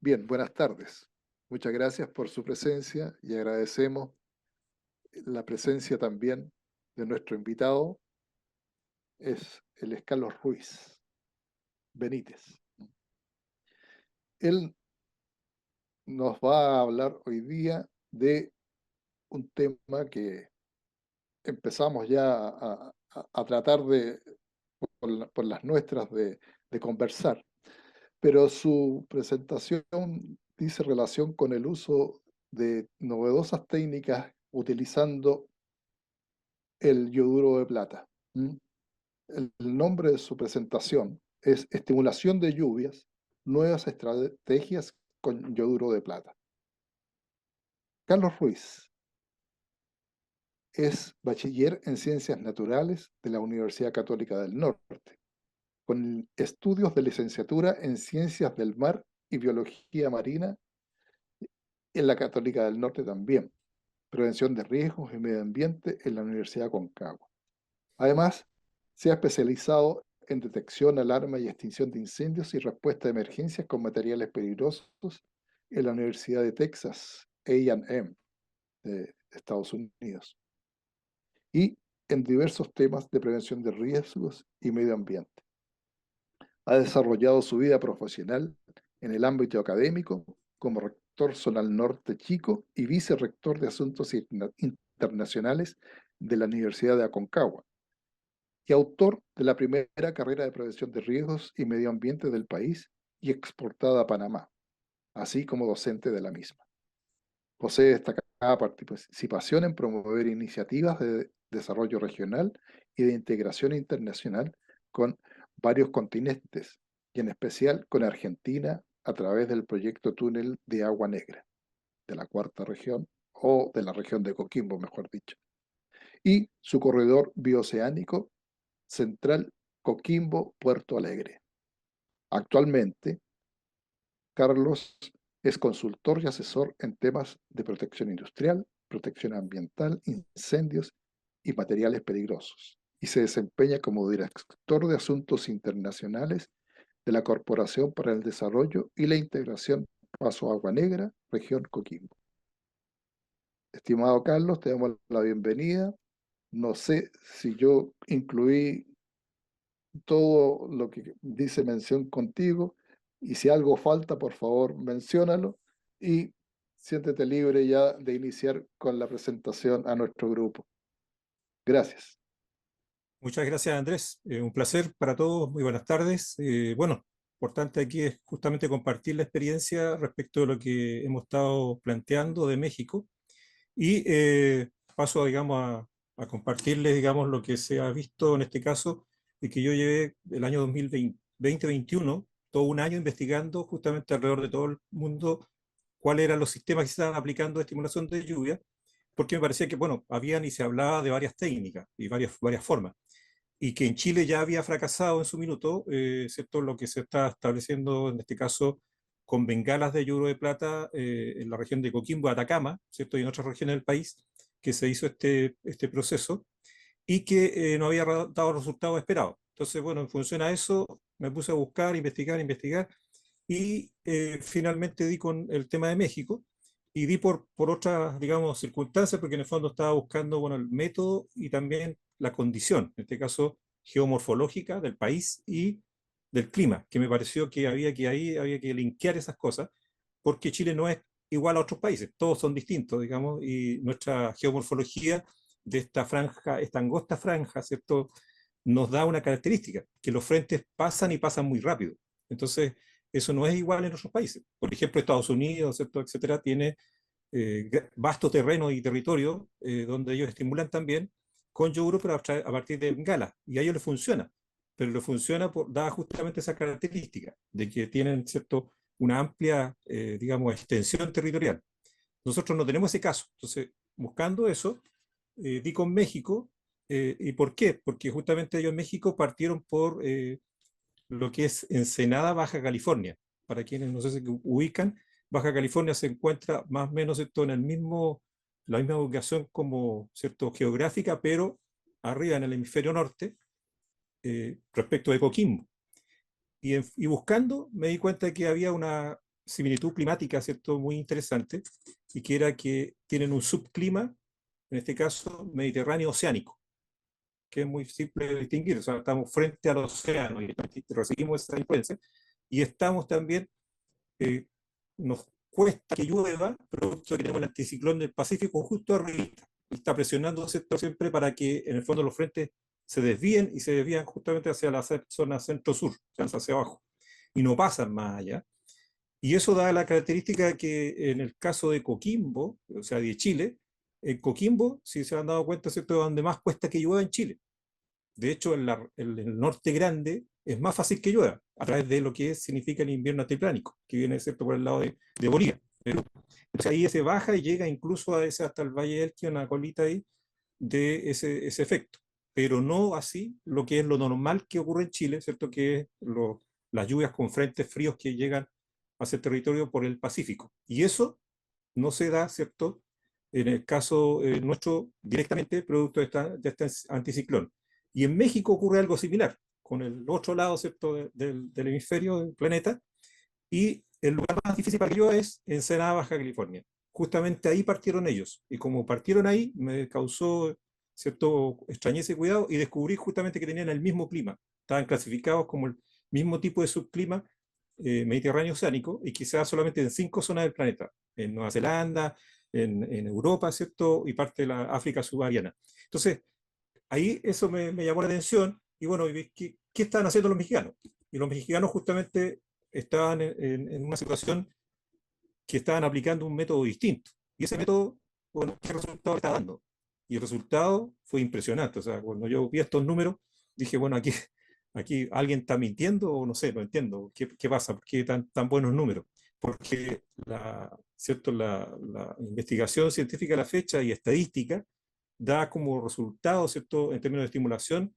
Bien, buenas tardes. Muchas gracias por su presencia y agradecemos la presencia también de nuestro invitado, él es Carlos Ruiz Benítez. Él nos va a hablar hoy día de un tema que empezamos ya a tratar por las nuestras de conversar, pero su presentación dice relación con el uso de novedosas técnicas utilizando el yoduro de plata. ¿Mm? El nombre de su presentación es Estimulación de lluvias, nuevas estrategias con yoduro de plata. Carlos Ruiz es bachiller en Ciencias Naturales de la Universidad Católica del Norte, con estudios de licenciatura en Ciencias del Mar y Biología Marina en la Católica del Norte también, Prevención de Riesgos y Medio Ambiente en la Universidad Concagua. Además, se ha especializado en detección, alarma y extinción de incendios y respuesta a emergencias con materiales peligrosos en la Universidad de Texas, A&M, de Estados Unidos, y en diversos temas de prevención de riesgos y medio ambiente. Ha desarrollado su vida profesional en el ámbito académico como rector zonal Norte Chico y vicerrector de Asuntos Internacionales de la Universidad de Aconcagua, y autor de la primera carrera de prevención de riesgos y medio ambiente del país y exportada a Panamá, así como docente de la misma. Posee destacada participación en promover iniciativas de desarrollo regional y de integración internacional con varios continentes, y en especial con Argentina a través del proyecto Túnel de Agua Negra, de la cuarta región, o de la región de Coquimbo, mejor dicho, y su corredor bioceánico Central Coquimbo-Puerto Alegre. Actualmente, Carlos es consultor y asesor en temas de protección industrial, protección ambiental, incendios y materiales peligrosos, y se desempeña como director de asuntos internacionales de la Corporación para el Desarrollo y la Integración Paso Agua Negra, región Coquimbo. Estimado Carlos, te damos la bienvenida. No sé si yo incluí todo lo que dice mención contigo, y si algo falta, por favor, menciónalo y siéntete libre ya de iniciar con la presentación a nuestro grupo. Gracias. Muchas gracias, Andrés. Un placer para todos. Muy buenas tardes. Bueno, importante aquí es justamente compartir la experiencia respecto de lo que hemos estado planteando de México y paso, digamos, a compartirles, digamos, lo que se ha visto en este caso y que yo llevé el año 2021, todo un año investigando justamente alrededor de todo el mundo cuáles eran los sistemas que se estaban aplicando de estimulación de lluvia, porque me parecía que, bueno, habían y se hablaba de varias técnicas y varias formas y que en Chile ya había fracasado en su minuto, ¿cierto? Lo que se está estableciendo en este caso con bengalas de yoduro de plata en la región de Coquimbo, Atacama, ¿cierto? Y en otras regiones del país, que se hizo este proceso y que no había dado los resultados esperados. Entonces, bueno, en función a eso, me puse a buscar, investigar, y finalmente di con el tema de México y di por otras, digamos, circunstancias, porque en el fondo estaba buscando, bueno, el método y también la condición, en este caso geomorfológica del país y del clima, que me pareció que ahí había que linkear esas cosas, porque Chile no es igual a otros países, todos son distintos, digamos, y nuestra geomorfología de esta franja, esta angosta franja, ¿cierto? Nos da una característica, que los frentes pasan y pasan muy rápido. Entonces, eso no es igual en otros países. Por ejemplo, Estados Unidos, ¿cierto? Etcétera, tiene vasto terreno y territorio donde ellos estimulan también con yogur, pero a partir de bengalas, y a ellos les funciona, pero les funciona dada justamente esa característica de que tienen, ¿cierto?, una amplia, digamos, extensión territorial. Nosotros no tenemos ese caso, entonces, buscando eso, di con México. ¿Y por qué? Porque justamente ellos en México partieron por lo que es Ensenada, Baja California. Para quienes no sé si ubican, Baja California se encuentra más o menos, ¿cierto?, en la misma ubicación como, ¿cierto?, geográfica, pero arriba en el hemisferio norte, respecto de Coquimbo. Y buscando me di cuenta que había similitud climática, ¿cierto?, muy interesante, y que era que tienen un subclima, en este caso mediterráneo oceánico, que es muy simple de distinguir. O sea, estamos frente al océano y recibimos esa influencia, y estamos también, eh, nos cuesta que llueva, producto de que tenemos el anticiclón del Pacífico justo arriba. Está presionando ¿cierto? Siempre para que en el fondo los frentes se desvíen y se desvían justamente hacia la zona centro-sur, hacia abajo, y no pasan más allá. Y eso da la característica de que en el caso de Coquimbo, o sea, de Chile, en Coquimbo, si se han dado cuenta, ¿cierto?, es donde más cuesta que llueva en Chile. De hecho, en el norte grande es más fácil que llueva, a través de lo que significa el invierno altiplánico, que viene ¿cierto? Por el lado de Bolivia, Perú. Entonces ahí se baja y llega incluso a ese, hasta el Valle del Elqui, una colita ahí, de ese efecto. Pero no así lo que es lo normal que ocurre en Chile, ¿cierto? Que es las lluvias con frentes fríos que llegan hacia el territorio por el Pacífico. Y eso no se da, ¿cierto? En el caso nuestro, directamente producto de este anticiclón. Y en México ocurre algo similar, con el otro lado, ¿cierto?, del hemisferio del planeta, y el lugar más difícil para que llueva es Ensenada, Baja California. Justamente ahí partieron ellos, y como partieron ahí, me causó cierto extrañeza y cuidado, y descubrí justamente que tenían el mismo clima, estaban clasificados como el mismo tipo de subclima mediterráneo oceánico, y quizás solamente en 5 zonas del planeta, en Nueva Zelanda, en Europa, ¿cierto? Y parte de la África subsahariana. Entonces, ahí eso me llamó la atención, y bueno, ¿qué estaban haciendo los mexicanos? Y los mexicanos justamente estaban en una situación que estaban aplicando un método distinto. Y ese método, bueno, ¿qué resultado está dando? Y el resultado fue impresionante. O sea, cuando yo vi estos números, dije, bueno, aquí alguien está mintiendo o no sé, no entiendo. ¿Qué pasa? ¿Por qué tan buenos números? Porque ¿cierto? La investigación científica a la fecha y estadística da como resultado, ¿cierto?, en términos de estimulación,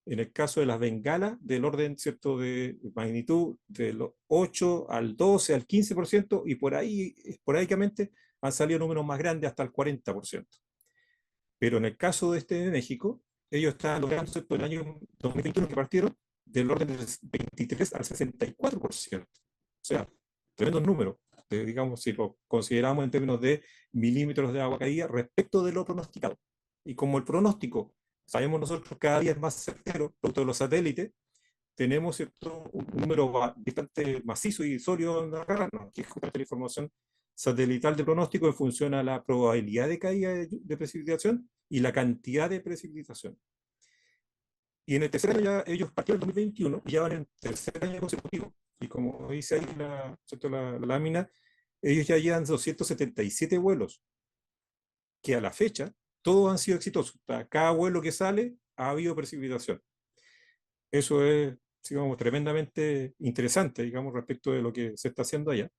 en el caso de las bengalas, del orden, ¿cierto?, de magnitud de los 8 al 12, al 15%, y por ahí, esporádicamente, han salido números más grandes hasta el 40%. Pero en el caso de de México, ellos están logrando, ¿cierto?, el año 2021 que partieron, del orden del 23 al 64%. O sea, tremendos números, digamos, si lo consideramos en términos de milímetros de agua caída respecto de lo pronosticado. Y como el pronóstico, sabemos nosotros, cada día es más certero, producto de los satélites, tenemos ¿cierto? Un número bastante macizo y sólido en agarrarnos, que es justamente la información satelital de pronóstico en función a la probabilidad de caída de precipitación y la cantidad de precipitación. Y en el tercer año ya ellos partieron en 2021 y ya van en el tercer año consecutivo. Y como dice ahí la lámina, ellos ya llevan 277 vuelos, que a la fecha todos han sido exitosos. Cada vuelo que sale ha habido precipitación. Eso es, digamos, tremendamente interesante, digamos, respecto de lo que se está haciendo allá.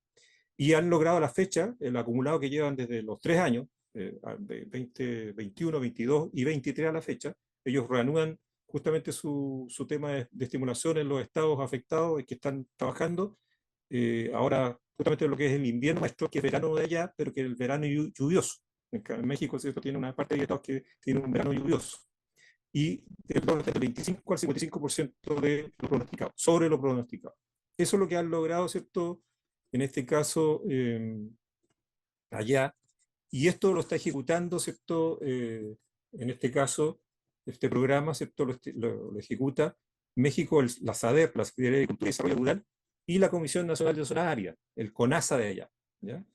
Y han logrado a la fecha, el acumulado que llevan desde los 3 años, de 2021, 22 y 23 a la fecha, ellos reanudan justamente su tema de estimulación en los estados afectados y que están trabajando. Ahora, justamente lo que es el invierno nuestro, que es verano de allá, pero que es el verano lluvioso. En México, ¿cierto?, tiene una parte de estados que tiene un verano lluvioso. Y del 25 al 55% de lo pronosticado, sobre lo pronosticado. Eso es lo que han logrado, ¿cierto?, en este caso, allá, y esto lo está ejecutando, ¿cierto?, en este caso, este programa, ¿cierto?, lo ejecuta México, la SADER, la Secretaría de Agricultura y Desarrollo Rural, y la Comisión Nacional de Zonas Áridas, el CONASA de allá, ¿ya?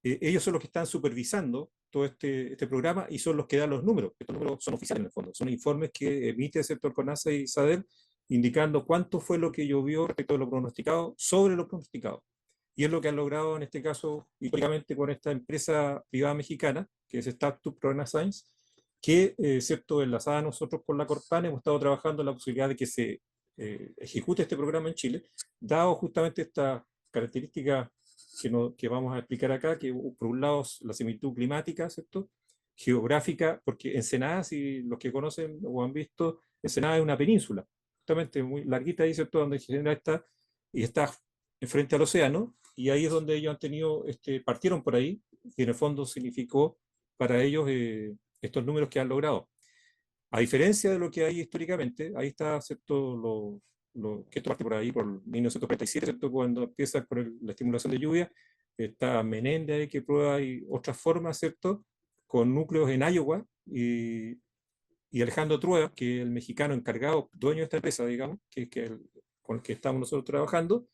Ellos son los que están supervisando todo este programa y son los que dan los números. Estos números son oficiales en el fondo, son informes que emite el sector CONASA y SADER indicando cuánto fue lo que llovió respecto a lo pronosticado sobre lo pronosticado. Y es lo que han logrado en este caso, históricamente, con esta empresa privada mexicana, que es Startup Corona Science, que, cierto, enlazada a nosotros con la Corpan, hemos estado trabajando en la posibilidad de que se ejecute este programa en Chile, dado justamente esta característica que vamos a explicar acá, que por un lado la similitud climática, ¿cierto?, geográfica, porque Ensenada, si los que conocen o han visto, Ensenada es una península, justamente muy larguita ahí, ¿cierto?, donde genera y está frente al océano, y ahí es donde ellos han tenido, partieron por ahí, y en el fondo significó para ellos estos números que han logrado. A diferencia de lo que hay históricamente, ahí está, ¿cierto?, que esto parte por ahí, por 1947, ¿cierto? Cuando empieza con la estimulación de lluvia. Está Menéndez ahí que prueba y otras formas, ¿cierto? Con núcleos en Iowa y Alejandro Trueba, que es el mexicano encargado, dueño de esta empresa, digamos, con el que estamos nosotros trabajando,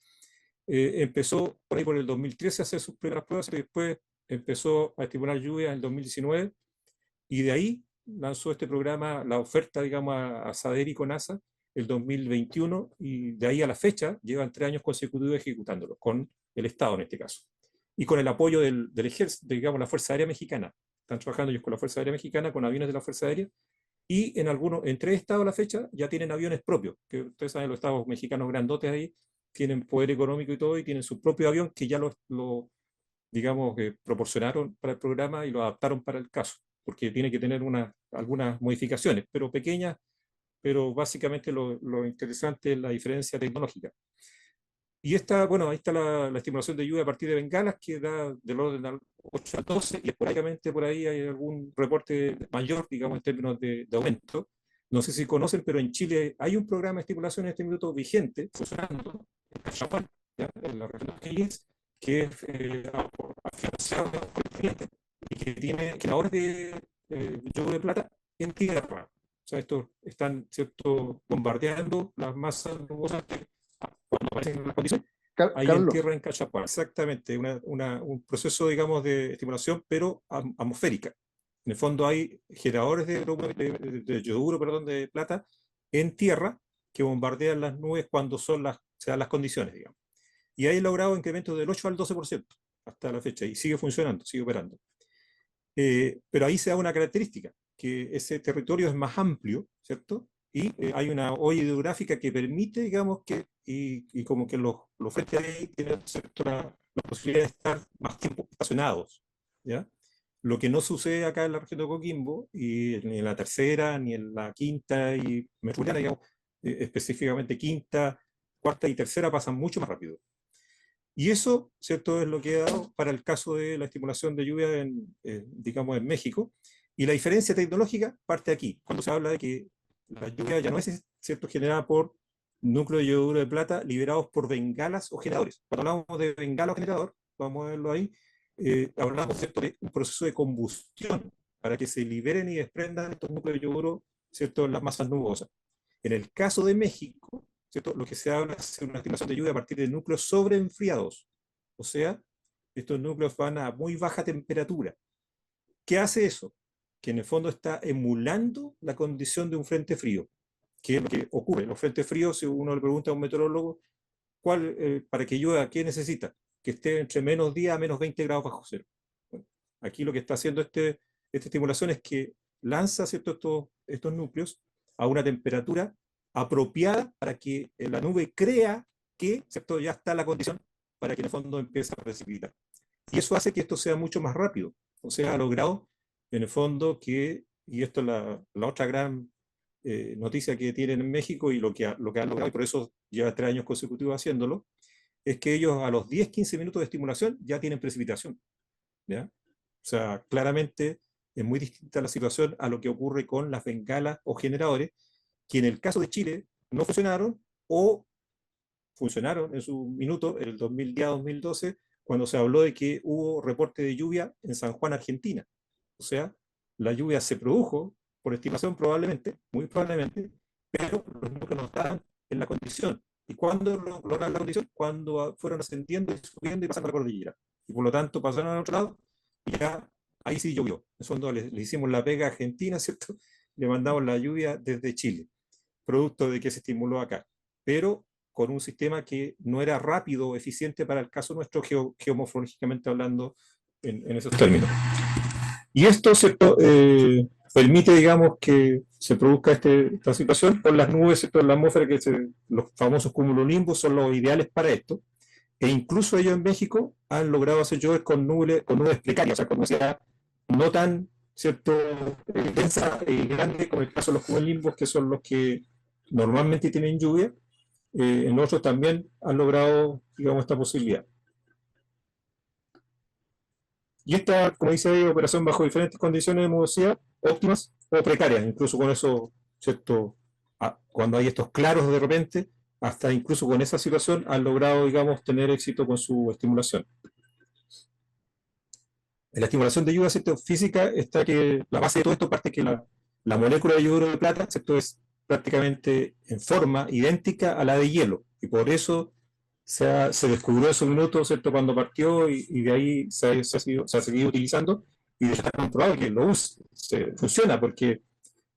empezó por ahí por el 2013 a hacer sus primeras pruebas y después empezó a estimular lluvia en el 2019 y de ahí lanzó este programa, la oferta, digamos, a SADER y CONASA el 2021 y de ahí a la fecha llevan 3 años consecutivos ejecutándolo, con el Estado en este caso. Y con el apoyo del ejército, digamos, la Fuerza Aérea Mexicana. Están trabajando ellos con la Fuerza Aérea Mexicana, con aviones de la Fuerza Aérea, y en 3 estados a la fecha ya tienen aviones propios, que ustedes saben, los estados mexicanos grandotes ahí tienen poder económico y todo, y tienen su propio avión que ya digamos, proporcionaron para el programa y lo adaptaron para el caso, porque tiene que tener algunas modificaciones, pero pequeñas, pero básicamente lo interesante es la diferencia tecnológica. Y bueno, ahí está la estimulación de lluvia a partir de bengalas, que da del orden del 8 al 12, y esporádicamente por ahí hay algún reporte mayor, digamos, en términos de aumento. No sé si conocen, pero en Chile hay un programa de estimulación en este minuto vigente, funcionando, en Cachapual, ¿ya? En la región de O'Higgins, que es financiado por el cliente y que tiene generadores de yogur de plata en tierra. O sea, estos están, ¿cierto?, bombardeando las masas nubosas que cuando aparecen las condiciones, ahí en Carlos, tierra en Cachapá. Exactamente, un proceso, digamos, de estimulación, pero atmosférica. En el fondo hay generadores de yoduro, perdón, de plata en tierra que bombardean las nubes cuando se dan las condiciones, digamos. Y hay logrado incrementos del 8 al 12% hasta la fecha y sigue funcionando, sigue operando. Pero ahí se da una característica, que ese territorio es más amplio, ¿cierto? Y hay una olla hidrográfica que permite, digamos, y como que los frentes de ahí tienen, ¿cierto?, la posibilidad de estar más tiempo estacionados, ¿ya? Lo que no sucede acá en la región de Coquimbo, y ni en la tercera, ni en la quinta y metropolitana, digamos, específicamente quinta, cuarta y tercera pasan mucho más rápido. Y eso, ¿cierto?, es lo que ha dado para el caso de la estimulación de lluvia digamos, en México. Y la diferencia tecnológica parte aquí, cuando se habla de que la lluvia ya no es, ¿cierto?, generada por núcleos de yoduro de plata liberados por bengalas o generadores. Cuando hablamos de bengala o generador, vamos a verlo ahí, hablamos, ¿cierto?, de un proceso de combustión para que se liberen y desprendan estos núcleos de yoduro, ¿cierto?, en las masas nubosas. En el caso de México, ¿cierto?, lo que se habla es una estimación de lluvia a partir de núcleos sobreenfriados. O sea, estos núcleos van a muy baja temperatura. ¿Qué hace eso? Que en el fondo está emulando la condición de un frente frío. ¿Qué es lo que ocurre? Los frentes fríos, si uno le pregunta a un meteorólogo, para que llueva, ¿qué necesita? Que esté entre menos 10 a menos 20 grados bajo cero. Bueno, aquí lo que está haciendo esta estimulación es que lanza, ¿cierto?, estos núcleos a una temperatura apropiada para que la nube crea que, ¿cierto?, ya está la condición para que en el fondo empiece a precipitar. Y eso hace que esto sea mucho más rápido. O sea, ha logrado en el fondo y esto es la otra gran noticia que tienen en México y lo que han logrado, y por eso lleva 3 años consecutivos haciéndolo, es que ellos a los 10-15 minutos de estimulación ya tienen precipitación, ¿ya? O sea, claramente es muy distinta la situación a lo que ocurre con las bengalas o generadores, que en el caso de Chile no funcionaron o funcionaron en su minuto, el 2010-2012, cuando se habló de que hubo reporte de lluvia en San Juan, Argentina. O sea, la lluvia se produjo, por estimación probablemente, muy probablemente, pero los núcleos no estaban en la condición. ¿Y cuándo lograron la condición? Cuando fueron ascendiendo y subiendo y pasando la cordillera. Y por lo tanto pasaron al otro lado y ya ahí sí llovió. En el fondo le hicimos la pega a Argentina, ¿cierto? Le mandamos la lluvia desde Chile, producto de que se estimuló acá. Pero con un sistema que no era rápido o eficiente para el caso nuestro, geomorfológicamente hablando, en esos términos. Y esto, ¿cierto?, permite, digamos, que se produzca esta situación con las nubes, ¿cierto?, en la atmósfera, los famosos cumulonimbus son los ideales para esto. E incluso ellos en México han logrado hacer llover con nubes precarias, o sea, como sea, no tan, ¿cierto?, densa y grande, como el caso de los cumulonimbus, que son los que normalmente tienen lluvia. En otros también han logrado, digamos, esta posibilidad. Y esta, como dice ahí, operación bajo diferentes condiciones de nubosidad, óptimas o precarias, incluso con eso, ¿cierto? Cuando hay estos claros de repente, hasta incluso con esa situación han logrado, digamos, tener éxito con su estimulación. En la estimulación de ayuda, ¿cierto?, física está que la base de todo esto parte que la molécula de yoduro de plata, ¿cierto?, es prácticamente en forma idéntica a la de hielo, y por eso se descubrió en su minuto, ¿cierto?, cuando partió, y de ahí se ha seguido utilizando, y está comprobado que funciona, porque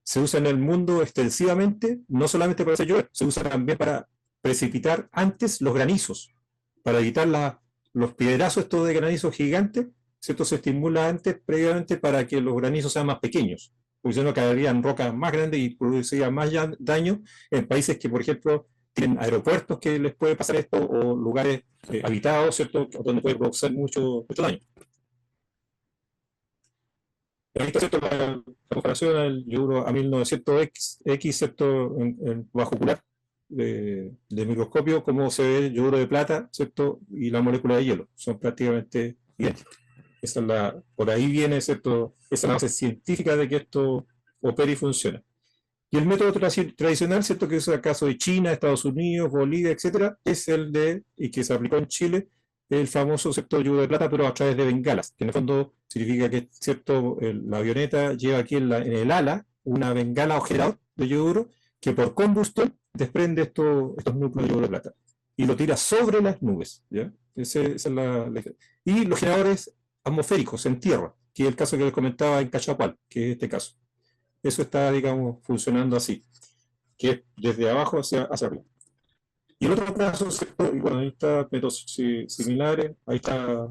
se usa en el mundo extensivamente, no solamente para hacer llover, se usa también para precipitar antes los granizos, para evitar los piedrazos estos de granizos gigantes, ¿cierto? Se estimula antes, previamente, para que los granizos sean más pequeños, porque si no caerían rocas más grandes y producirían más daño en países que, por ejemplo, tienen aeropuertos que les puede pasar esto, o lugares habitados, ¿cierto?, donde puede producir mucho daño. Ahí está, ¿cierto?, la comparación al yoduro a 1900X, ¿cierto?, bajo ocular de microscopio, cómo se ve el yoduro de plata, ¿cierto?, y la molécula de hielo. Son prácticamente idénticas. Por ahí viene, ¿cierto?, esa base científica de que esto opera y funciona. Y el método tradicional, ¿cierto?, que es el caso de China, Estados Unidos, Bolivia, etcétera, es y que se aplicó en Chile, el famoso, ¿cierto?, yoduro de plata, pero a través de bengalas, que en el fondo significa que, ¿cierto?, la avioneta lleva aquí en el ala una bengala o generador de yoduro que por combustión desprende estos núcleos de yoduro de plata y lo tira sobre las nubes, ¿ya? Esa es y los generadores atmosféricos en tierra, que es el caso que les comentaba en Cachapual, que es este caso. Eso está, digamos, funcionando así, que es desde abajo hacia arriba. Y el otro caso, y bueno, ahí está métodos similares, ahí está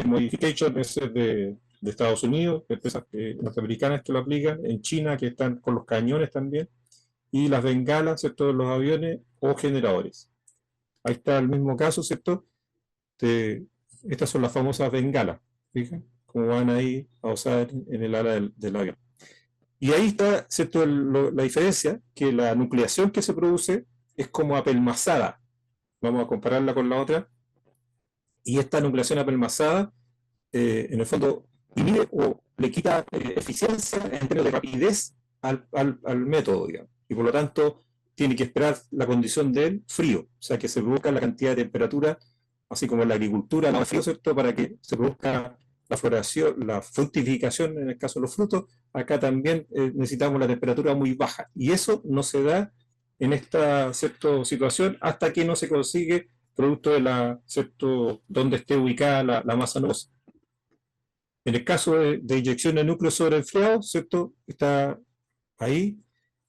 Modification, ese es de Estados Unidos, empresas norteamericanas que lo aplican, en China que están con los cañones también, y las bengalas, ¿cierto?, de los aviones o generadores. Ahí está el mismo caso, ¿cierto? Estas son las famosas bengalas, fíjense cómo van ahí a usar en el ala del avión. Y ahí está, ¿cierto?, la diferencia, que la nucleación que se produce es como apelmazada. Vamos a compararla con la otra. Y esta nucleación apelmazada, en el fondo, inhibe o le quita eficiencia en términos de rapidez al método, digamos. Y por lo tanto, tiene que esperar la condición del frío, o sea, que se produzca la cantidad de temperatura, así como en la agricultura, el frío, ¿cierto?, para que se produzca la floración, la fructificación en el caso de los frutos. Acá también necesitamos la temperatura muy baja, y eso no se da en esta, ¿cierto?, situación hasta que no se consigue producto de ¿cierto?, donde esté ubicada la masa nubosa. En el caso de inyección de núcleo sobreenfriado, ¿cierto?, está ahí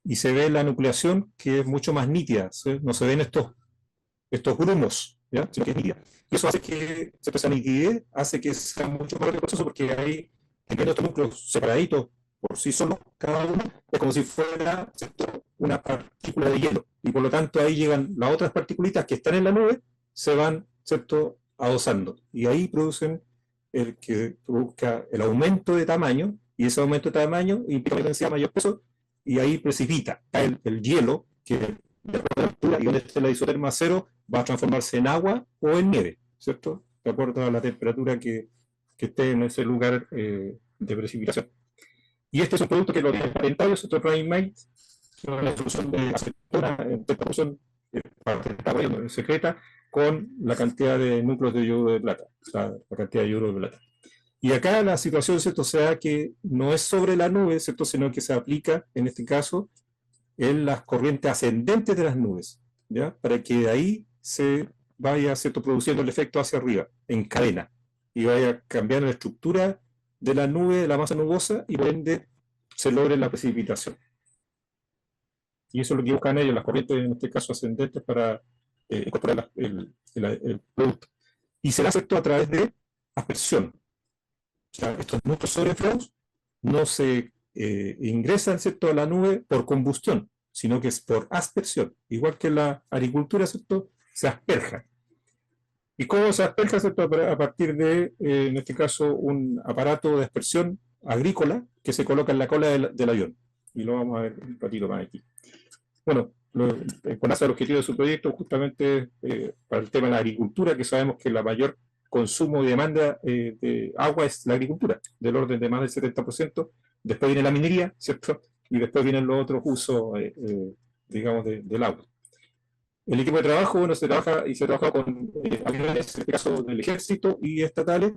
y se ve la nucleación que es mucho más nítida, ¿sí? No se ven estos grumos, ¿ya?, sino que es nítida. Y eso hace que esa nitidez hace que sea mucho más rápido el proceso, porque hay estos núcleos separaditos por sí solos, cada uno, es como si fuera, ¿cierto?, una partícula de hielo. Y por lo tanto ahí llegan las otras partículitas que están en la nube, se van, ¿cierto?, adosando. Y ahí producen el que produzca el aumento de tamaño, y ese aumento de tamaño implica mayor densidad, mayor peso, y ahí precipita, cae el hielo, que de acuerdo a la altura y donde esté la isoterma cero, va a transformarse en agua o en nieve, ¿cierto?, de acuerdo a la temperatura que esté en ese lugar de precipitación. Y este es un producto que lo tiene patentado, es otro PrimeMate, una solución de acetona en solución secreta, con la cantidad de núcleos de yoduro de plata, o sea, la cantidad de yoduro de plata. Y acá la situación, ¿cierto?, sea que no es sobre la nube, ¿cierto?, sino que se aplica, en este caso, en las corrientes ascendentes de las nubes, ¿ya?, para que de ahí se vaya, ¿cierto?, produciendo el efecto hacia arriba, en cadena, y vaya cambiando la estructura de la nube, de la masa nubosa, y por ende se logre la precipitación. Y eso es lo que buscan ellos, las corrientes, en este caso ascendentes, para incorporar el producto. Y se hace esto a través de aspersión. O sea, estos núcleos sobreinflados no se ingresan, ¿cierto?, a la nube por combustión, sino que es por aspersión. Igual que la agricultura, ¿cierto?, se asperja. ¿Y cómo se asperja, ¿cierto?, a partir de, en este caso, un aparato de aspersión agrícola que se coloca en la cola del avión? Y lo vamos a ver un ratito más aquí. Bueno, con base al objetivo de su proyecto, justamente para el tema de la agricultura, que sabemos que la mayor consumo y demanda de agua es la agricultura, del orden de más del 70%. Después viene la minería, ¿cierto? Y después vienen los otros usos, digamos, del agua. El equipo de trabajo, bueno, se trabaja con aviones, en este caso del ejército y estatales,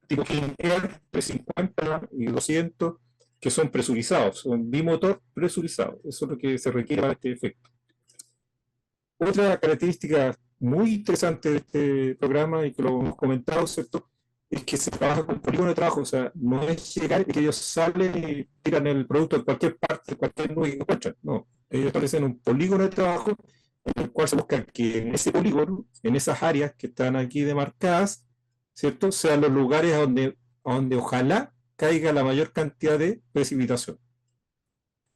tipo King Air 350 y 200, que son presurizados, son bimotor presurizados. Eso es lo que se requiere para este efecto. Otra característica muy interesante de este programa, y que lo hemos comentado, ¿cierto?, es que se trabaja con polígono de trabajo, o sea, no es llegar y que ellos salen y tiran el producto en cualquier parte, en cualquier nube que encuentran, no. Ellos establecen un polígono de trabajo en el cual se busca que en ese polígono, en esas áreas que están aquí demarcadas, ¿cierto?, sean los lugares a donde ojalá caiga la mayor cantidad de precipitación.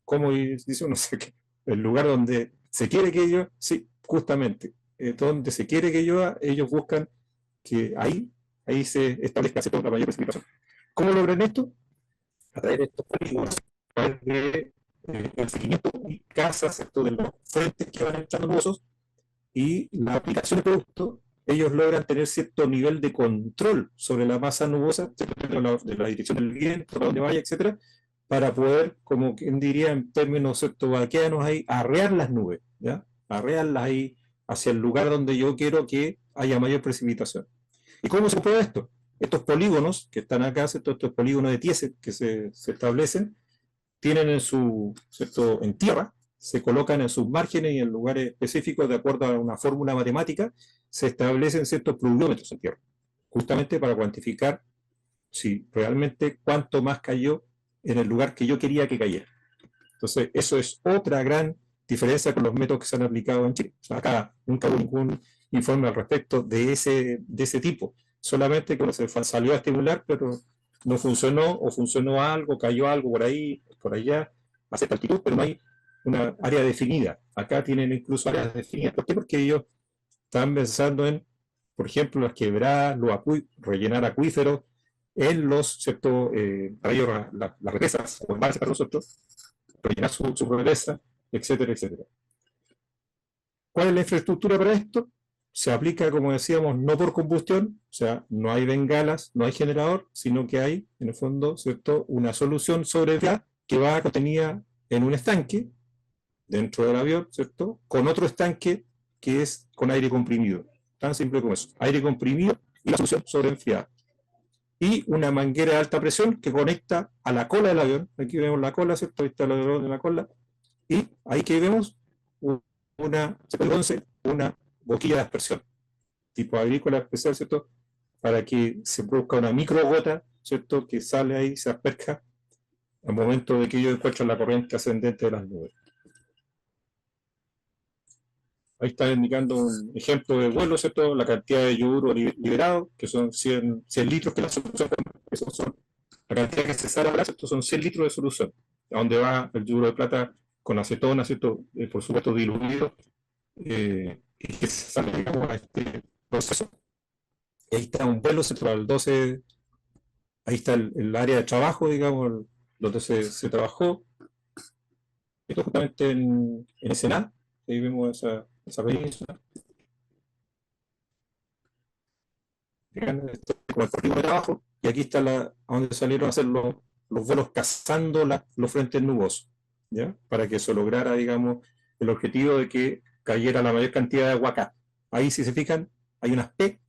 Como dice uno, el lugar donde se quiere que llueva, sí, justamente, donde se quiere que llueva, ellos buscan que ahí se establezca la mayor precipitación. ¿Cómo logran esto? A través de estos polígonos, a través de el seguimiento y casas, ¿cierto?, de los frentes que van echando nubosos y la aplicación de productos, ellos logran tener cierto nivel de control sobre la masa nubosa, de la dirección del viento, para dónde vaya, etcétera, para poder, como quien diría en términos vaqueanos, ahí, arrear las nubes, ¿ya? Arrearlas ahí hacia el lugar donde yo quiero que haya mayor precipitación. ¿Y cómo se puede esto? Estos polígonos que están acá, ¿cierto?, estos polígonos de Tiese que se establecen, tienen en tierra, se colocan en sus márgenes y en lugares específicos de acuerdo a una fórmula matemática, se establecen ciertos pluviómetros en tierra, justamente para cuantificar si realmente cuánto más cayó en el lugar que yo quería que cayera. Entonces, eso es otra gran diferencia con los métodos que se han aplicado en Chile. O sea, acá nunca hubo ningún informe al respecto de ese tipo. Solamente que se salió a estimular, pero no funcionó, o funcionó algo, cayó algo por ahí, por allá, a cierta altitud, pero no hay una área definida. Acá tienen incluso áreas definidas. ¿Por qué? Porque ellos están pensando en, por ejemplo, las quebradas, rellenar acuíferos, en los, ¿cierto?, para ellos las represas, o embalses para nosotros, rellenar su represa, etcétera, etcétera. ¿Cuál es la infraestructura para esto? Se aplica, como decíamos, no por combustión, o sea, no hay bengalas, no hay generador, sino que hay, en el fondo, ¿cierto?, una solución sobre gas que va contenida en un estanque dentro del avión, ¿cierto?, con otro estanque que es con aire comprimido. Tan simple como eso. Aire comprimido y la solución sobreenfriada. Y una manguera de alta presión que conecta a la cola del avión. Aquí vemos la cola, ¿cierto? Ahí está el avión de la cola. Y ahí que vemos una boquilla de aspersión, tipo agrícola especial, ¿cierto?, para que se produzca una microgota, ¿cierto?, que sale ahí, se asperja al momento de que ellos encuentran la corriente ascendente de las nubes. Ahí está indicando un ejemplo de vuelo, ¿cierto?, la cantidad de yoduro liberado, que son 100 litros, que la solución, eso son, la cantidad que se sale ahora, ¿cierto?, son 100 litros de solución, a donde va el yoduro de plata con acetona, ¿cierto?, por supuesto diluido, y que se sale, digamos, a este proceso. Y ahí está un vuelo central 12, ahí está el área de trabajo, digamos, donde se trabajó. Esto justamente en Ensenada, ahí vemos esa península. Como el polígono de trabajo, y aquí está a donde salieron a hacer los vuelos cazando los frentes nubosos, ¿ya? Para que se lograra, digamos, el objetivo de que cayera la mayor cantidad de agua acá. Ahí, si se fijan, hay unas P,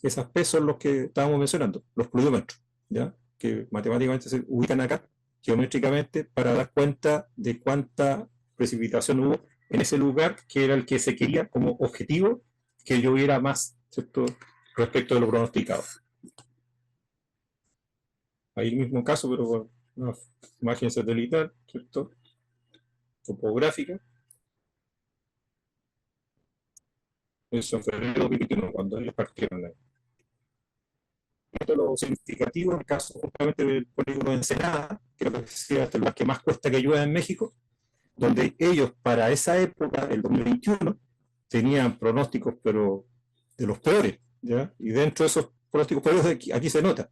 esas P son los que estábamos mencionando, los pluviómetros, ¿ya?, que matemáticamente se ubican acá, geométricamente, para dar cuenta de cuánta precipitación hubo en ese lugar, que era el que se quería como objetivo, que lloviera más, ¿cierto?, respecto de lo pronosticado. Ahí el mismo caso, pero con una imagen satelital, ¿cierto?, topográfica. Eso en febrero de 2021, cuando ellos partieron ahí. Esto es lo significativo en el caso justamente del polígono de Ensenada, que es lo que decía, el lugar que más cuesta que llueva en México, donde ellos para esa época, el 2021, tenían pronósticos, pero de los peores, ¿ya? Y dentro de esos pronósticos peores, aquí se nota.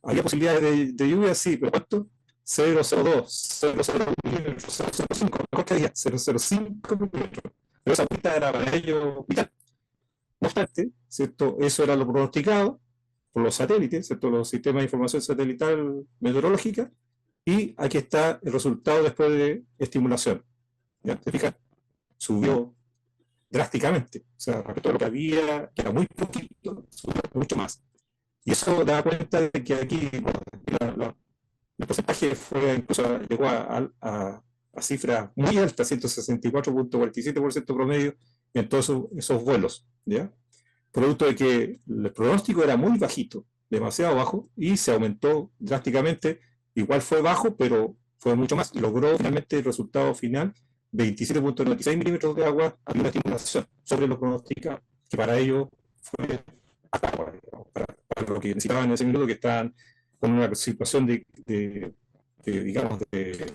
Había posibilidades de lluvia, sí, pero ¿cuánto? 0,02, 0,02 milímetros, 0,05, mejor que había 0,05 milímetros. Pero esa pista era para ellos vital. No obstante, ¿cierto?, eso era lo pronosticado por los satélites, ¿cierto?, los sistemas de información satelital meteorológica, y aquí está el resultado después de estimulación. ¿Ya? ¿Te fijas? Subió drásticamente. O sea, respecto a lo que había, que era muy poquito, subió mucho más. Y eso da cuenta de que aquí, bueno, el porcentaje fue incluso llegó a cifras muy altas, 164,47% promedio en todos esos vuelos, ¿ya? Producto de que el pronóstico era muy bajito, demasiado bajo, y se aumentó drásticamente. Igual fue bajo, pero fue mucho más. Y logró finalmente el resultado final, 27,96 milímetros de agua, a una estimulación sobre lo pronosticado, que para ellos fue agua, para lo que necesitaban en ese minuto, que estaban con una situación digamos, de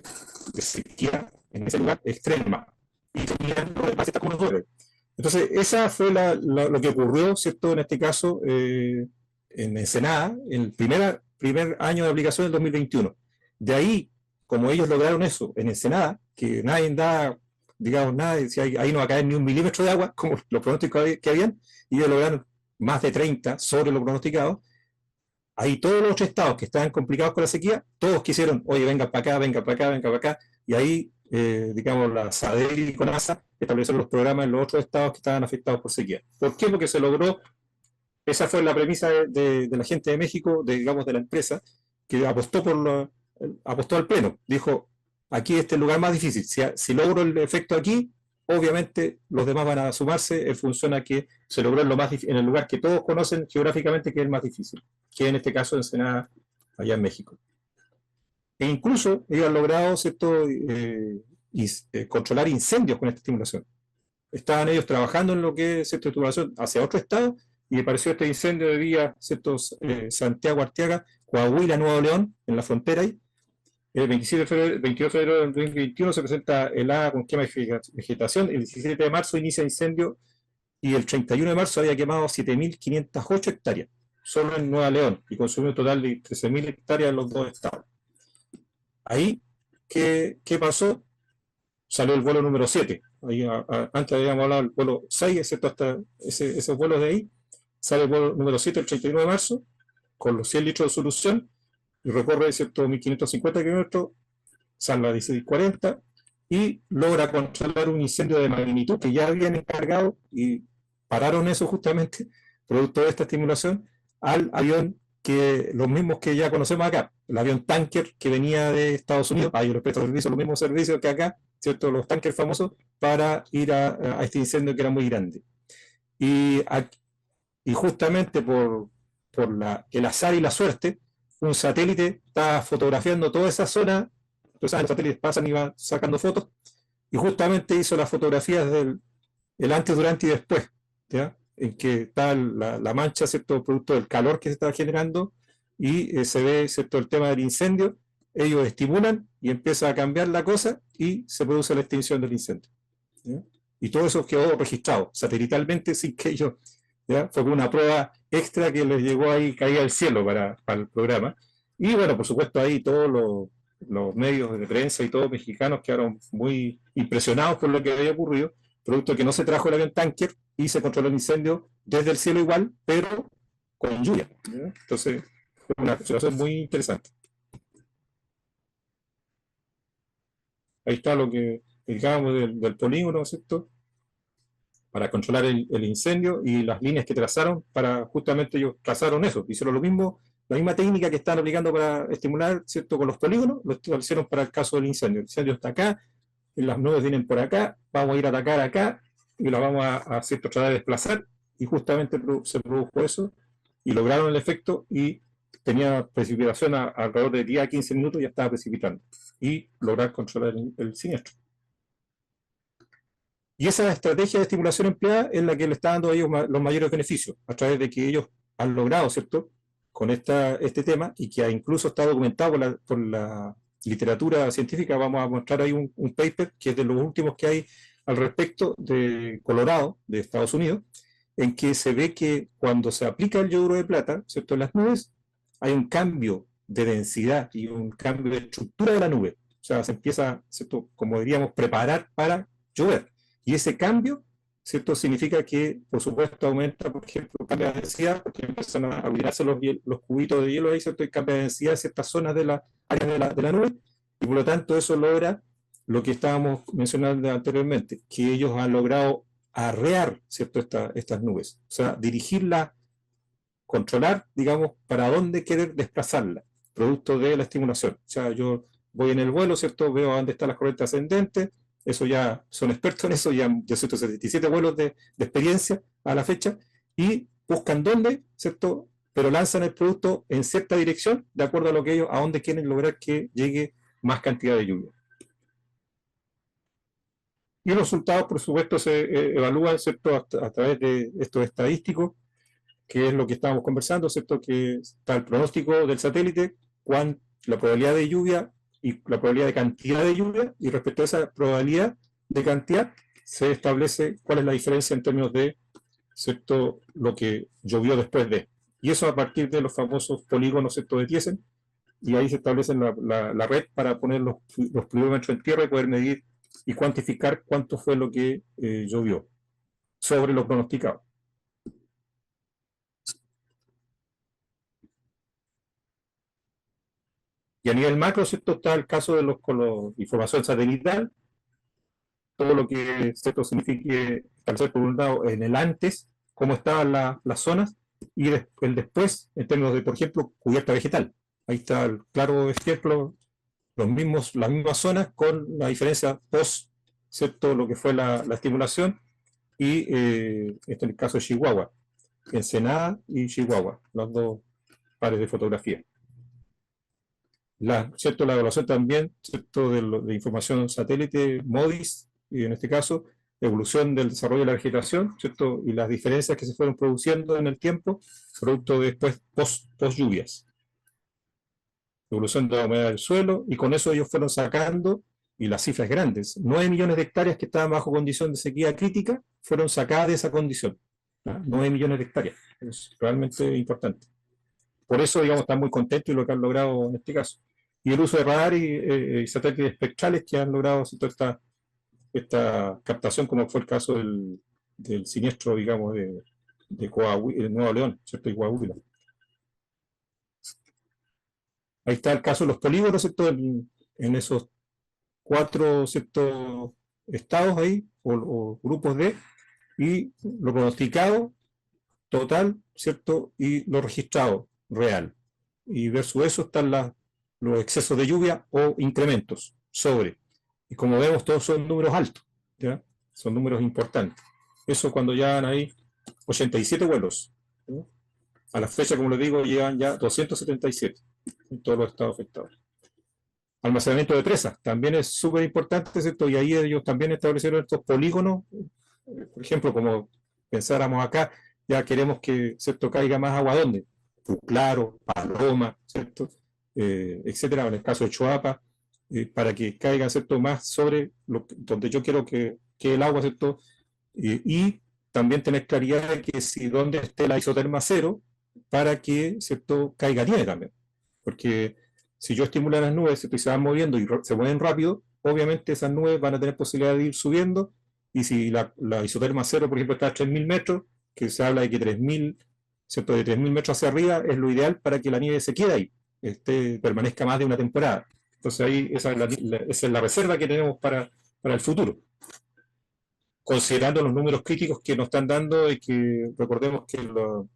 sequía en ese lugar extrema. Y tenían los demás como nosotros. Entonces, esa fue lo que ocurrió, ¿cierto? En este caso, en Ensenada, en el primer año de aplicación del 2021. De ahí, como ellos lograron eso en Ensenada, que nadie da, digamos, nada, decía, ahí no va a caer ni un milímetro de agua, como los pronósticos que habían, y ellos lograron más de 30 sobre lo pronosticado. Ahí todos los otros estados que estaban complicados con la sequía, todos quisieron, oye, venga para acá, venga para acá, venga para acá, y ahí, digamos, la SADER y CONASA establecieron los programas en los otros estados que estaban afectados por sequía. ¿Por qué? Porque se logró, esa fue la premisa de la gente de México, digamos, de la empresa, que apostó al pleno. Dijo, aquí este es el lugar más difícil. Si logro el efecto aquí, obviamente los demás van a sumarse en función a que se logró en el lugar que todos conocen geográficamente, que es el más difícil, que en este caso Ensenada, allá en México. E incluso ellos han logrado, ¿cierto?, controlar incendios con esta estimulación. Estaban ellos trabajando en lo que es esta estimulación hacia otro estado, y apareció este incendio de vía, ¿cierto?, Santiago Arteaga, Coahuila, Nuevo León, en la frontera ahí. El 22 de febrero del 2021 se presenta helada con quema de vegetación. El 17 de marzo inicia incendio y el 31 de marzo había quemado 7.508 hectáreas, solo en Nueva León, y consumió un total de 13.000 hectáreas en los dos estados. Ahí, ¿qué pasó? Salió el vuelo número 7. Ahí, antes habíamos hablado del vuelo 6, excepto hasta esos vuelos de ahí. Sale el vuelo número 7 el 31 de marzo, con los 100 litros de solución, y recorre 1.550 kilómetros, sale a 16:40 y logra controlar un incendio de magnitud que ya habían encargado y pararon eso justamente, producto de esta estimulación, al avión que los mismos que ya conocemos acá, el avión tanker que venía de Estados Unidos, ahí les presto servicio, los mismos servicios que acá, ¿cierto? Los tankers famosos, para ir a este incendio que era muy grande. Y justamente por el azar y la suerte, un satélite está fotografiando toda esa zona. Entonces, los satélites pasan y van sacando fotos, y justamente hizo las fotografías del antes, durante y después, ¿ya? En que está la mancha, ¿cierto?, producto del calor que se está generando, y se ve, ¿cierto?, el tema del incendio. Ellos estimulan y empieza a cambiar la cosa y se produce la extinción del incendio, ¿ya? Y todo eso quedó registrado satelitalmente sin que ellos, ¿ya? Fue una prueba extra que les llegó ahí, caía del cielo para el programa. Y bueno, por supuesto, ahí todos los medios de prensa y todos mexicanos quedaron muy impresionados por lo que había ocurrido, producto de que no se trajo el avión tanker y se controló el incendio desde el cielo igual, pero con lluvia, ¿ya? Entonces, fue una situación muy interesante. Ahí está lo que dedicábamos del polígono, ¿cierto?, para controlar el incendio, y las líneas que trazaron para, justamente ellos trazaron eso, hicieron lo mismo, la misma técnica que están aplicando para estimular, ¿cierto?, con los polígonos, lo hicieron para el caso del incendio. El incendio está acá, y las nubes vienen por acá, vamos a ir a atacar acá, y las vamos ¿cierto?, tratar de desplazar, y justamente se produjo eso, y lograron el efecto, y tenía precipitación alrededor de 10 a 15 minutos, ya estaba precipitando, y lograr controlar el siniestro. Y esa estrategia de estimulación empleada es la que le está dando a ellos los mayores beneficios, a través de que ellos han logrado, ¿cierto?, con este tema, y que incluso está documentado por la literatura científica. Vamos a mostrar ahí un paper que es de los últimos que hay al respecto, de Colorado, de Estados Unidos, en que se ve que cuando se aplica el yoduro de plata, ¿cierto?, en las nubes, hay un cambio de densidad y un cambio de estructura de la nube. O sea, se empieza, ¿cierto?, como diríamos, preparar para llover. Y ese cambio, ¿cierto?, significa que, por supuesto, aumenta, por ejemplo, cambia de densidad, porque empiezan a liberarse los cubitos de hielo ahí, ¿cierto?, y cambia de densidad en ciertas zonas de la área de la nube, y por lo tanto eso logra lo que estábamos mencionando anteriormente, que ellos han logrado arrear, ¿cierto?, estas nubes. O sea, dirigirla, controlar, digamos, para dónde querer desplazarla, producto de la estimulación. O sea, yo voy en el vuelo, ¿cierto? Veo a dónde están las corrientes ascendentes, eso ya son expertos en eso, ya 277 vuelos de experiencia a la fecha, y buscan dónde, ¿cierto? Pero lanzan el producto en cierta dirección, de acuerdo a lo que ellos, a dónde quieren lograr que llegue más cantidad de lluvia. Y los resultados, por supuesto, se evalúan, ¿cierto?, a través de estos estadísticos, que es lo que estábamos conversando, ¿cierto? Que está el pronóstico del satélite, la probabilidad de lluvia y la probabilidad de cantidad de lluvia, y respecto a esa probabilidad de cantidad se establece cuál es la diferencia en términos de, ¿cierto?, lo que llovió después de. Y eso a partir de los famosos polígonos, ¿cierto?, de Thiessen, y ahí se establece la red para poner los pluviómetros en tierra y poder medir y cuantificar cuánto fue lo que llovió sobre lo pronosticado. Y a nivel macro, ¿cierto?, está el caso de con la información satelital, todo lo que, ¿cierto?, signifique establecer por un lado en el antes, cómo estaban las zonas, y el después, en términos de, por ejemplo, cubierta vegetal. Ahí está el claro ejemplo, las mismas zonas con la diferencia post, ¿cierto?, lo que fue la estimulación, y este es el caso de Chihuahua, Ensenada y Chihuahua, los dos pares de fotografía. ¿Cierto? La evaluación también, ¿cierto?, de información satélite, MODIS, y en este caso, evolución del desarrollo de la vegetación, ¿cierto?, y las diferencias que se fueron produciendo en el tiempo, producto de después post lluvias. Evolución de la humedad del suelo, y con eso ellos fueron sacando, y las cifras grandes, 9 millones de hectáreas que estaban bajo condición de sequía crítica, fueron sacadas de esa condición. 9 millones de hectáreas, es realmente importante. Por eso, digamos, están muy contentos y lo que han logrado en este caso. Y el uso de radar y satélites espectrales que han logrado esta captación, como fue el caso del siniestro, digamos, de Nuevo León, ¿cierto? Y Coahuila. Ahí está el caso de los polígonos, ¿cierto?, en esos 4, ¿cierto?, estados ahí, o grupos de, y lo pronosticado total, ¿cierto?, y lo registrado real. Y versus eso están los excesos de lluvia o incrementos sobre. Y como vemos, todos son números altos, ¿ya? Son números importantes. Eso cuando llegan ahí 87 vuelos. ¿Ya? A la fecha, como les digo, llegan ya 277 en todos los estados afectados. Almacenamiento de presas también es súper importante, ¿cierto? Y ahí ellos también establecieron estos polígonos, por ejemplo, como pensáramos acá, ya queremos que, ¿cierto?, caiga más agua. ¿Dónde? Claro, Paloma, ¿cierto? Etcétera, en el caso de Choapa, para que caiga, ¿cierto?, más sobre donde yo quiero que el agua, ¿cierto? Y también tener claridad de que si donde esté la isoterma cero, para que, ¿cierto?, caiga nieve también. Porque si yo estimulo las nubes, ¿cierto?, y se van moviendo y se mueven rápido, obviamente esas nubes van a tener posibilidad de ir subiendo, y si la isoterma cero, por ejemplo, está a 3.000 metros, que se habla de que 3.000, ¿cierto?, de 3.000 metros hacia arriba es lo ideal para que la nieve se quede ahí, permanezca más de una temporada. Entonces ahí esa es la reserva que tenemos para el futuro. Considerando los números críticos que nos están dando, y que recordemos que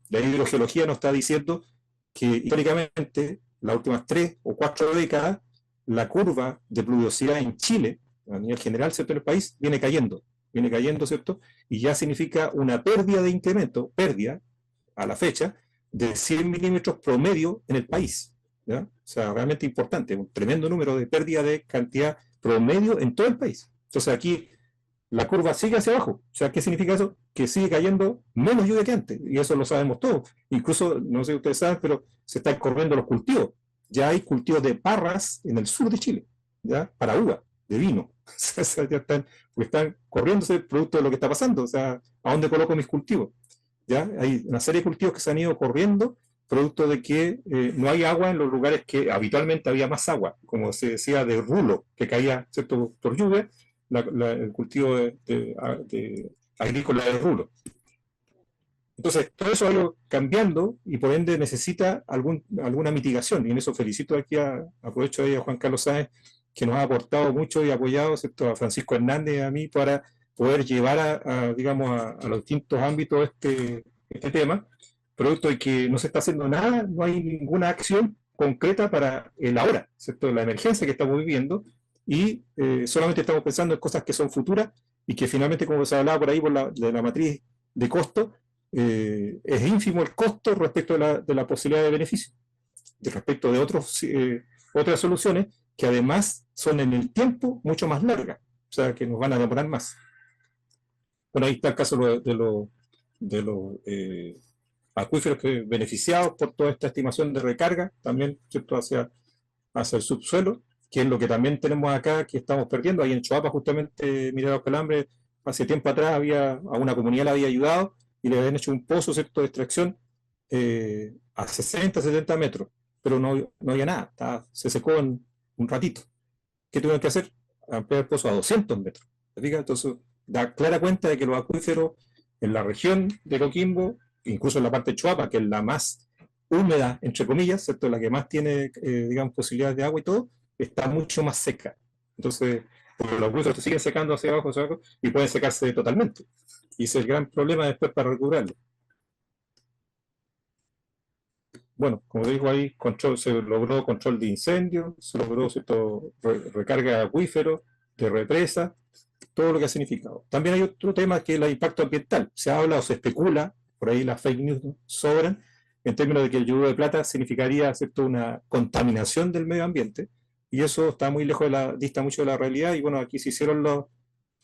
la hidrogeología nos está diciendo que históricamente, las últimas 3 o 4 décadas, la curva de pluviosidad en Chile, a nivel general, ¿cierto?, en el país, viene cayendo, ¿cierto? Y ya significa una pérdida de incremento, pérdida a la fecha, de 100 milímetros promedio en el país, ¿ya? O sea, realmente importante, un tremendo número de pérdida de cantidad promedio en todo el país. Entonces aquí la curva sigue hacia abajo. O sea, ¿qué significa eso? Que sigue cayendo menos lluvia que antes, y eso lo sabemos todos. Incluso, no sé si ustedes saben, pero se están corriendo los cultivos. Ya hay cultivos de parras en el sur de Chile, ¿ya? Para uva, de vino. O sea, ya están corriéndose producto de lo que está pasando. O sea, ¿a dónde coloco mis cultivos? ¿Ya? Hay una serie de cultivos que se han ido corriendo producto de que no hay agua en los lugares que habitualmente había más agua, como se decía, de rulo, que caía, ¿cierto?, por lluvia, el cultivo agrícola de rulo. Entonces, todo eso ha ido cambiando, y por ende necesita alguna mitigación, y en eso felicito aquí, aprovecho ahí a Juan Carlos Sáenz, que nos ha aportado mucho y apoyado, ¿cierto?, a Francisco Hernández y a mí para poder llevar digamos, a los distintos ámbitos este tema, producto de que no se está haciendo nada, no hay ninguna acción concreta para el ahora, ¿cierto? La emergencia que estamos viviendo, y solamente estamos pensando en cosas que son futuras y que finalmente, como se hablaba por ahí de la matriz de costo, es ínfimo el costo respecto de la posibilidad de beneficio, respecto de otras soluciones que además son en el tiempo mucho más largas, o sea, que nos van a demorar más. Bueno, ahí está el caso de los acuíferos beneficiados por toda esta estimación de recarga, también, ¿cierto?, hacia el subsuelo, que es lo que también tenemos acá, que estamos perdiendo. Ahí en Choapa, justamente, Mineros Calambres, hace tiempo atrás a una comunidad le había ayudado y le habían hecho un pozo, ¿cierto?, de extracción a 60, 70 metros, pero no había nada, se secó en un ratito. ¿Qué tuvieron que hacer? Ampliar el pozo a 200 metros. Entonces, da clara cuenta de que los acuíferos en la región de Coquimbo, incluso en la parte de Choapa, que es la más húmeda, entre comillas, ¿cierto?, la que más tiene, digamos, posibilidades de agua y todo, está mucho más seca. Entonces, porque los acuíferos se siguen secando hacia abajo, y pueden secarse totalmente. Y ese es el gran problema después para recuperarlo. Bueno, como digo ahí, se logró control de incendios, se logró, ¿cierto?, recarga de acuíferos, de represas, todo lo que ha significado. También hay otro tema que es el impacto ambiental. Se habla o se especula, por ahí las fake news sobran, en términos de que el yodo de plata significaría, ¿cierto?, una contaminación del medio ambiente, y eso está muy lejos dista mucho de la realidad. Y bueno, aquí se hicieron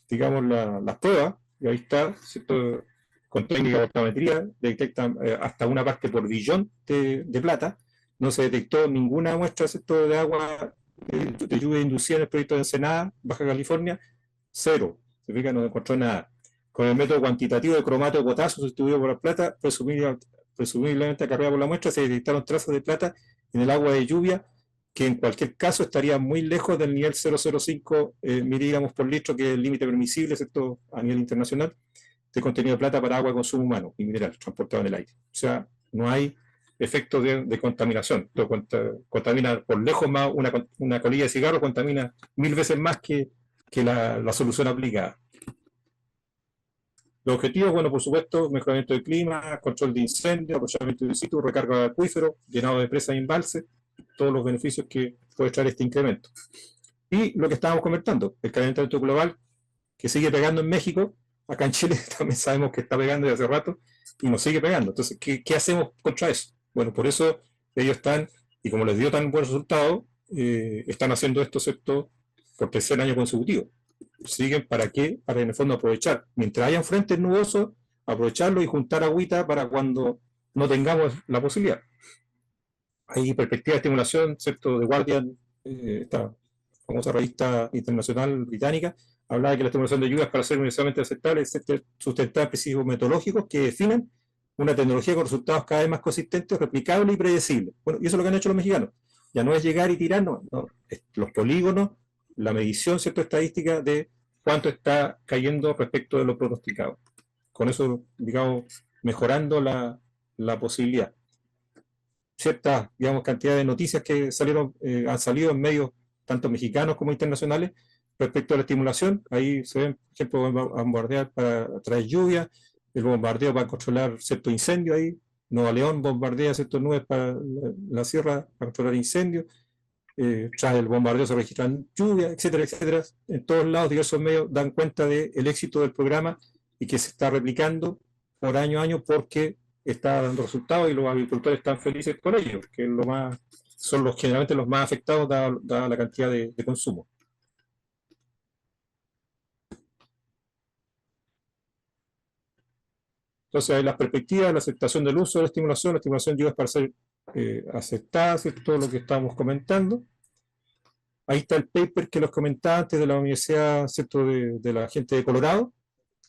digamos, las pruebas, y ahí está, ¿cierto?, con técnica de optometría, detectan hasta una parte por billón de plata. No se detectó ninguna muestra, ¿cierto?, de agua de lluvia inducida en el proyecto de Ensenada, Baja California, cero. Se fija, no encontró nada. Con el método cuantitativo de cromato de potasio sustituido por la plata, presumiblemente acarreada por la muestra, se detectaron trazas de plata en el agua de lluvia, que en cualquier caso estaría muy lejos del nivel 0,05 miligramos por litro, que es el límite permisible, ¿cierto?, a nivel internacional, de contenido de plata para agua de consumo humano y mineral transportado en el aire. O sea, no hay efectos de contaminación. Contamina por lejos más una colilla de cigarro, contamina 1000 veces más que la solución aplicada. Los objetivos, bueno, por supuesto, mejoramiento del clima, control de incendios, aprovechamiento in situ, recarga de acuíferos, llenado de presas y embalses, todos los beneficios que puede traer este incremento. Y lo que estábamos comentando, el calentamiento global, que sigue pegando en México. Acá en Chile también sabemos que está pegando desde hace rato y nos sigue pegando. Entonces, ¿qué hacemos contra eso? Bueno, por eso ellos están, y como les dio tan buen resultado, están haciendo esto, ¿cierto?, por tercer año consecutivo. Siguen, ¿para qué? Para en el fondo aprovechar. Mientras hayan frentes nubosos, aprovecharlo y juntar agüita para cuando no tengamos la posibilidad. Hay perspectiva de estimulación, ¿cierto?, de Guardian, esta famosa revista internacional británica, hablaba de que la estimulación de lluvias, para ser universalmente aceptable, es sustentar principios metodológicos que definen una tecnología con resultados cada vez más consistentes, replicables y predecibles. Bueno, y eso es lo que han hecho los mexicanos. Ya no es llegar y tirar, no, los polígonos, la medición, ¿cierto?, estadística de cuánto está cayendo respecto de lo pronosticado. Con eso, digamos, mejorando la posibilidad. Cierta, digamos, cantidad de noticias que han salido en medios tanto mexicanos como internacionales respecto a la estimulación. Ahí se ven, por ejemplo, bombardear para traer lluvia, el bombardeo para controlar ciertos incendios ahí. Nueva León bombardea ciertas nubes para la sierra para controlar incendios. Tras el bombardeo se registran lluvias, etcétera, etcétera. En todos lados, diversos medios dan cuenta del éxito del programa y que se está replicando por año a año porque está dando resultados y los agricultores están felices con ello, que es son generalmente los más afectados dada la cantidad de consumo. Entonces hay las perspectivas, la aceptación del uso de la estimulación llega para ser aceptada, todo lo que estamos comentando. Ahí está el paper que los comentaba antes de la Universidad, ¿cierto?, de la gente de Colorado,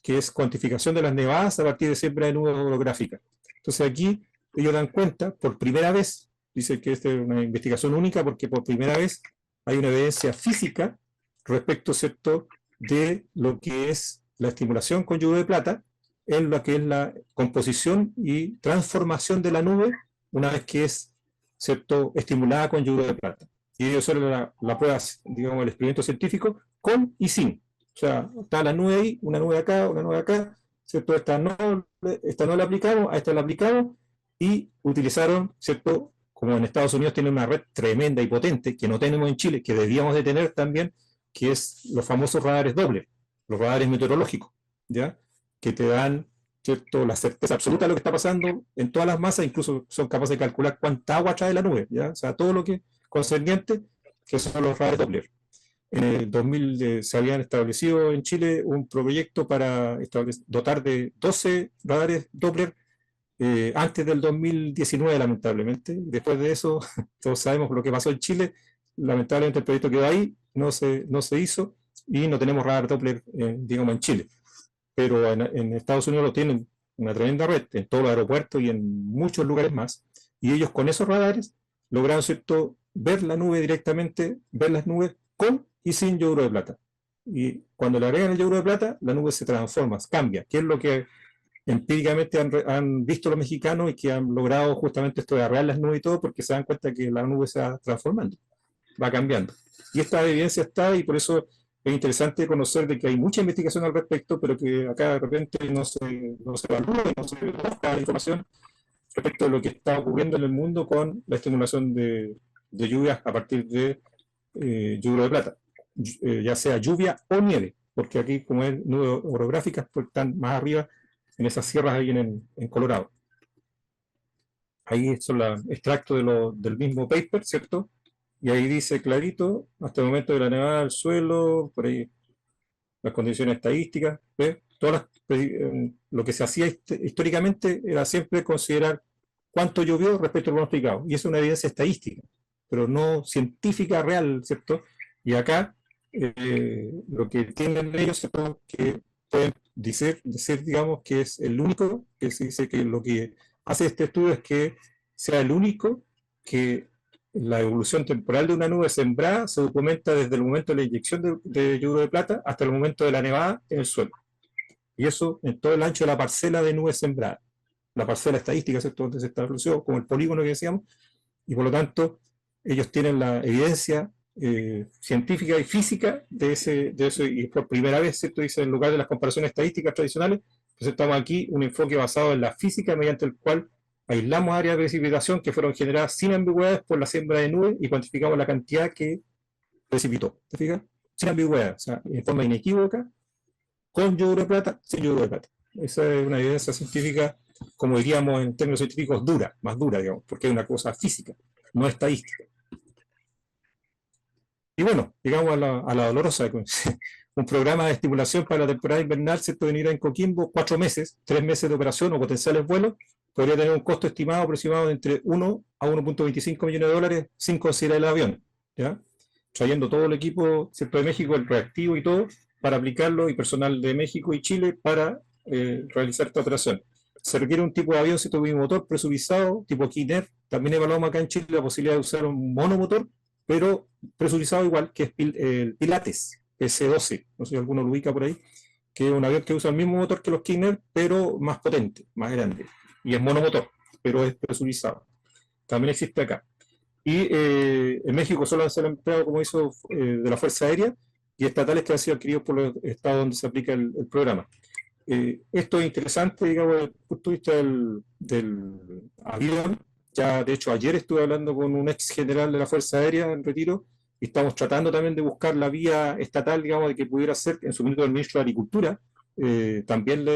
que es cuantificación de las nevadas a partir de siembra de nubes holográficas. Entonces aquí ellos dan cuenta, por primera vez, dice que esta es una investigación única porque por primera vez hay una evidencia física respecto, ¿cierto?, de lo que es la estimulación con yodo de plata en lo que es la composición y transformación de la nube una vez que es, ¿cierto?, estimulada con yodo de plata. Y ellos hicieron la prueba, digamos, el experimento científico con y sin. sea, está la nube ahí, una nube acá, una nube acá, ¿cierto? Esta no la aplicamos, a esta la aplicamos, y utilizaron, ¿cierto? Como en Estados Unidos tienen una red tremenda y potente, que no tenemos en Chile, que debíamos de tener también, que es los famosos radares Doppler, los radares meteorológicos, ¿ya? Que te dan, ¿cierto?, la certeza absoluta de lo que está pasando en todas las masas, incluso son capaces de calcular cuánta agua trae la nube, ¿ya? O sea, todo lo que concerniente, que son los radares Doppler. En el 2000 se habían establecido en Chile un proyecto para dotar de 12 radares Doppler antes del 2019, lamentablemente. Después de eso, todos sabemos lo que pasó en Chile. Lamentablemente el proyecto quedó ahí, no se hizo y no tenemos radar Doppler, digamos, en Chile. Pero en Estados Unidos lo tienen, una tremenda red en todos los aeropuertos y en muchos lugares más. Y ellos con esos radares lograron, ¿cierto?, ver la nube directamente, ver las nubes con y sin yoduro de plata. Y cuando le agregan el yoduro de plata, la nube se transforma, cambia, que es lo que empíricamente han visto los mexicanos y que han logrado justamente esto de arreglar las nubes y todo, porque se dan cuenta que la nube se va transformando, va cambiando. Y esta evidencia está, y por eso es interesante conocer de que hay mucha investigación al respecto, pero que acá de repente no se evalúa y no se busca la información respecto a lo que está ocurriendo en el mundo con la estimulación de lluvias a partir de yoduro de plata, ya sea lluvia o nieve, porque aquí, como es nubes orográficas, pues están más arriba en esas sierras ahí en Colorado. Ahí son los extractos del mismo paper, ¿cierto? Y ahí dice clarito, hasta el momento de la nevada del suelo, por ahí las condiciones estadísticas, ¿ves? Lo que se hacía históricamente era siempre considerar cuánto llovió respecto al pronosticado, y es una evidencia estadística, pero no científica real, ¿cierto? Y acá lo que tienen ellos es que pueden decir, digamos, que es el único, que se dice que lo que hace este estudio es que sea el único que la evolución temporal de una nube sembrada se documenta desde el momento de la inyección de yoduro de plata hasta el momento de la nevada en el suelo. Y eso en todo el ancho de la parcela de nube sembrada. La parcela estadística, ¿cierto?, donde se estableció, como el polígono que decíamos, y por lo tanto ellos tienen la evidencia científica y física de eso, y por primera vez, ¿cierto?, dice, en lugar de las comparaciones estadísticas tradicionales, presentamos aquí un enfoque basado en la física, mediante el cual aislamos áreas de precipitación que fueron generadas sin ambigüedades por la siembra de nubes y cuantificamos la cantidad que precipitó. ¿Te fijas? Sin ambigüedad, o sea, en forma inequívoca, con yoduro de plata, sin yoduro de plata. Esa es una evidencia científica, como diríamos en términos científicos, dura, más dura, digamos, porque es una cosa física, no estadística. Y bueno, llegamos a la dolorosa, un programa de estimulación para la temporada invernal, ¿cierto?, venir en Coquimbo, 4 meses, 3 meses de operación o potenciales vuelos, podría tener un costo estimado aproximado de entre 1 a 1.25 millones de dólares sin considerar el avión, ¿ya? Trayendo todo el equipo, ¿cierto?, de México, el reactivo y todo, para aplicarlo, y personal de México y Chile para realizar esta operación. Se requiere un tipo de avión, ¿cierto?, bimotor presurizado, tipo Kiner. También evaluamos acá en Chile la posibilidad de usar un monomotor, pero presurizado igual, que es el Pilates PC-12, no sé si alguno lo ubica por ahí, que es un avión que usa el mismo motor que los Kiner, pero más potente, más grande, y es monomotor, pero es presurizado. También existe acá. Y en México solo han sido empleados, como hizo, de la Fuerza Aérea, y estatales que han sido adquiridos por los estados donde se aplica el programa. Esto es interesante, digamos, desde el punto de vista del avión. Ya, de hecho, ayer estuve hablando con un ex general de la Fuerza Aérea en retiro, y estamos tratando también de buscar la vía estatal, digamos, de que pudiera ser, en su momento del ministro de Agricultura, también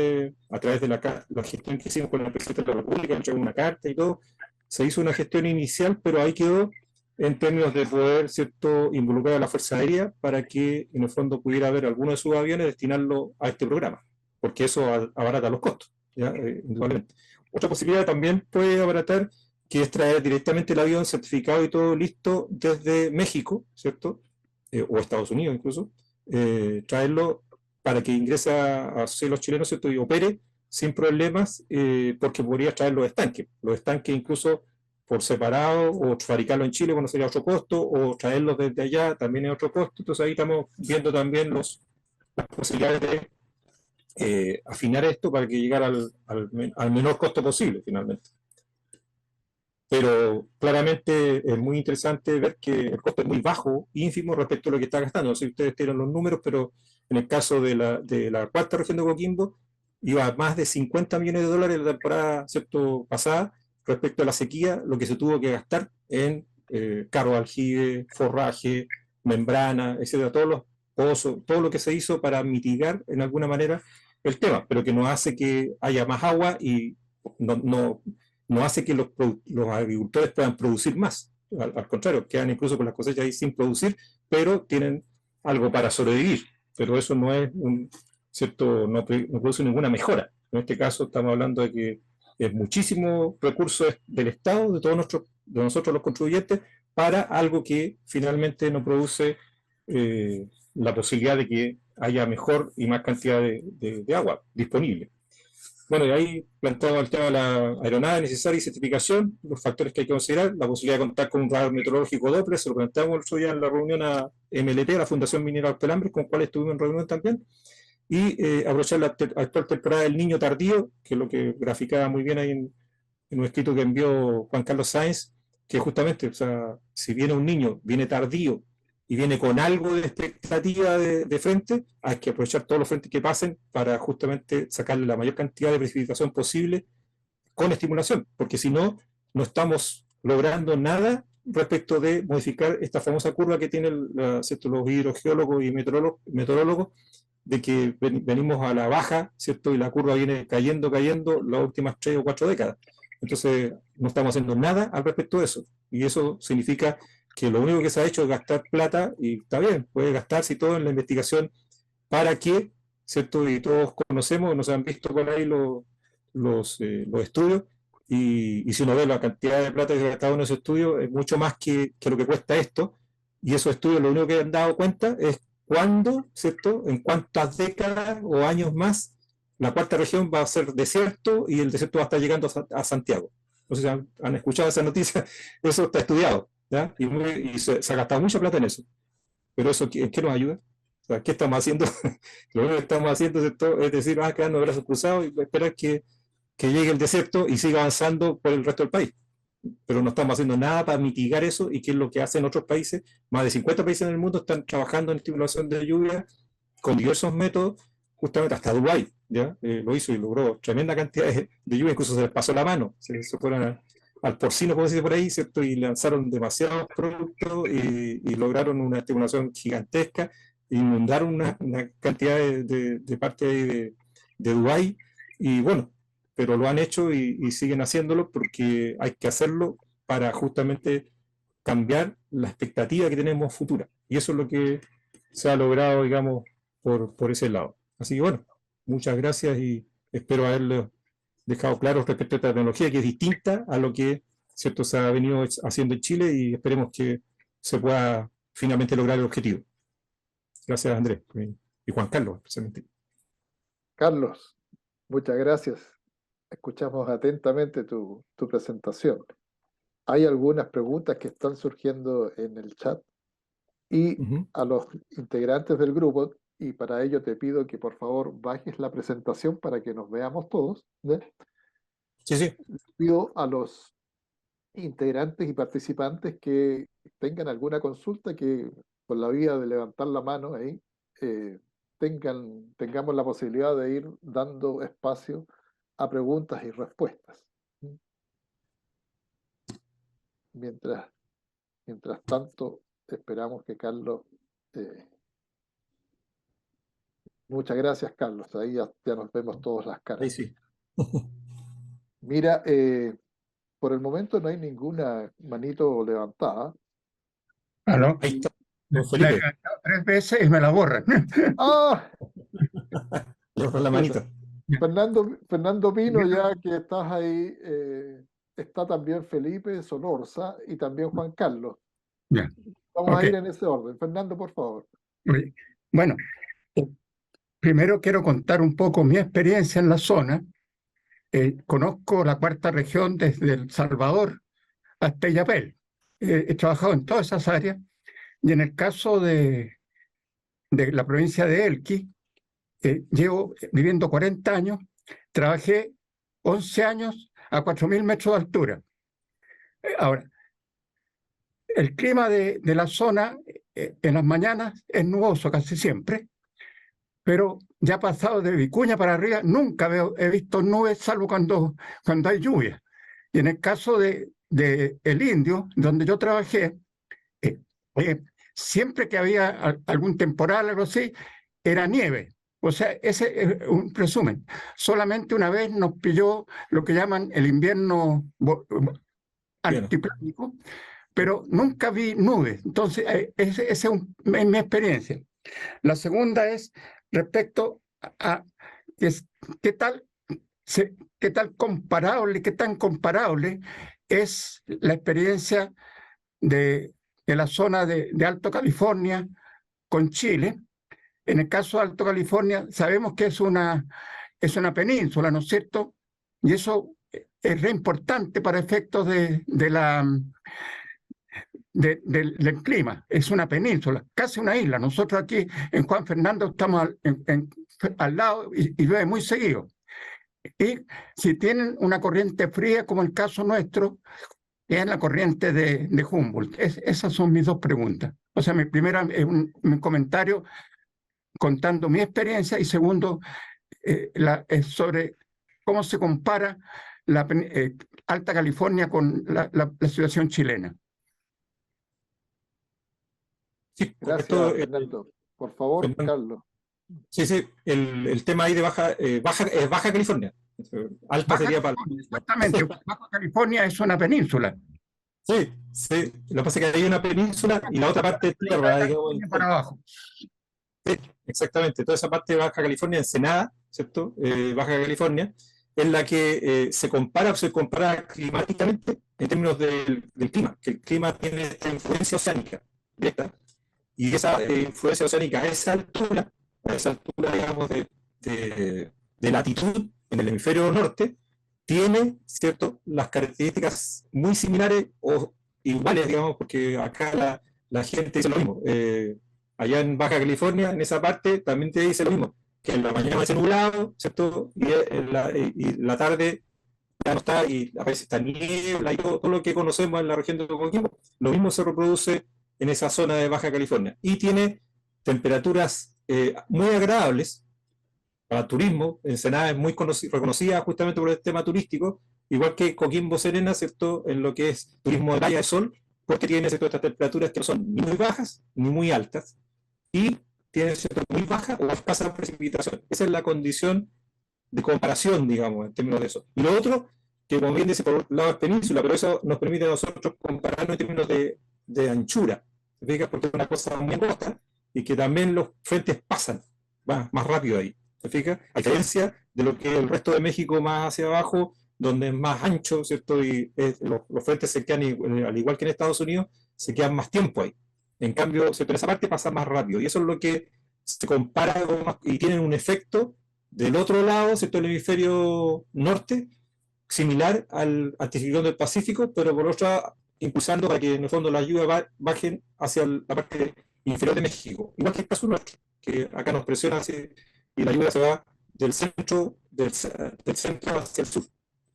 a través de la gestión que hicimos con el presidente de la República, entregó una carta y todo, se hizo una gestión inicial, pero ahí quedó en términos de poder, ¿cierto?, involucrar a la Fuerza Aérea para que, en el fondo, pudiera haber alguno de sus aviones destinarlo a este programa, porque eso abarata los costos, ¿ya? Indudablemente. Otra posibilidad también puede abaratar, que es traer directamente el avión certificado y todo listo desde México, ¿cierto? O Estados Unidos incluso, traerlo para que ingrese a cielos chilenos, ¿cierto?, y opere sin problemas, porque podría traer los estanques incluso por separado, o fabricarlo en Chile, bueno, sería otro costo, o traerlos desde allá también es otro costo. Entonces ahí estamos viendo también las posibilidades de afinar esto para que llegara al menor costo posible, finalmente. Pero claramente es muy interesante ver que el costo es muy bajo, ínfimo respecto a lo que está gastando. No sé si ustedes tienen los números, pero En el caso de la cuarta región de Coquimbo, iba a más de 50 millones de dólares la temporada, ¿cierto?, pasada, respecto a la sequía, lo que se tuvo que gastar en carro de aljibe, forraje, membrana, etcétera, todos los pozos, todo lo que se hizo para mitigar en alguna manera el tema, pero que no hace que haya más agua y no hace que los agricultores puedan producir más. Al contrario, quedan incluso con las cosechas ahí sin producir, pero tienen algo para sobrevivir. Pero eso no es ¿cierto? No produce ninguna mejora. En este caso estamos hablando de que es muchísimo recurso del Estado, de nosotros los contribuyentes, para algo que finalmente no produce la posibilidad de que haya mejor y más cantidad de agua disponible. Bueno, y ahí planteamos el tema de la aeronave necesaria y certificación, los factores que hay que considerar, la posibilidad de contar con un radar meteorológico Doppler, se lo planteamos el otro día en la reunión a MLT, a la Fundación Minera Hortelambres, con cual estuvimos en reunión también, y aprovechar la actual temporada del niño tardío, que es lo que graficaba muy bien ahí en un escrito que envió Juan Carlos Sáenz, que justamente, o sea, si viene un niño, viene tardío y viene con algo de expectativa de frente, hay que aprovechar todos los frentes que pasen para justamente sacarle la mayor cantidad de precipitación posible con estimulación, porque si no, no estamos logrando nada respecto de modificar esta famosa curva que tienen los hidrogeólogos y meteorólogos, de que venimos a la baja, ¿cierto? Y la curva viene cayendo, cayendo las últimas 3 o 4 décadas. Entonces, no estamos haciendo nada al respecto de eso. Y eso significa que lo único que se ha hecho es gastar plata, y está bien, puede gastarse y todo en la investigación para que, ¿cierto? Y todos conocemos, nos han visto por ahí los estudios, y si uno ve la cantidad de plata que se ha gastado en esos estudios, es mucho más que lo que cuesta esto, y esos estudios lo único que han dado cuenta es cuándo, ¿cierto? En cuántas décadas o años más la cuarta región va a ser desierto y el desierto va a estar llegando a Santiago. No sé si han escuchado esa noticia, eso está estudiado, ¿ya? Y se ha gastado mucha plata en eso. Pero eso, ¿en qué nos ayuda? O sea, ¿qué estamos haciendo? Lo único que estamos haciendo, ¿cierto?, es decir, quedando de brazos cruzados y esperar que llegue el desierto y siga avanzando por el resto del país. Pero no estamos haciendo nada para mitigar eso, y qué es lo que hacen otros países. Más de 50 países en el mundo están trabajando en estimulación de lluvia con diversos métodos, justamente hasta Dubái, ¿ya? Lo hizo y logró tremenda cantidad de lluvia, incluso se les pasó la mano, se fueron al porcino, como se dice por ahí, ¿cierto? Y lanzaron demasiados productos y lograron una estimulación gigantesca, inundaron una cantidad de parte de Dubái, y bueno, pero lo han hecho y siguen haciéndolo porque hay que hacerlo para justamente cambiar la expectativa que tenemos futura. Y eso es lo que se ha logrado, digamos, por ese lado. Así que bueno, muchas gracias y espero haberles dejado claro respecto a esta tecnología, que es distinta a lo que, ¿cierto?, se ha venido haciendo en Chile, y esperemos que se pueda finalmente lograr el objetivo. Gracias, Andrés, y Juan Carlos, especialmente. Carlos, muchas gracias. Escuchamos atentamente tu presentación. Hay algunas preguntas que están surgiendo en el chat, y a los integrantes del grupo, y para ello te pido que por favor bajes la presentación para que nos veamos todos, ¿no? Sí, sí. Pido a los integrantes y participantes que tengan alguna consulta, que por la vía de levantar la mano ahí, tengamos la posibilidad de ir dando espacio a preguntas y respuestas. Mientras tanto, esperamos que Carlos... muchas gracias, Carlos. Ahí ya nos vemos todas las caras. Ahí sí. Mira, por el momento no hay ninguna manito levantada. ¿Aló? Ahí está, Me don he Felipe. levantado 3 veces y me la borran. ¡Ah! Le borro la manita. Fernando Pino, ya que estás ahí, está también Felipe Solorza y también Juan Carlos. Ya, Vamos ok. a ir en ese orden. Fernando, por favor. Bueno, primero quiero contar un poco mi experiencia en la zona. Conozco la cuarta región desde El Salvador hasta Illapel. He trabajado en todas esas áreas, y en el caso de la provincia de Elqui, llevo viviendo 40 años, trabajé 11 años a 4.000 metros de altura. Ahora, el clima de la zona en las mañanas es nuboso casi siempre, pero ya pasado de Vicuña para arriba, nunca he visto nubes, salvo cuando hay lluvia. Y en el caso de El Indio, donde yo trabajé, eh, siempre que había algún temporal, algo así, era nieve. O sea, ese es un resumen. Solamente una vez nos pilló lo que llaman el invierno altiplánico, pero nunca vi nubes. Entonces, esa es mi experiencia. La segunda es respecto a qué tal, qué tan comparable es la experiencia de la zona de Alto California con Chile. En el caso de Alto California sabemos que es una península, ¿no es cierto? Y eso es re importante para efectos del clima. Es una península, casi una isla. Nosotros aquí en Juan Fernando estamos al lado y llueve muy seguido. Y si tienen una corriente fría, como el caso nuestro, es la corriente de Humboldt. Esas son mis dos preguntas. O sea, mi primera es un comentario contando mi experiencia y segundo es sobre cómo se compara la Alta California con la situación chilena. Sí, Gracias, esto, Fernando. Por favor, Fernando. Carlos. Sí, sí, el tema ahí de Baja California. Alta sería para... Exactamente, Baja California es una península. Sí, sí. Lo que pasa es que hay una península y la otra parte es tierra, digamos. Para abajo. Sí, exactamente. Toda esa parte de Baja California, Ensenada, ¿cierto? Baja California, es la que se compara climáticamente en términos del clima, que el clima tiene esta influencia oceánica directa. Y esa influencia oceánica a esa altura, digamos, de latitud en el hemisferio norte, tiene, ¿cierto?, las características muy similares o iguales, digamos, porque acá la gente dice lo mismo. Allá en Baja California, en esa parte, también te dice lo mismo, que en la mañana es nublado, ¿cierto? Y la tarde ya no está, y a veces está niebla, y todo lo que conocemos en la región de Coquimbo, lo mismo se reproduce en esa zona de Baja California. Y tiene temperaturas muy agradables para turismo. Ensenada es muy reconocida justamente por el tema turístico, igual que Coquimbo Serena, ¿cierto?, en lo que es turismo de playa de sol, porque tiene, ¿cierto?, estas temperaturas que no son ni muy bajas ni muy altas, y tiene, ¿cierto?, muy baja o escasa precipitación. Esa es la condición de comparación, digamos, en términos de eso. Y lo otro, que como bien dice, por un lado es península, pero eso nos permite a nosotros compararnos en términos de anchura, ¿te porque es una cosa muy angosta y que también los frentes pasan más rápido ahí, ¿te fijas? A diferencia de lo que el resto de México más hacia abajo, donde es más ancho, ¿cierto? Y los frentes se quedan, al igual que en Estados Unidos, se quedan más tiempo ahí. En cambio, ¿cierto?, en esa parte pasa más rápido. Y eso es lo que se compara y tienen un efecto del otro lado, ¿cierto?, el hemisferio norte, similar al anticiclón del Pacífico, pero por otra, impulsando para que en el fondo las lluvias bajen hacia la parte inferior de México. Igual que el caso nuestro, que acá nos presiona y la lluvia se va del centro hacia el sur,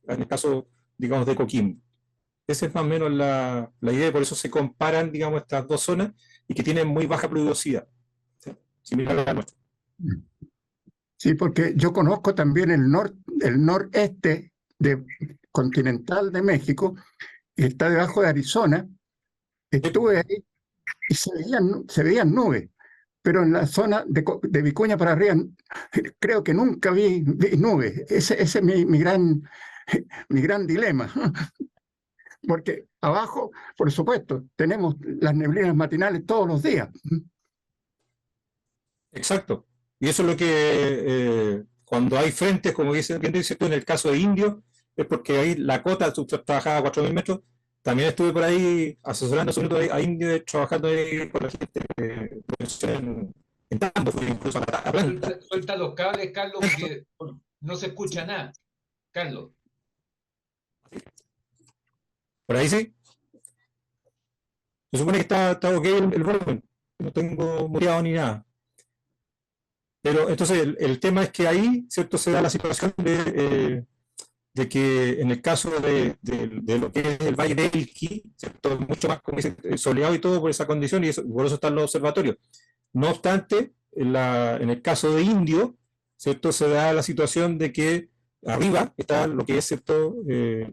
en el caso, digamos, de Coquimbo. Esa es más o menos la idea, y por eso se comparan, digamos, estas dos zonas y que tienen muy baja pluviosidad, ¿sí?, similar a la nuestra. Sí, porque yo conozco también el noreste continental de México, y está debajo de Arizona. Estuve ahí y se veían nubes, pero en la zona de Vicuña para arriba creo que nunca vi nubes. Ese es mi gran dilema. Porque abajo, por supuesto, tenemos las neblinas matinales todos los días. Exacto. Y eso es lo que cuando hay frentes, como bien dices tú, en el caso de Indio, es porque ahí la cota, tú trabajabas a 4.000 metros, también estuve por ahí asesorando a Indio, trabajando ahí con la gente en tanto, fui incluso a Planta. Suelta los cables, Carlos, porque no se escucha nada. Carlos. Por ahí sí. Se supone que está ok el volumen, no tengo muteado ni nada. Pero entonces el tema es que ahí, ¿cierto?, se da la situación de que en el caso de lo que es el Valle de Elqui, ¿cierto?, mucho más, como dice, soleado y todo por esa condición, y por eso están los observatorios. No obstante, en el caso de Indio, ¿cierto? Se da la situación de que arriba está lo que es, ¿cierto?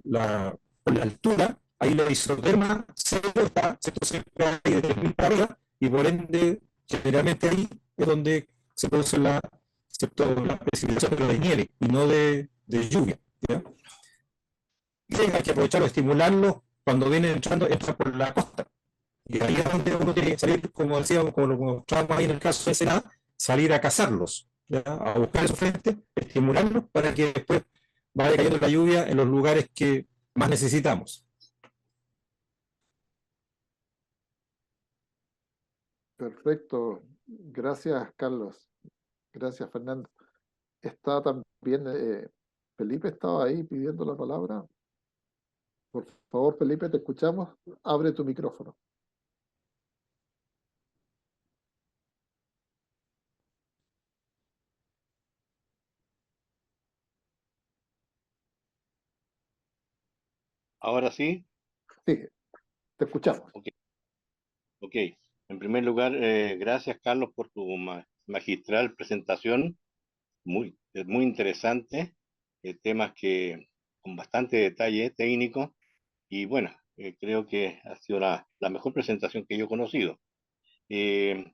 La altura, ahí la isoterma cero está, ¿cierto? Siempre hay de 3000 para arriba, y por ende, generalmente ahí es donde se produce ¿cierto? La precipitación de nieve y no de lluvia, ¿ya? Y hay que aprovecharlo, estimularlo cuando vienen entrando, entran por la costa. Y ahí es donde uno tiene que salir, como decíamos, como lo mostrábamos ahí en el caso de Senada, salir a cazarlos, ¿ya? A buscar esos frentes, estimularlos para que después vaya cayendo la lluvia en los lugares que más necesitamos. Perfecto. Gracias, Carlos. Gracias, Fernando. Está también, Felipe estaba ahí pidiendo la palabra. Por favor, Felipe, te escuchamos. Abre tu micrófono. Ahora sí, Sí, te escuchamos. ok. En primer lugar, gracias Carlos por tu magistral presentación, muy interesante, temas que con bastante detalle técnico y bueno, creo que ha sido la mejor presentación que yo he conocido. Eh,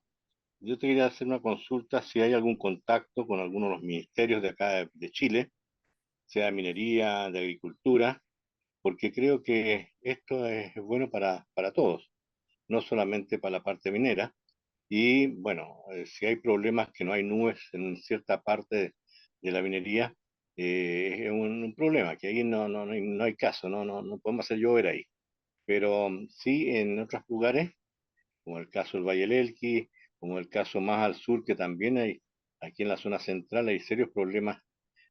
yo te quería hacer una consulta si hay algún contacto con alguno de los ministerios de acá de Chile, sea de minería, de agricultura, porque creo que esto es bueno para todos, no solamente para la parte minera. Y bueno, si hay problemas que no hay nubes en cierta parte de la minería, es un problema, que ahí no hay caso, no podemos hacer llover ahí. Pero sí en otros lugares, como el caso del Valle del Elqui, como el caso más al sur, que también hay, aquí en la zona central hay serios problemas,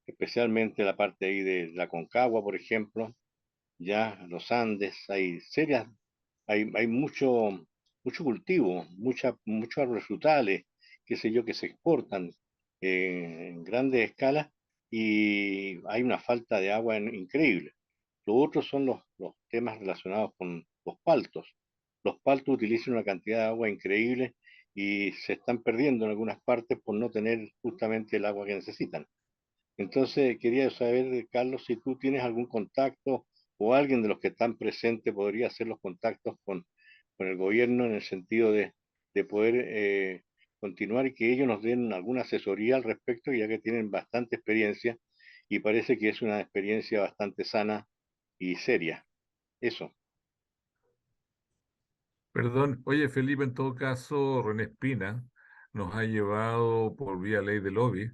especialmente la parte ahí de la Concagua, por ejemplo, ya los Andes, hay mucho cultivo, muchos árboles frutales, qué sé yo, que se exportan en grandes escalas y hay una falta de agua increíble. Lo otro son los temas relacionados con los paltos. Los paltos utilizan una cantidad de agua increíble y se están perdiendo en algunas partes por no tener justamente el agua que necesitan. Entonces, quería saber, Carlos, si tú tienes algún contacto o alguien de los que están presentes podría hacer los contactos con el gobierno en el sentido de poder continuar y que ellos nos den alguna asesoría al respecto, ya que tienen bastante experiencia y parece que es una experiencia bastante sana y seria. Eso. Perdón, oye Felipe, en todo caso, René Espina nos ha llevado por vía ley de lobby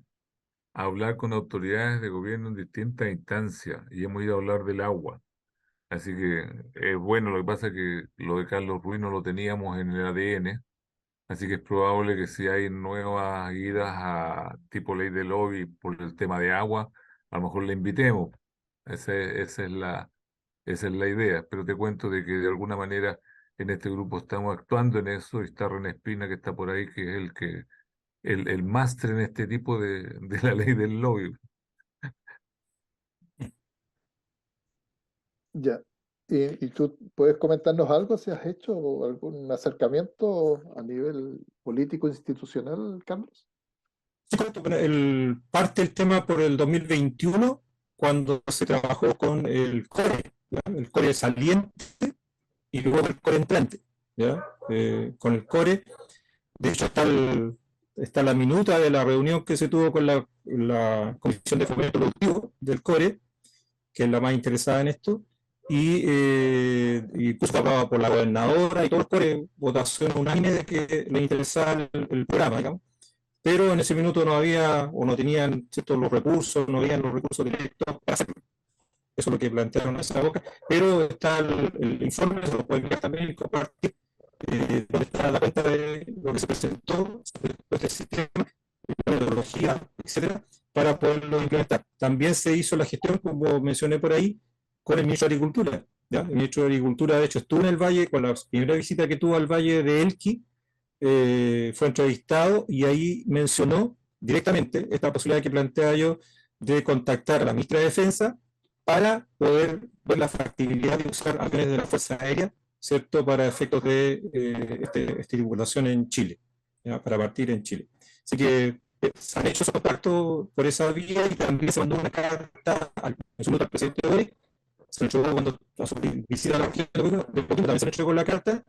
a hablar con autoridades de gobierno en distintas instancias y hemos ido a hablar del agua. Así que es bueno, lo que pasa es que lo de Carlos Ruiz no lo teníamos en el ADN, así que es probable que si hay nuevas idas a tipo ley de lobby por el tema de agua, a lo mejor le invitemos. Esa es la idea, pero te cuento de que de alguna manera en este grupo estamos actuando en eso y está René Espina que está por ahí, que es el máster en este tipo de la ley del lobby. Ya. ¿Y tú puedes comentarnos algo si has hecho algún acercamiento a nivel político institucional, Carlos? Sí, correcto. Bueno, parte del tema por el 2021, cuando se trabajó con el core, ¿ya? El core saliente y luego el core entrante, ¿ya? Con el core, de hecho está la minuta de la reunión que se tuvo con la Comisión de Fomento Productivo del core, que es la más interesada en esto, y puso aprobada por la gobernadora y todo el core, votación unánime de que le interesaba el programa, digamos. Pero en ese minuto no había o no tenían, ¿cierto?, los recursos, no habían los recursos directos para hacerlo. Eso es lo que plantearon en esa época. Pero está el informe, se lo pueden ver también y compartir, donde está la cuenta de lo que se presentó, este sistema, la metodología, etcétera, para poderlo implementar. También se hizo la gestión, como mencioné por ahí, con el ministro de Agricultura, ¿ya? El ministro de Agricultura, de hecho, estuvo en el Valle, con la primera visita que tuvo al Valle de Elqui, fue entrevistado y ahí mencionó directamente esta posibilidad que plantea yo de contactar a la ministra de Defensa para poder ver la factibilidad de usar aviones de la Fuerza Aérea, ¿cierto?, para efectos de esta tripulación en Chile, ¿ya? Para partir en Chile. Así que se han hecho esos contactos por esa vía y también se mandó una carta en su momento al presidente Boric. Se lo entregó cuando a su visita a la región de Coquimbo, también se le entregó la carta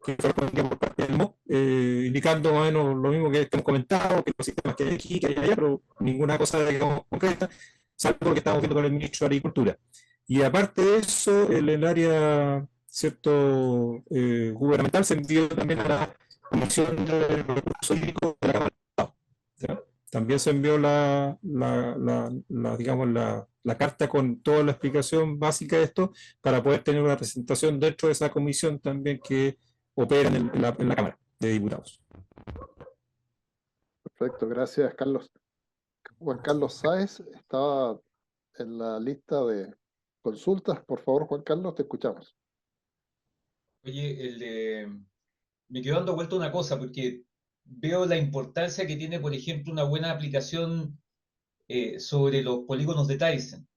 que fue respondida por parte del MOP, indicando más o menos lo mismo que hemos comentado, que los sistemas que hay aquí, que hay allá, pero ninguna cosa, digamos, concreta, salvo lo que estamos viendo con el ministro de Agricultura. Y aparte de eso, en el área, cierto, gubernamental se envió también a la Comisión de Recursos Hídricos de la Cámara de Diputados, ¿ya? También se envió digamos, la carta con toda la explicación básica de esto para poder tener una presentación dentro de esa comisión también que opera en la Cámara de Diputados. Perfecto, gracias, Carlos. Juan Carlos Sáez estaba en la lista de consultas. Por favor, Juan Carlos, te escuchamos. Oye, me quedó dando vuelta una cosa, porque veo la importancia que tiene, por ejemplo, una buena aplicación sobre los polígonos de Tyson.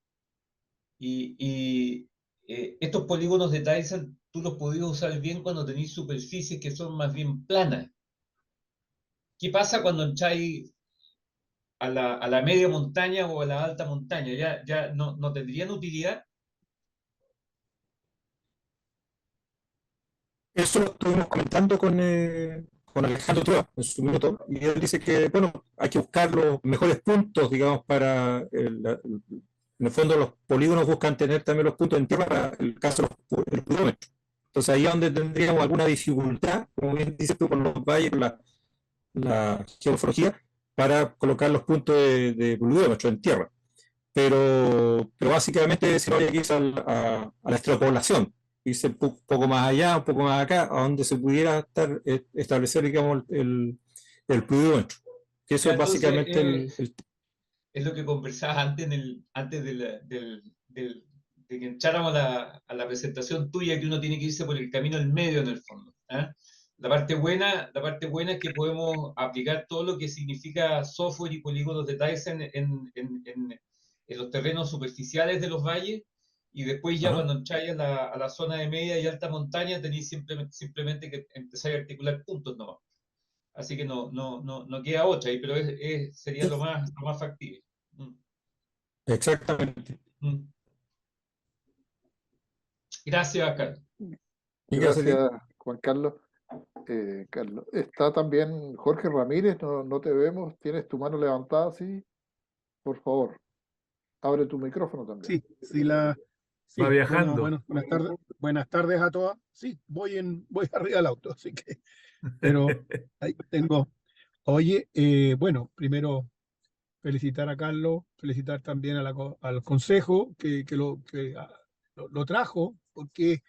Estos polígonos de Tyson tú los podías usar bien cuando tenéis superficies que son más bien planas. ¿Qué pasa cuando entráis a la media montaña o a la alta montaña? ¿Ya no tendrían utilidad? Eso lo estuvimos comentando con Alejandro Trua en su minuto, y él dice que, bueno, hay que buscar los mejores puntos, digamos, para en el fondo los polígonos buscan tener también los puntos en tierra para el caso de los pluviometros. Entonces ahí es donde tendríamos alguna dificultad, como bien dices tú, con los valles, la geomorfología, para colocar los puntos de pluviómetro en tierra. Pero básicamente si no hay que irse a la extrapolación, irse un poco más allá, un poco más acá, a donde se pudiera establecer, digamos, el pluviómetro. Que eso Ya, es básicamente es lo que conversabas antes de que entráramos a la presentación tuya, que uno tiene que irse por el camino del medio en el fondo. ¿Ah? La parte buena es que podemos aplicar todo lo que significa software y polígonos de Tyson en los terrenos superficiales de los valles, y después ya cuando entráis a la zona de media y alta montaña tenéis simplemente que empezar a articular puntos nomás. Así que no queda otra, pero sería lo más factible. exactamente. Gracias, Carlos. Gracias, Juan Carlos. Carlos. Está también Jorge Ramírez, no te vemos. Tienes tu mano levantada, sí. Por favor, abre tu micrófono también. Sí, Va viajando. bueno, buenas tardes a todas. Sí, voy arriba del auto, así que, pero ahí tengo. Oye, bueno, primero felicitar a Carlos, felicitar también al consejo que lo trajo, porque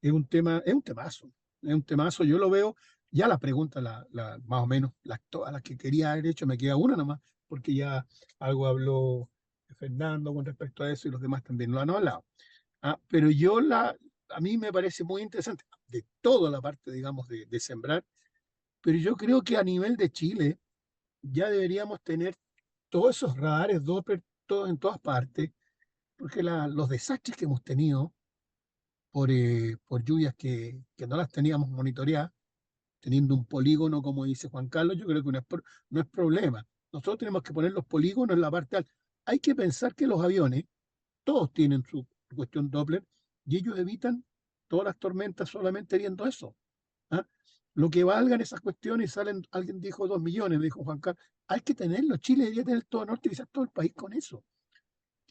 es un temazo, yo lo veo. Ya la pregunta, más o menos, todas las que quería haber hecho, me queda una nomás, porque ya algo habló Fernando con respecto a eso y los demás también lo han hablado. Pero a mí me parece muy interesante, de toda la parte, digamos, de sembrar, pero yo creo que a nivel de Chile ya deberíamos tener todos esos radares Doppler en todas partes, porque los desastres que hemos tenido por lluvias que no las teníamos monitoreadas, teniendo un polígono, como dice Juan Carlos, yo creo que no es problema. Nosotros tenemos que poner los polígonos en la parte alta. Hay que pensar que los aviones, todos tienen su cuestión Doppler, y ellos evitan todas las tormentas solamente viendo eso. Lo que valgan esas cuestiones, alguien dijo 2 millones, me dijo Juan Carlos, hay que tenerlo. Chile debería tener todo el norte, quizás todo el país con eso.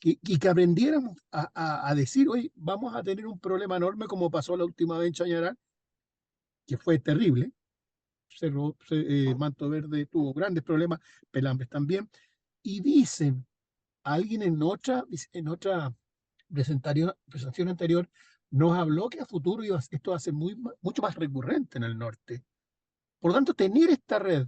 Y que aprendiéramos a decir, oye, vamos a tener un problema enorme como pasó la última vez en Chañaral, que fue terrible. Manto Verde tuvo grandes problemas, Pelambres también. Y dicen, alguien en otra presentación anterior nos habló que a futuro esto va a ser mucho más recurrente en el norte. Por lo tanto, tener esta red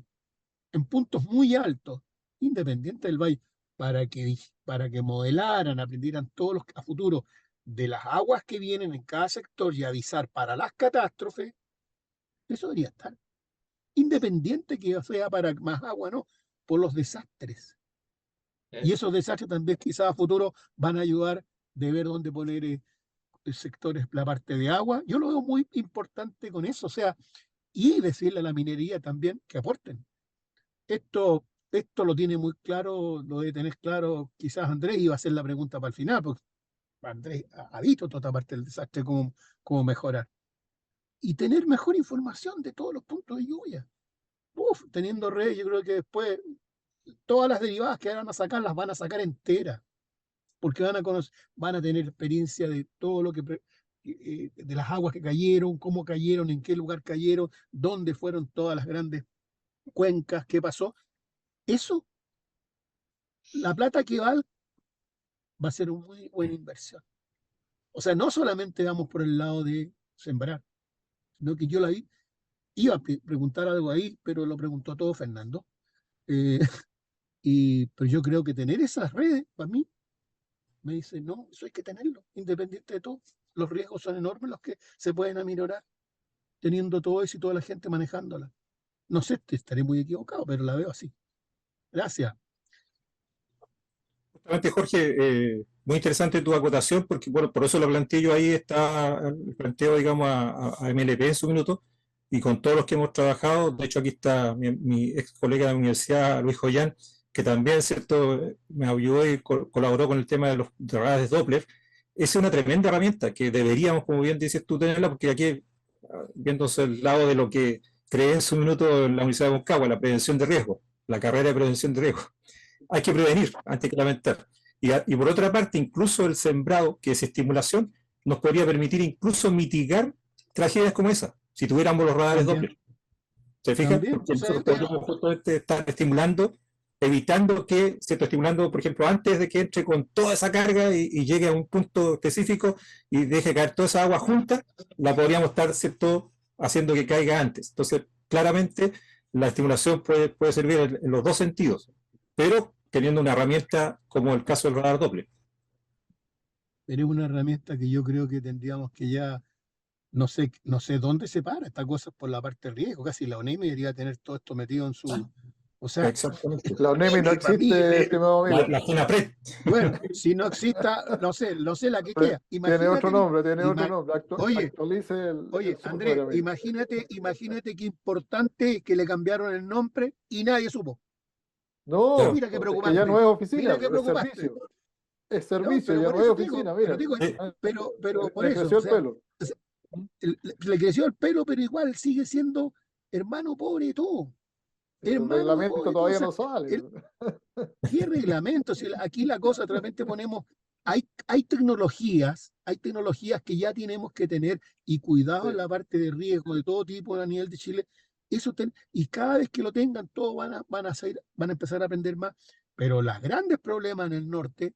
en puntos muy altos, independiente del valle, para que modelaran, aprendieran todos a futuro de las aguas que vienen en cada sector y avisar para las catástrofes, eso debería estar. Independiente que sea para más agua, no, por los desastres. Y esos desastres también quizás a futuro van a ayudar de ver dónde poner sectores, la parte de agua. Yo lo veo muy importante con eso, o sea, y decirle a la minería también que aporten. esto lo tiene muy claro, lo debe tener claro, quizás Andrés iba a hacer la pregunta para el final, porque Andrés ha visto toda parte del desastre, cómo mejorar. Y tener mejor información de todos los puntos de lluvia. Uf, teniendo redes, yo creo que después todas las derivadas que van a sacar las van a sacar enteras, porque van a tener experiencia de todo lo que de las aguas que cayeron, cómo cayeron, en qué lugar cayeron, dónde fueron todas las grandes cuencas, qué pasó. Eso, la plata que va a ser una muy buena inversión. O sea, no solamente vamos por el lado de sembrar, sino que yo iba a preguntar algo ahí, pero lo preguntó todo Fernando. Eh, pero yo creo que tener esas redes, para mí, me dice, no, eso hay que tenerlo, independiente de todo. Los riesgos son enormes los que se pueden aminorar teniendo todo eso y toda la gente manejándola. No sé, estaré muy equivocado, pero la veo así. Gracias. Justamente, Jorge, muy interesante tu acotación, porque bueno, por eso lo planteé yo ahí, está el planteo, digamos, a MLP en su minuto, y con todos los que hemos trabajado. De hecho, aquí está mi ex colega de la universidad, Luis Joyán, que también, ¿cierto?, me ayudó y colaboró con el tema de los radares Doppler. Es una tremenda herramienta que deberíamos, como bien dices tú, tenerla, porque aquí, viéndose el lado de lo que creé en su minuto en la Universidad de Concagua, la prevención de riesgo, la carrera de prevención de riesgo. Hay que prevenir antes que lamentar. Y por otra parte, incluso el sembrado, que es estimulación, nos podría permitir incluso mitigar tragedias como esa, si tuviéramos los radares También, Doppler. ¿Se fijan? también, Porque o sea, nosotros podríamos justamente estar estimulando, evitando que, ¿cierto?, estimulando, por ejemplo, antes de que entre con toda esa carga y llegue a un punto específico y deje caer toda esa agua junta, la podríamos estar, ¿cierto?, haciendo que caiga antes. Entonces, claramente, la estimulación puede servir en los dos sentidos, pero teniendo una herramienta como el caso del radar Doppler. pero es una herramienta que yo creo que tendríamos que ya, no sé dónde se para esta cosa por la parte de riesgo. Casi la ONEMI debería tener todo esto metido en su. O sea, Exactamente. La ONEMI no para mí, existe, estimado amigo. La GENAPRED. bueno, si no exista, no sé la que queda. Tiene otro Imagínate, nombre, tiene otro ima- nombre. oye, Actualice el software, Andrés, amigo. imagínate qué importante que le cambiaron el nombre y nadie supo. No, Mira qué es que ya no preocupante. es oficina, Mira qué es preocupante. servicio. Es No, servicio, pero ya por no es eso te digo, oficina, mira. Sí. pero por Le eso, creció o el sea, pelo. le creció el pelo, pero igual sigue siendo hermano pobre de todo. El Hermano reglamento pobre de todo. O todavía sea, no sale. ¿qué reglamento? Si aquí la cosa realmente ponemos, hay tecnologías que ya tenemos que tener y cuidado en Sí, la parte de riesgo de todo tipo a nivel de Chile. Y cada vez que lo tengan, todos van a empezar a aprender más. Pero los grandes problemas en el norte,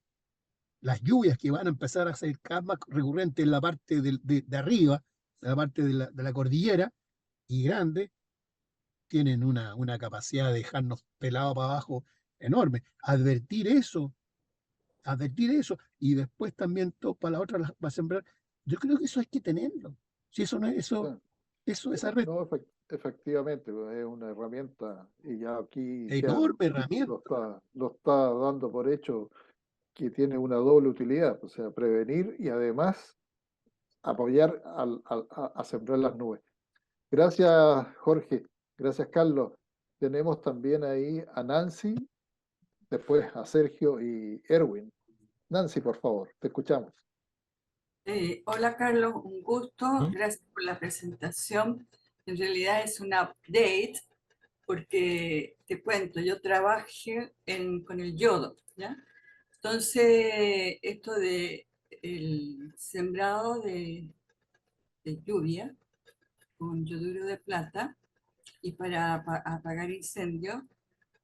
las lluvias que van a empezar a ser cada vez más recurrentes en la parte de arriba, en la parte de la cordillera, y grande, tienen una capacidad de dejarnos pelados para abajo enorme. Advertir eso, y después también todo para la otra va a sembrar. Yo creo que eso hay que tenerlo. Si eso no es eso, sí. esa red, No, efectivamente, pues, es una herramienta y ya aquí enorme lo herramienta. lo está dando por hecho que tiene una doble utilidad, o sea, prevenir y además apoyar a sembrar las nubes. Gracias, Jorge. Gracias, Carlos. Tenemos también ahí a Nancy, después a Sergio y Erwin. Nancy, por favor, te escuchamos. Hola Carlos, un gusto, ¿Mm? gracias por la presentación. En realidad es un update porque te cuento, yo trabajé con el yodo, ¿ya? Entonces, esto de el sembrado de lluvia con yoduro de plata y para apagar incendios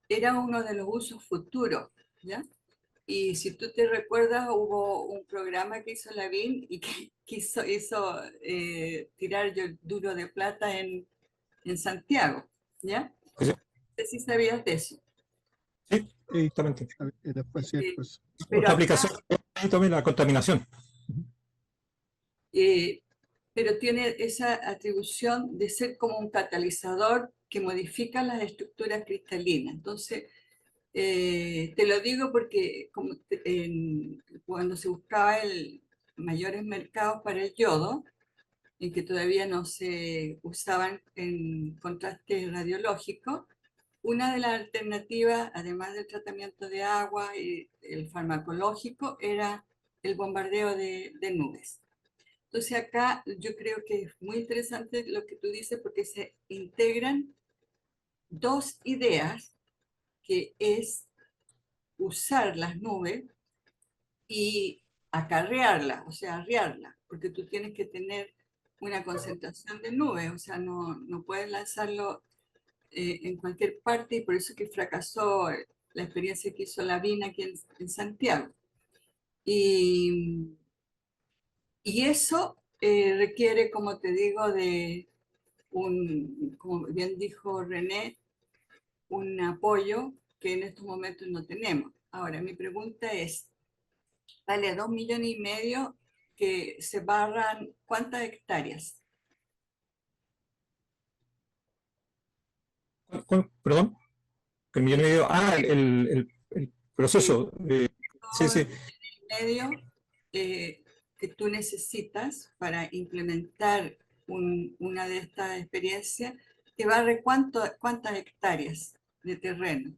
era uno de los usos futuros, ¿ya? Y si tú te recuerdas, hubo un programa que hizo Lavín y que hizo tirar yoduro de plata en Santiago, ¿ya? Sí, No sé si sabías de eso. sí, Sí, justamente. después cierto eso. Pero Otra acá aplicación también la contaminación. pero tiene esa atribución de ser como un catalizador que modifica las estructuras cristalinas. Entonces, te lo digo porque cuando se buscaba mayores mercados para el yodo, en que todavía no se usaban en contraste radiológico, una de las alternativas, además del tratamiento de agua y el farmacológico, era el bombardeo de nubes. Entonces acá yo creo que es muy interesante lo que tú dices porque se integran dos ideas, que es usar las nubes y acarrearlas, o sea, arriarlas, porque tú tienes que tener una concentración de nubes, o sea, no puedes lanzarlo en cualquier parte, y por eso que fracasó la experiencia que hizo Lavín aquí en Santiago. Y eso requiere, como te digo, de como bien dijo René, un apoyo que en estos momentos no tenemos. Ahora, mi pregunta es, vale, 2,5 millones que se barran, ¿cuántas hectáreas? Perdón, el millón y medio. Ah, el proceso. Sí, sí. Medio que tú necesitas para implementar una de estas experiencias, que barre cuántas hectáreas de terreno.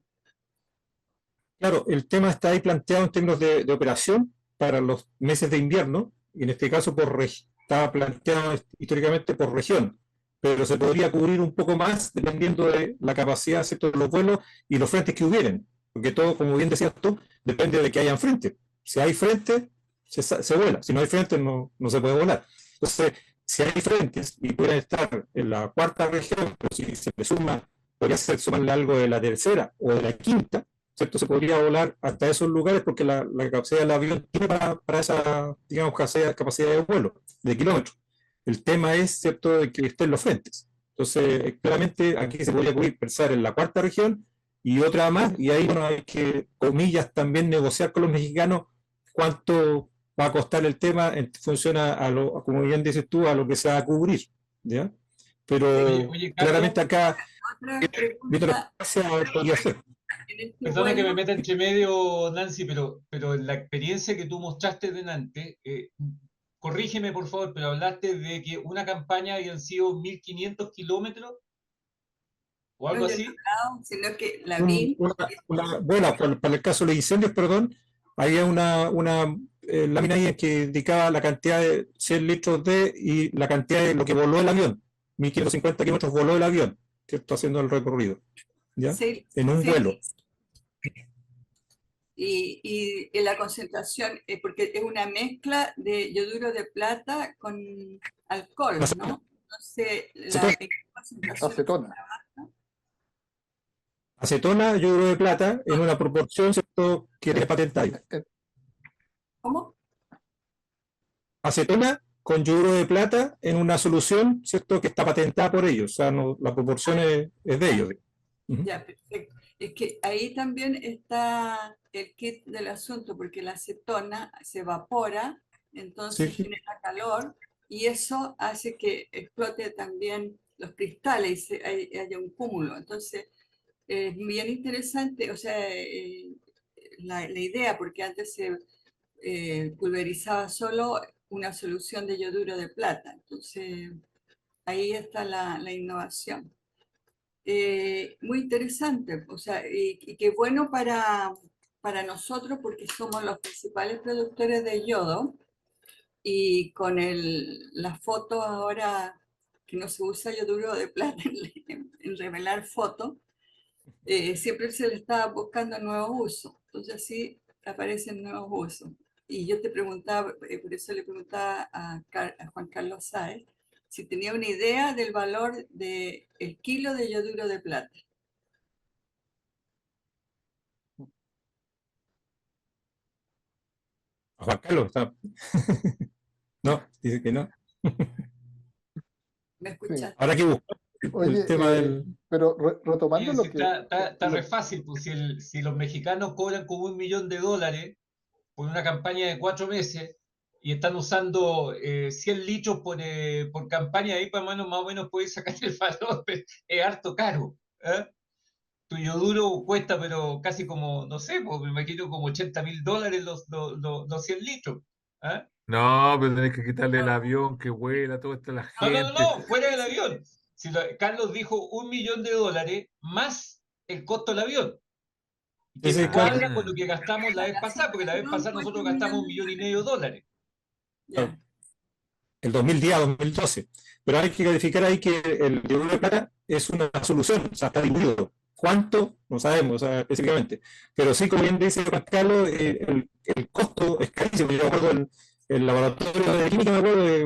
Claro, el tema está ahí planteado en términos de operación para los meses de invierno, y en este caso está planteado históricamente por región, pero se podría cubrir un poco más dependiendo de la capacidad, ¿cierto?, de los vuelos y los frentes que hubieran, porque todo, como bien decías tú, depende de que hayan frente. Si hay frente, se vuela; si no hay frente, no se puede volar. Entonces, si hay frentes y pueden estar en la cuarta región, pero si se le suma, podría ser sumarle algo de la tercera o de la quinta, ¿cierto? Se podría volar hasta esos lugares porque la capacidad del avión tiene para esa, digamos, capacidad de vuelo, de kilómetros. El tema es, ¿cierto?, de que estén los frentes. Entonces, claramente aquí se podría pensar en la cuarta región y otra más, y ahí, bueno, hay que, comillas, también negociar con los mexicanos cuánto va a costar el tema en función como bien dices tú, a lo que se va a cubrir, ¿ya? Pero Oye, claramente Carlos, acá, Otra mientras pregunta, podría ser. en este perdona que me vuelo, meta entre medio, Nancy, pero en la experiencia que tú mostraste delante, corrígeme por favor, pero hablaste de que una campaña habían sido 1.500 kilómetros o no algo yo no he así. hablado, sino que Lavín, Bueno, para el caso de los incendios, perdón, había una lámina ahí que indicaba la cantidad de 100 litros y la cantidad de lo que voló el avión. 1.550 kilómetros voló el avión, que está haciendo el recorrido, ¿ya? En un vuelo. y la concentración, porque es una mezcla de yoduro de plata con alcohol, ¿no? Entonces, ¿en qué concentración Acetona. Acetona, yoduro de plata, en una proporción, ¿cierto?, que es patentada. ¿Cómo? Acetona con yoduro de plata en una solución, ¿cierto?, que está patentada por ellos. O sea, la proporción es de ellos. Ya, perfecto. Es que ahí también está el kit del asunto, porque la acetona se evapora, entonces Sí. genera calor, y eso hace que explote también los cristales y haya un cúmulo. Entonces, es bien interesante, o sea, la idea, porque antes se pulverizaba solo una solución de yoduro de plata. Entonces, ahí está la innovación. Muy interesante, o sea, y qué bueno para nosotros porque somos los principales productores de yodo, y con las fotos ahora que no se usa yoduro de plata en revelar fotos, siempre se le está buscando nuevos usos, entonces así aparecen nuevos usos. Y yo te preguntaba, por eso le preguntaba a Juan Carlos Sáez, si tenía una idea del valor del kilo de yoduro de plata. Juan Carlos, no, dice que no. ¿Me escuchas? Ahora que busco Oye, el tema del... pero retomando Oye, lo si que... está re fácil, pues si los mexicanos cobran como $1.000.000 por una campaña de 4 meses y están usando 100 litros por campaña, ahí más o menos puedes sacar el valor, pero es harto caro. Tu yoduro cuesta, pero casi como, no sé, pues, me imagino como $80.000 los 100 litros. ¿Ah? No, pero tenés que quitarle el avión que vuela, toda esta la No, gente. fuera del avión. Si Carlos dijo $1.000.000 más el costo del avión. Que Sí, me claro. cuadra con lo que gastamos la vez pasada, porque la vez pasada nosotros gastamos $1,500,000. Ya. El 2010 a 2012. Pero hay que calificar ahí que el dióxido de plata es una solución, o sea, está diluido. ¿Cuánto? No sabemos, o sea, específicamente. Pero sí, como bien dice Juan Carlos, el costo es carísimo. Yo me acuerdo en el laboratorio de química, me acuerdo que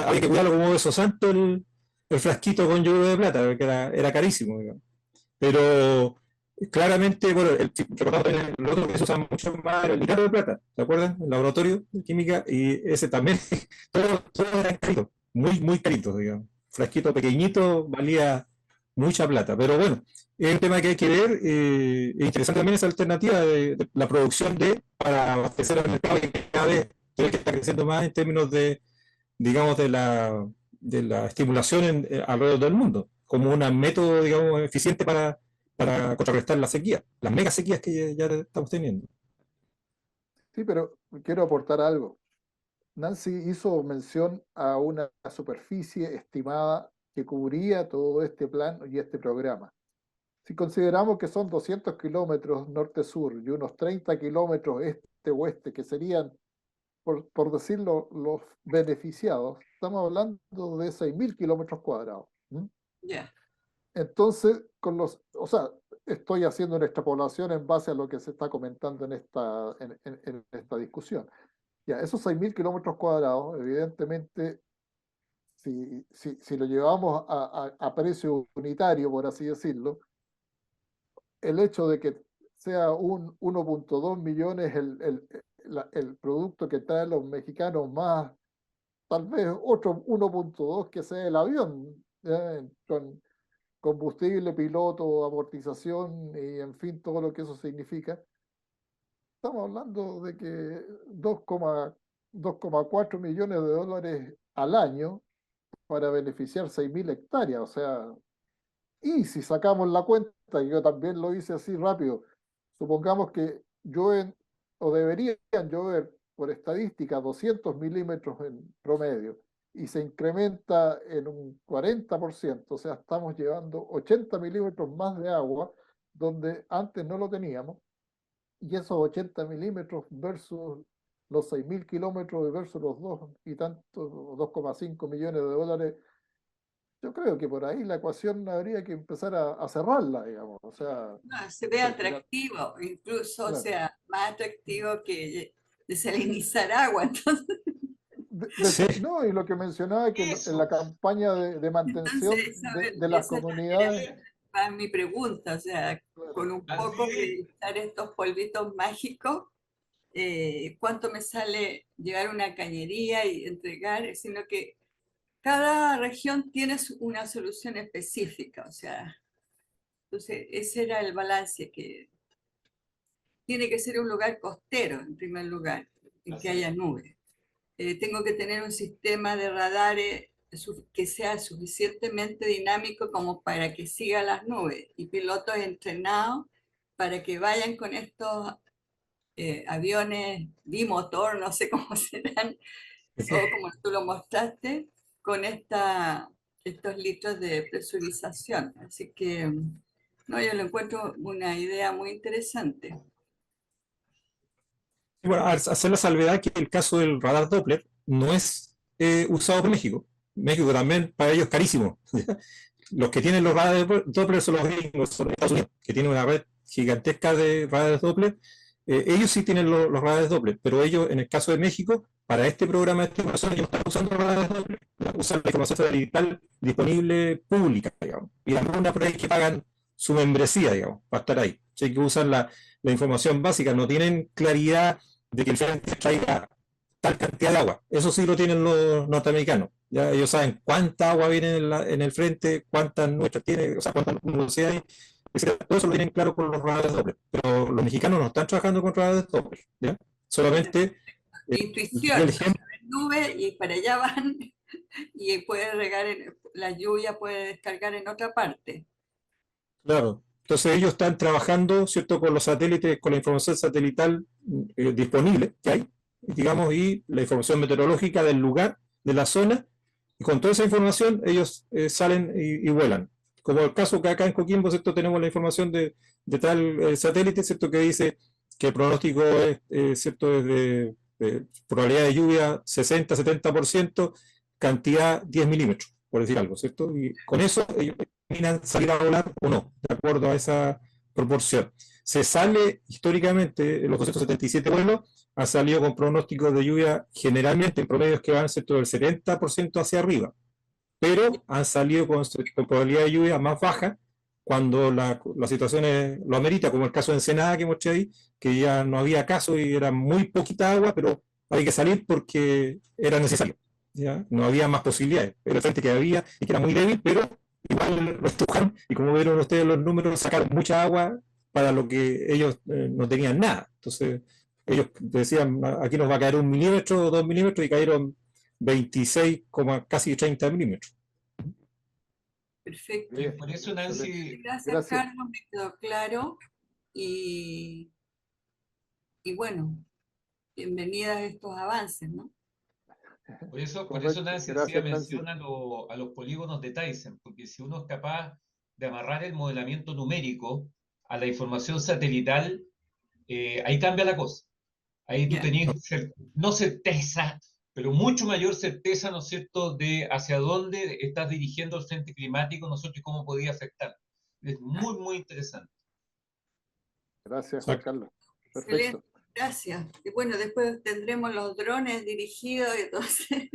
había que cuidarlo como beso santo el frasquito con yodo de plata, que era carísimo, digamos. Pero claramente, bueno, el otro que se usa mucho más era el nitrato de plata, ¿se acuerdan? El laboratorio de química, y ese también, todo era carito, muy, muy carito, digamos. Frasquito pequeñito valía mucha plata, pero bueno, es un tema que hay que ver. Es interesante también esa alternativa de la producción para abastecer al mercado, y que cada vez creo que está creciendo más en términos de, digamos, de la estimulación alrededor del mundo, como un método, digamos, eficiente para contrarrestar la sequía, las mega sequías que ya estamos teniendo. Sí, pero quiero aportar algo. Nancy hizo mención a una superficie estimada que cubría todo este plan y este programa. Si consideramos que son 200 kilómetros norte-sur y unos 30 kilómetros este-oeste, que serían, por decirlo, los beneficiados, estamos hablando de 6.000 kilómetros cuadrados. Ya. Entonces, o sea, estoy haciendo una extrapolación en base a lo que se está comentando en esta discusión. Ya, esos 6.000 kilómetros cuadrados, evidentemente, si lo llevamos a precio unitario, por así decirlo, el hecho de que sea un 1.2 millones el producto que traen los mexicanos, más tal vez otro 1.2 que sea el avión, con combustible, piloto, amortización y en fin, todo lo que eso significa. Estamos hablando de que 2,4 millones de dólares al año para beneficiar 6.000 hectáreas. O sea, y si sacamos la cuenta, y yo también lo hice así rápido, supongamos que llueven o deberían llover por estadística 200 milímetros en promedio y se incrementa en un 40%, o sea, estamos llevando 80 milímetros más de agua donde antes no lo teníamos, y esos 80 milímetros versus los 6.000 kilómetros versus los 2,5 millones de dólares, yo creo que por ahí la ecuación habría que empezar a cerrarla, digamos. O sea, No, se ve atractivo, incluso, claro. o sea, más atractivo que desalinizar agua. Entonces, Sí. No, y lo que mencionaba que en la campaña de mantención de las comunidades. Para mi pregunta, o sea, con un poco de usar estos polvitos mágicos, ¿cuánto me sale llevar una cañería y entregar? Sino que cada región tiene una solución específica, o sea, entonces ese era el balance, que tiene que ser un lugar costero, en primer lugar, en que haya nubes. Tengo que tener un sistema de radares que sea suficientemente dinámico como para que siga las nubes, y pilotos entrenados para que vayan con estos aviones bimotor, no sé cómo serán, o como tú lo mostraste, con estos litros de presurización. Así que, no, yo lo encuentro una idea muy interesante. Bueno, hacer la salvedad que el caso del radar Doppler no es usado por México. México también, para ellos, es carísimo. Los que tienen los radares Doppler son los gringos, son los Estados Unidos, que tienen una red gigantesca de radares Doppler. Ellos sí tienen los radares Doppler, pero ellos, en el caso de México, para este programa de estimación, ellos no están usando radares Doppler, usan la información satelital disponible pública, digamos. Y algunas por ahí que pagan su membresía, digamos, para estar ahí. Así que usan la información básica, no tienen claridad de que el frente traiga tal cantidad de agua. Eso sí lo tienen los norteamericanos. Ya ellos saben cuánta agua viene en el frente, cuántas nuestras tiene, o sea, cuántas nuestras hay. Todo eso lo tienen claro con los radares Doppler. Pero los mexicanos no están trabajando con radares Doppler. ¿Ya? Solamente Intuición, nube, y para allá van, y puede regar, la lluvia puede descargar en otra parte. Claro. Entonces ellos están trabajando, ¿cierto?, con los satélites, con la información satelital disponible que hay, digamos, y la información meteorológica del lugar, de la zona, y con toda esa información ellos salen y vuelan. como el caso que acá en Coquimbo, ¿cierto? Tenemos la información de tal satélite, ¿cierto? Que dice que el pronóstico es, ¿cierto? Es de probabilidad de lluvia 60-70%, cantidad 10 milímetros, por decir algo, ¿cierto? Y con eso ellos determinan salir a volar o no, de acuerdo a esa proporción. Se sale históricamente, los 277 vuelos han salido con pronósticos de lluvia generalmente en promedios que van, ¿cierto?, del 70% hacia arriba, pero han salido con probabilidad de lluvia más baja cuando la situación lo amerita, como el caso de Ensenada que mostré ahí, que ya no había caso y era muy poquita agua, pero había que salir porque era necesario, ¿ya? No había más posibilidades, era el frente que había y que era muy débil, pero igual lo estudiaron y como vieron ustedes los números, sacaron mucha agua para lo que ellos no tenían nada. Entonces, ellos decían, aquí nos va a caer 1 milímetro o 2 milímetros y cayeron 26, casi 30 milímetros. Perfecto. Bien, Por eso, excelente. Nancy, Gracias, Gracias. Carlos, me quedó claro. Y bueno, bienvenida a estos avances, ¿no? por eso Correcto. Nancy hacía Gracias, Nancy. mención a los polígonos de Tyson, porque si uno es capaz de amarrar el modelamiento numérico a la información satelital, ahí cambia la cosa. Ahí tú Ya. tenías no certeza, pero mucho mayor certeza, ¿no es cierto?, de hacia dónde estás dirigiendo el frente climático, nosotros y cómo podía afectar. Es muy, muy interesante. Gracias, Juan Exacto. Carlos. Excelente, Perfecto. gracias. Y bueno, después tendremos los drones dirigidos y entonces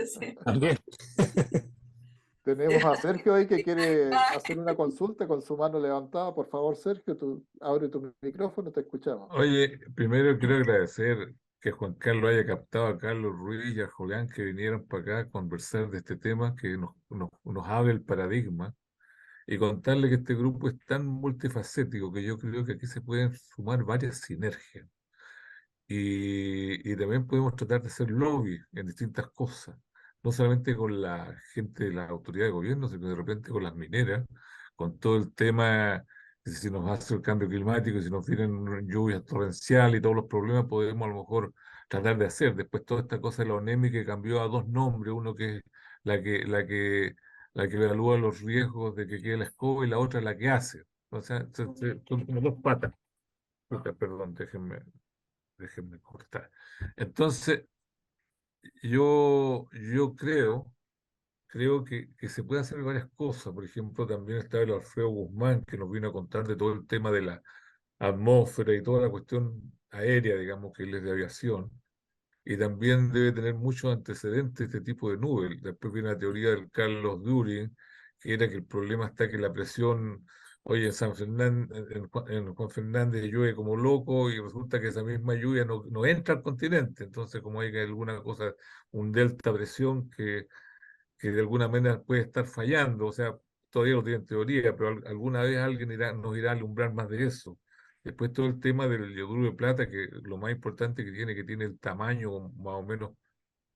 También. Tenemos a Sergio ahí que quiere hacer una consulta con su mano levantada. Por favor, Sergio, tú abre tu micrófono, te escuchamos. Oye, primero quiero agradecer que Juan Carlos haya captado a Carlos Ruiz y a Julián que vinieron para acá a conversar de este tema, que nos abre el paradigma y contarle que este grupo es tan multifacético que yo creo que aquí se pueden sumar varias sinergias. Y también podemos tratar de hacer lobby en distintas cosas, no solamente con la gente de la autoridad de gobierno, sino de repente con las mineras, con todo el tema, que si nos hace el cambio climático, si nos vienen lluvias torrenciales y todos los problemas, podemos a lo mejor tratar de hacer. Después toda esta cosa de la ONEMI que cambió a 2 nombres, uno que es la que evalúa los riesgos de que quede la escoba y la otra la que hace. O sea, son como 2 patas. Perdón, déjenme cortar. Entonces, yo creo que se puede hacer varias cosas. Por ejemplo, también está el Alfredo Guzmán, que nos vino a contar de todo el tema de la atmósfera y toda la cuestión aérea, digamos, que él es de aviación. Y también debe tener muchos antecedentes este tipo de nubes. Después viene la teoría del Carlos Durin, que era que el problema está que la presión, oye, en San Fernández, en Juan Fernández llueve como loco y resulta que esa misma lluvia no entra al continente. Entonces, como hay alguna cosa, un delta presión que de alguna manera puede estar fallando, o sea, todavía lo tiene en teoría, pero alguna vez alguien nos irá a alumbrar más de eso. Después todo el tema del yoduro de plata, que lo más importante que tiene el tamaño más o menos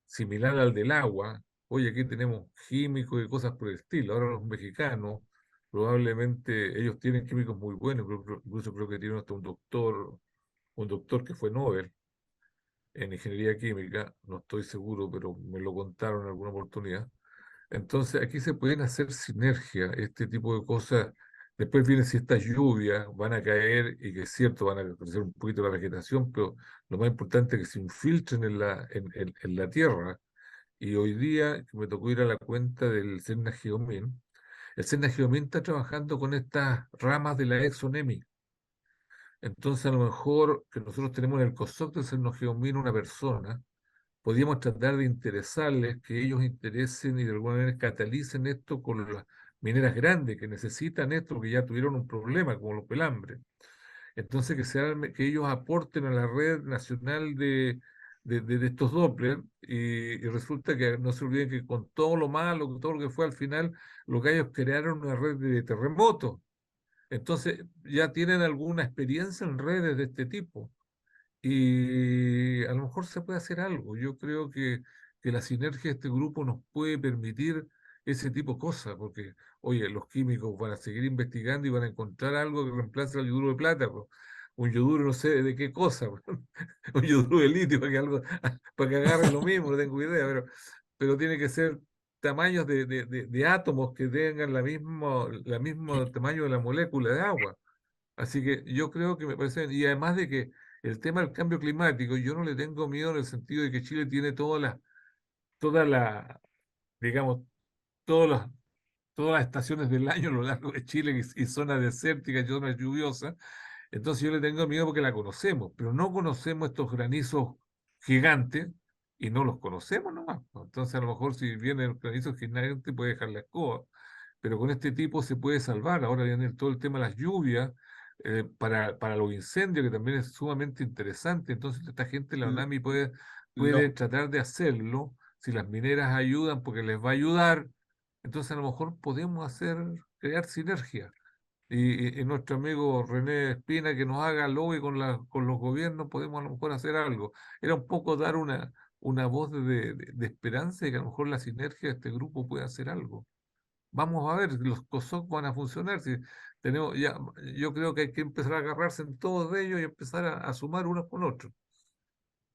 similar al del agua. Oye, aquí tenemos químicos y cosas por el estilo. Ahora los mexicanos, probablemente ellos tienen químicos muy buenos, incluso creo que tienen hasta un doctor que fue Nobel en ingeniería química, no estoy seguro, pero me lo contaron en alguna oportunidad. Entonces, aquí se pueden hacer sinergia, este tipo de cosas. Después viene si estas lluvias van a caer y que es cierto, van a crecer un poquito la vegetación, pero lo más importante es que se infiltren en la tierra. Y hoy día, que me tocó ir a la cuenta del Serna Geomín, el Serna Geomín está trabajando con estas ramas de la ExoNemi. Entonces, a lo mejor que nosotros tenemos en el COSOC del Serna Geomín una persona, podríamos tratar de interesarles, que ellos interesen y de alguna manera catalicen esto con las mineras grandes que necesitan esto, que ya tuvieron un problema, como los pelambres. Entonces, que ellos aporten a la red nacional de estos Doppler y resulta que no se olviden que con todo lo malo, con todo lo que fue al final, lo que ellos crearon una red de terremotos. Entonces, ya tienen alguna experiencia en redes de este tipo y a lo mejor se puede hacer algo. Yo creo que la sinergia de este grupo nos puede permitir ese tipo de cosas, porque, oye, los químicos van a seguir investigando y van a encontrar algo que reemplace al yoduro de plata, po. Un yoduro no sé de qué cosa, un yoduro de litio para que agarre lo mismo, no tengo idea, pero tiene que ser tamaños de átomos que tengan la mismo tamaño de la molécula de agua. Así que yo creo que me parece, y además de que el tema del cambio climático, yo no le tengo miedo en el sentido de que Chile tiene toda la, digamos, todas las, todas las estaciones del año a lo largo de Chile y zonas desérticas y zonas lluviosas. Entonces yo le tengo miedo porque la conocemos, pero no conocemos estos granizos gigantes y no los conocemos nomás, pues. Entonces a lo mejor si viene el granizo gigante puede dejar la escoba, pero con este tipo se puede salvar. Ahora viene todo el tema de las lluvias, para los incendios, que también es sumamente interesante. Entonces esta gente, la L- UNAMI, puede Lo, tratar de hacerlo, si las mineras ayudan, porque les va a ayudar. Entonces a lo mejor podemos crear sinergia. Y nuestro amigo René Espina que nos haga lobby con los gobiernos, podemos a lo mejor hacer algo. Era un poco dar una voz de esperanza y que a lo mejor la sinergia de este grupo puede hacer algo. Vamos a ver, los COSOC van a funcionar. Si tenemos ya, yo creo que hay que empezar a agarrarse en todos ellos y empezar a sumar unos con otros.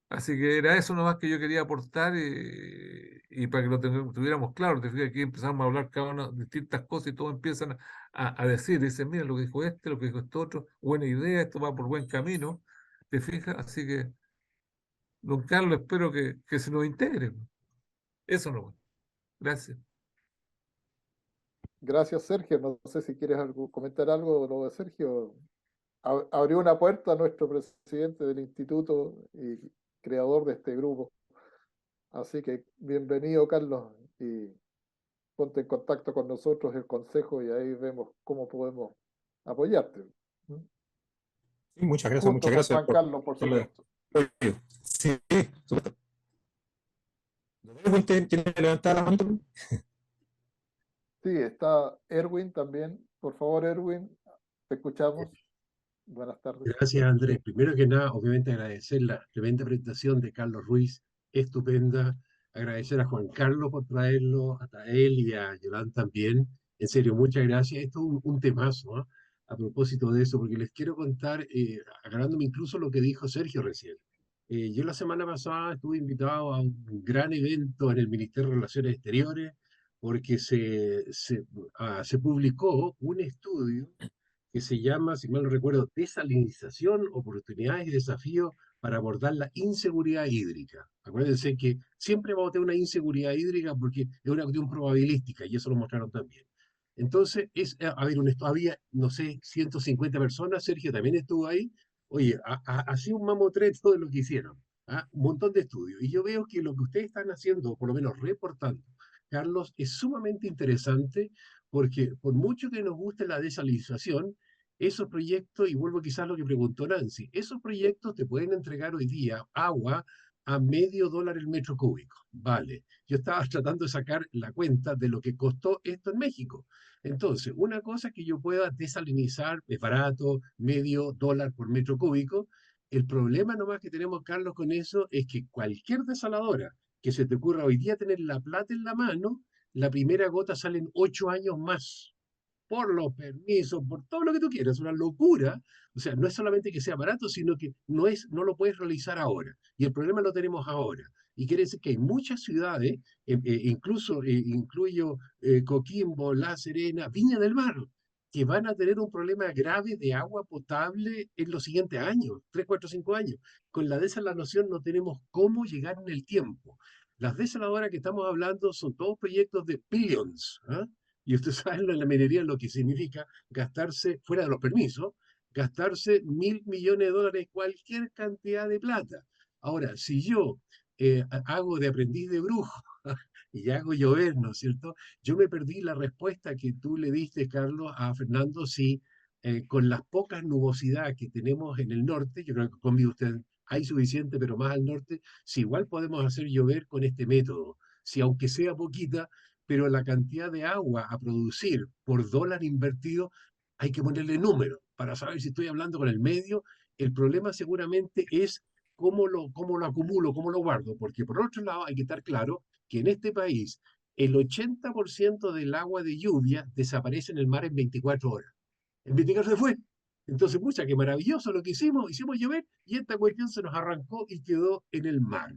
Así que era eso nomás que yo quería aportar, y para que tuviéramos claro. Te fijas, aquí empezamos a hablar cada uno de distintas cosas y todos empiezan a decir, dicen, mira lo que dijo este, lo que dijo este otro, buena idea, esto va por buen camino. ¿Te fijas? Así que, don Carlos, espero que se nos integre. Eso no. Gracias. Gracias, Sergio. No sé si quieres comentar algo de lo de Sergio. Abrió una puerta a nuestro presidente del instituto y creador de este grupo. Así que bienvenido, Carlos, y ponte en contacto con nosotros, el consejo, y ahí vemos cómo podemos apoyarte. ¿Mm? Sí, muchas Junto con gracias Juan Carlos, por por la... supuesto. Sí, súper. ¿Algún tiene que levantar la mano? Sí, está Erwin también. Por favor, Erwin, te escuchamos. Buenas tardes. Gracias, Andrés. Primero que nada, obviamente agradecer la tremenda presentación de Carlos Ruiz, estupenda. Agradecer a Juan Carlos por traerlo, a él y a Yolanda también. En serio, muchas gracias. Esto es un temazo, ¿no? A propósito de eso, porque les quiero contar, agarrándome incluso lo que dijo Sergio recién. Yo la semana pasada estuve invitado a un gran evento en el Ministerio de Relaciones Exteriores, porque se publicó un estudio que se llama, si mal no recuerdo, Desalinización, oportunidades y desafíos para abordar la inseguridad hídrica. Acuérdense que siempre vamos a tener una inseguridad hídrica porque es una cuestión probabilística, y eso lo mostraron también. Entonces, había, no sé, 150 personas, Sergio también estuvo ahí. Oye, hacía un mamotreto de lo que hicieron, ¿ah? Un montón de estudios. Y yo veo que lo que ustedes están haciendo, por lo menos reportando, Carlos, es sumamente interesante, porque por mucho que nos guste la desalinización, esos proyectos, y vuelvo quizás a lo que preguntó Nancy, esos proyectos te pueden entregar hoy día agua a $0,5 el metro cúbico. Vale, yo estaba tratando de sacar la cuenta de lo que costó esto en México. Entonces, una cosa es que yo pueda desalinizar, es barato, $0,5 por metro cúbico. El problema nomás que tenemos, Carlos, con eso es que cualquier desaladora que se te ocurra hoy día tener la plata en la mano, la primera gota sale en 8 años más, por los permisos, por todo lo que tú quieras, una locura. O sea, no es solamente que sea barato, sino que no lo puedes realizar ahora. Y el problema lo tenemos ahora. Y quiere decir que hay muchas ciudades, incluso incluyo Coquimbo, La Serena, Viña del Mar, que van a tener un problema grave de agua potable en los siguientes años, 3, 4, 5 años. Con la desalinización no tenemos cómo llegar en el tiempo. Las desaladoras que estamos hablando son todos proyectos de billions, ¿eh? Y usted sabe en la minería lo que significa gastarse, fuera de los permisos, gastarse $1,000 millones, cualquier cantidad de plata. Ahora, si yo hago de aprendiz de brujo y hago llover, ¿no es cierto? Yo me perdí la respuesta que tú le diste, Carlos, a Fernando, si con las pocas nubosidad que tenemos en el norte, yo creo que conmigo usted hay suficiente, pero más al norte, si igual podemos hacer llover con este método, si aunque sea poquita, pero la cantidad de agua a producir por dólar invertido, hay que ponerle número para saber si estoy hablando con el medio. El problema seguramente es cómo lo acumulo, cómo lo guardo, porque por otro lado hay que estar claro que en este país el 80% del agua de lluvia desaparece en el mar en 24 horas. En 24 se fue. Entonces, pucha, qué maravilloso lo que hicimos llover y esta cuestión se nos arrancó y quedó en el mar.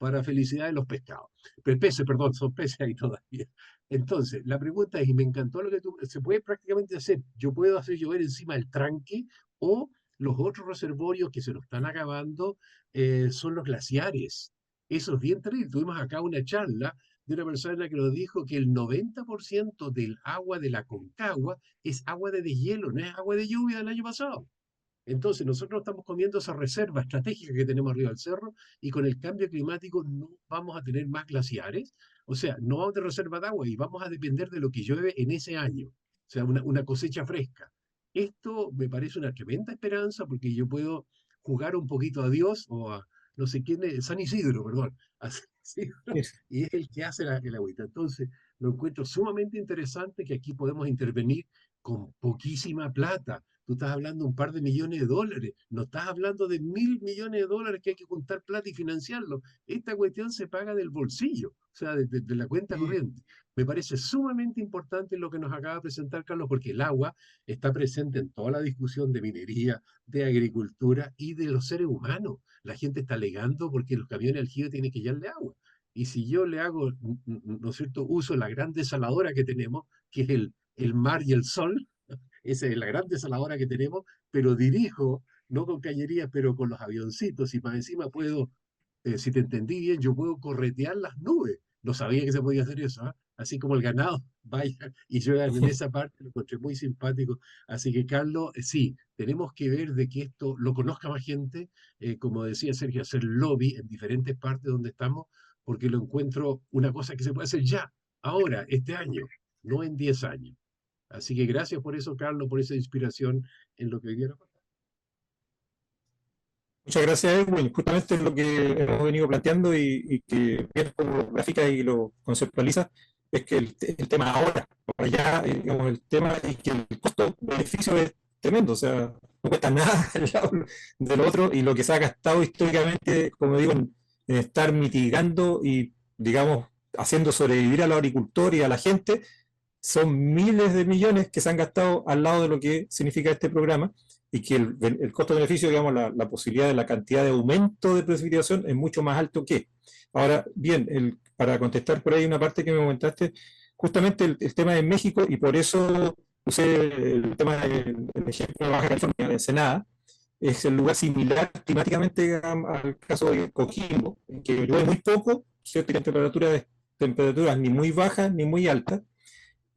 para felicidad de los pescados. Peces, perdón, son peces ahí todavía. Entonces, la pregunta es, y me encantó lo que tú, se puede prácticamente hacer, yo puedo hacer llover encima del tranque o los otros reservorios que se nos están acabando son los glaciares. Eso es bien terrible. Tuvimos acá una charla de una persona que nos dijo que el 90% del agua de la Concagua es agua de deshielo, no es agua de lluvia del año pasado. Entonces, nosotros estamos comiendo esa reserva estratégica que tenemos arriba del cerro y con el cambio climático no vamos a tener más glaciares, o sea, no vamos a tener reserva de agua y vamos a depender de lo que llueve en ese año, o sea, una cosecha fresca. Esto me parece una tremenda esperanza porque yo puedo jugar un poquito a Dios o a no sé quién es, San Isidro, perdón, a San Isidro, y es el que hace el agüita. Entonces, lo encuentro sumamente interesante que aquí podemos intervenir con poquísima plata. Tú estás hablando de un par de millones de dólares, no estás hablando de 1.000 millones de dólares que hay que juntar plata y financiarlo. Esta cuestión se paga del bolsillo, o sea, de la cuenta corriente. Me parece sumamente importante lo que nos acaba de presentar Carlos, porque el agua está presente en toda la discusión de minería, de agricultura y de los seres humanos. La gente está alegando porque los camiones aljibe tienen que llevarle agua. Y si yo le hago, ¿no es cierto?, uso la gran desaladora que tenemos, que es el mar y el sol, esa es la gran desaladora que tenemos, pero dirijo, no con cañerías, pero con los avioncitos, y para encima puedo, si te entendí bien, yo puedo corretear las nubes. No sabía que se podía hacer eso, ¿eh? Así como el ganado, vaya, y yo en esa parte lo encontré muy simpático. Así que, Carlos, sí, tenemos que ver de que esto lo conozca más gente, como decía Sergio, hacer lobby en diferentes partes donde estamos, porque lo encuentro una cosa que se puede hacer ya, ahora, este año, no en 10 años. Así que gracias por eso, Carlos, por esa inspiración en lo que hoy día nos contaste. Muchas gracias, Edwin. Justamente lo que hemos venido planteando y que vienes como gráfica y lo conceptualiza, es que el tema ahora, por allá, digamos, el tema es que el costo-beneficio es tremendo, o sea, no cuesta nada al lado del otro, y lo que se ha gastado históricamente, como digo, en estar mitigando y, digamos, haciendo sobrevivir a los agricultores y a la gente, son miles de millones que se han gastado al lado de lo que significa este programa, y que el costo-beneficio, digamos, la posibilidad de la cantidad de aumento de precipitación es mucho más alto que. Ahora, bien, para contestar por ahí una parte que me comentaste, justamente el tema de México, y por eso usé el tema del ejemplo de Baja California, de Ensenada, es el lugar similar climáticamente al caso de Coquimbo, en que llueve muy poco, ¿cierto? Y la temperaturas ni muy bajas ni muy altas,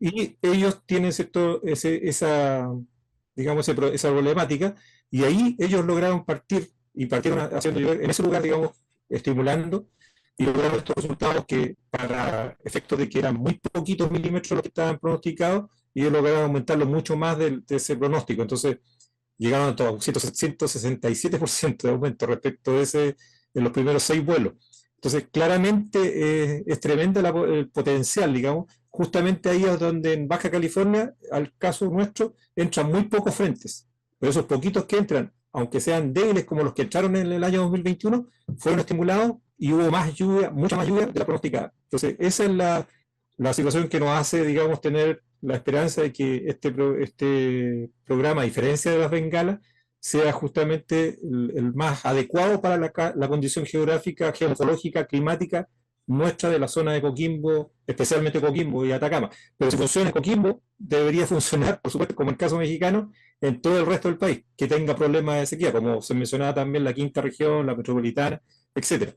y ellos tienen esa problemática, y ahí ellos lograron partieron haciendo llover en ese lugar, digamos, estimulando, y lograron estos resultados que, para efectos de que eran muy poquitos milímetros los que estaban pronosticados, y ellos lograron aumentarlo mucho más de ese pronóstico. Entonces llegaron a todo, un 167% de aumento respecto de en los primeros 6 vuelos. Entonces, claramente es tremendo el potencial, digamos. Justamente ahí es donde en Baja California, al caso nuestro, entran muy pocos frentes. Pero esos poquitos que entran, aunque sean débiles como los que entraron en el año 2021, fueron estimulados y hubo más lluvia, mucha más lluvia de la pronosticada. Entonces, esa es la situación que nos hace, digamos, tener la esperanza de que este programa, a diferencia de las bengalas, sea justamente el más adecuado para la condición geográfica, geomorfológica, climática nuestra de la zona de Coquimbo, especialmente Coquimbo y Atacama. Pero si funciona en Coquimbo, debería funcionar, por supuesto, como en el caso mexicano, en todo el resto del país, que tenga problemas de sequía, como se mencionaba también la quinta región, la metropolitana, etc.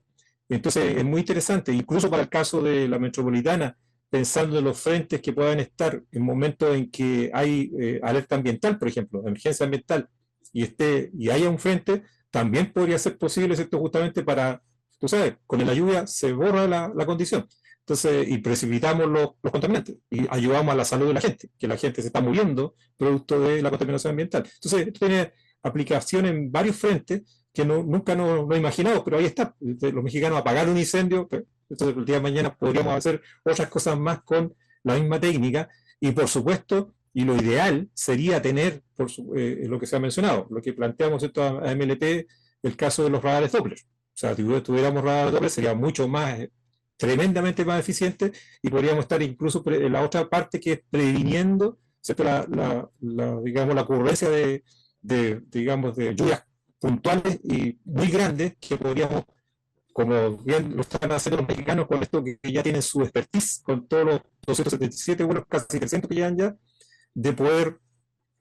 Entonces es muy interesante, incluso para el caso de la metropolitana, pensando en los frentes que puedan estar en momentos en que hay alerta ambiental, por ejemplo, emergencia ambiental, y haya un frente, también podría ser posible, ¿cierto? Justamente para, tú sabes, con la lluvia se borra la condición. Entonces, y precipitamos los contaminantes y ayudamos a la salud de la gente, que la gente se está muriendo producto de la contaminación ambiental. Entonces, esto tiene aplicación en varios frentes que nunca nos imaginamos, pero ahí está. Los mexicanos apagaron un incendio, entonces el día de mañana podríamos hacer otras cosas más con la misma técnica, y por supuesto, y lo ideal sería tener, lo que se ha mencionado, lo que planteamos esto a MLP, el caso de los radares Doppler. O sea, si tuviéramos radares Doppler sería mucho más, tremendamente más eficiente, y podríamos estar incluso en la otra parte, que es previniendo, ¿cierto? Digamos, la ocurrencia de lluvias puntuales y muy grandes, que podríamos como bien lo están haciendo los mexicanos con esto que ya tienen su expertise, con todos los 277 vuelos, casi 300 que llevan ya, de poder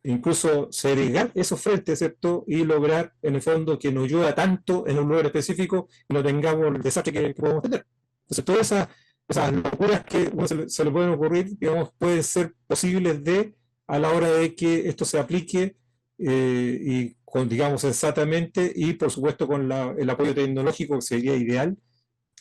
incluso segregar esos frentes, ¿cierto? Y lograr, en el fondo, que no llueva tanto en un lugar específico y no tengamos el desastre que podemos tener. Entonces, todas esas locuras que uno se le pueden ocurrir, digamos, pueden ser posibles a la hora de que esto se aplique y con, digamos, sensatamente y, por supuesto, con el apoyo tecnológico, que sería ideal,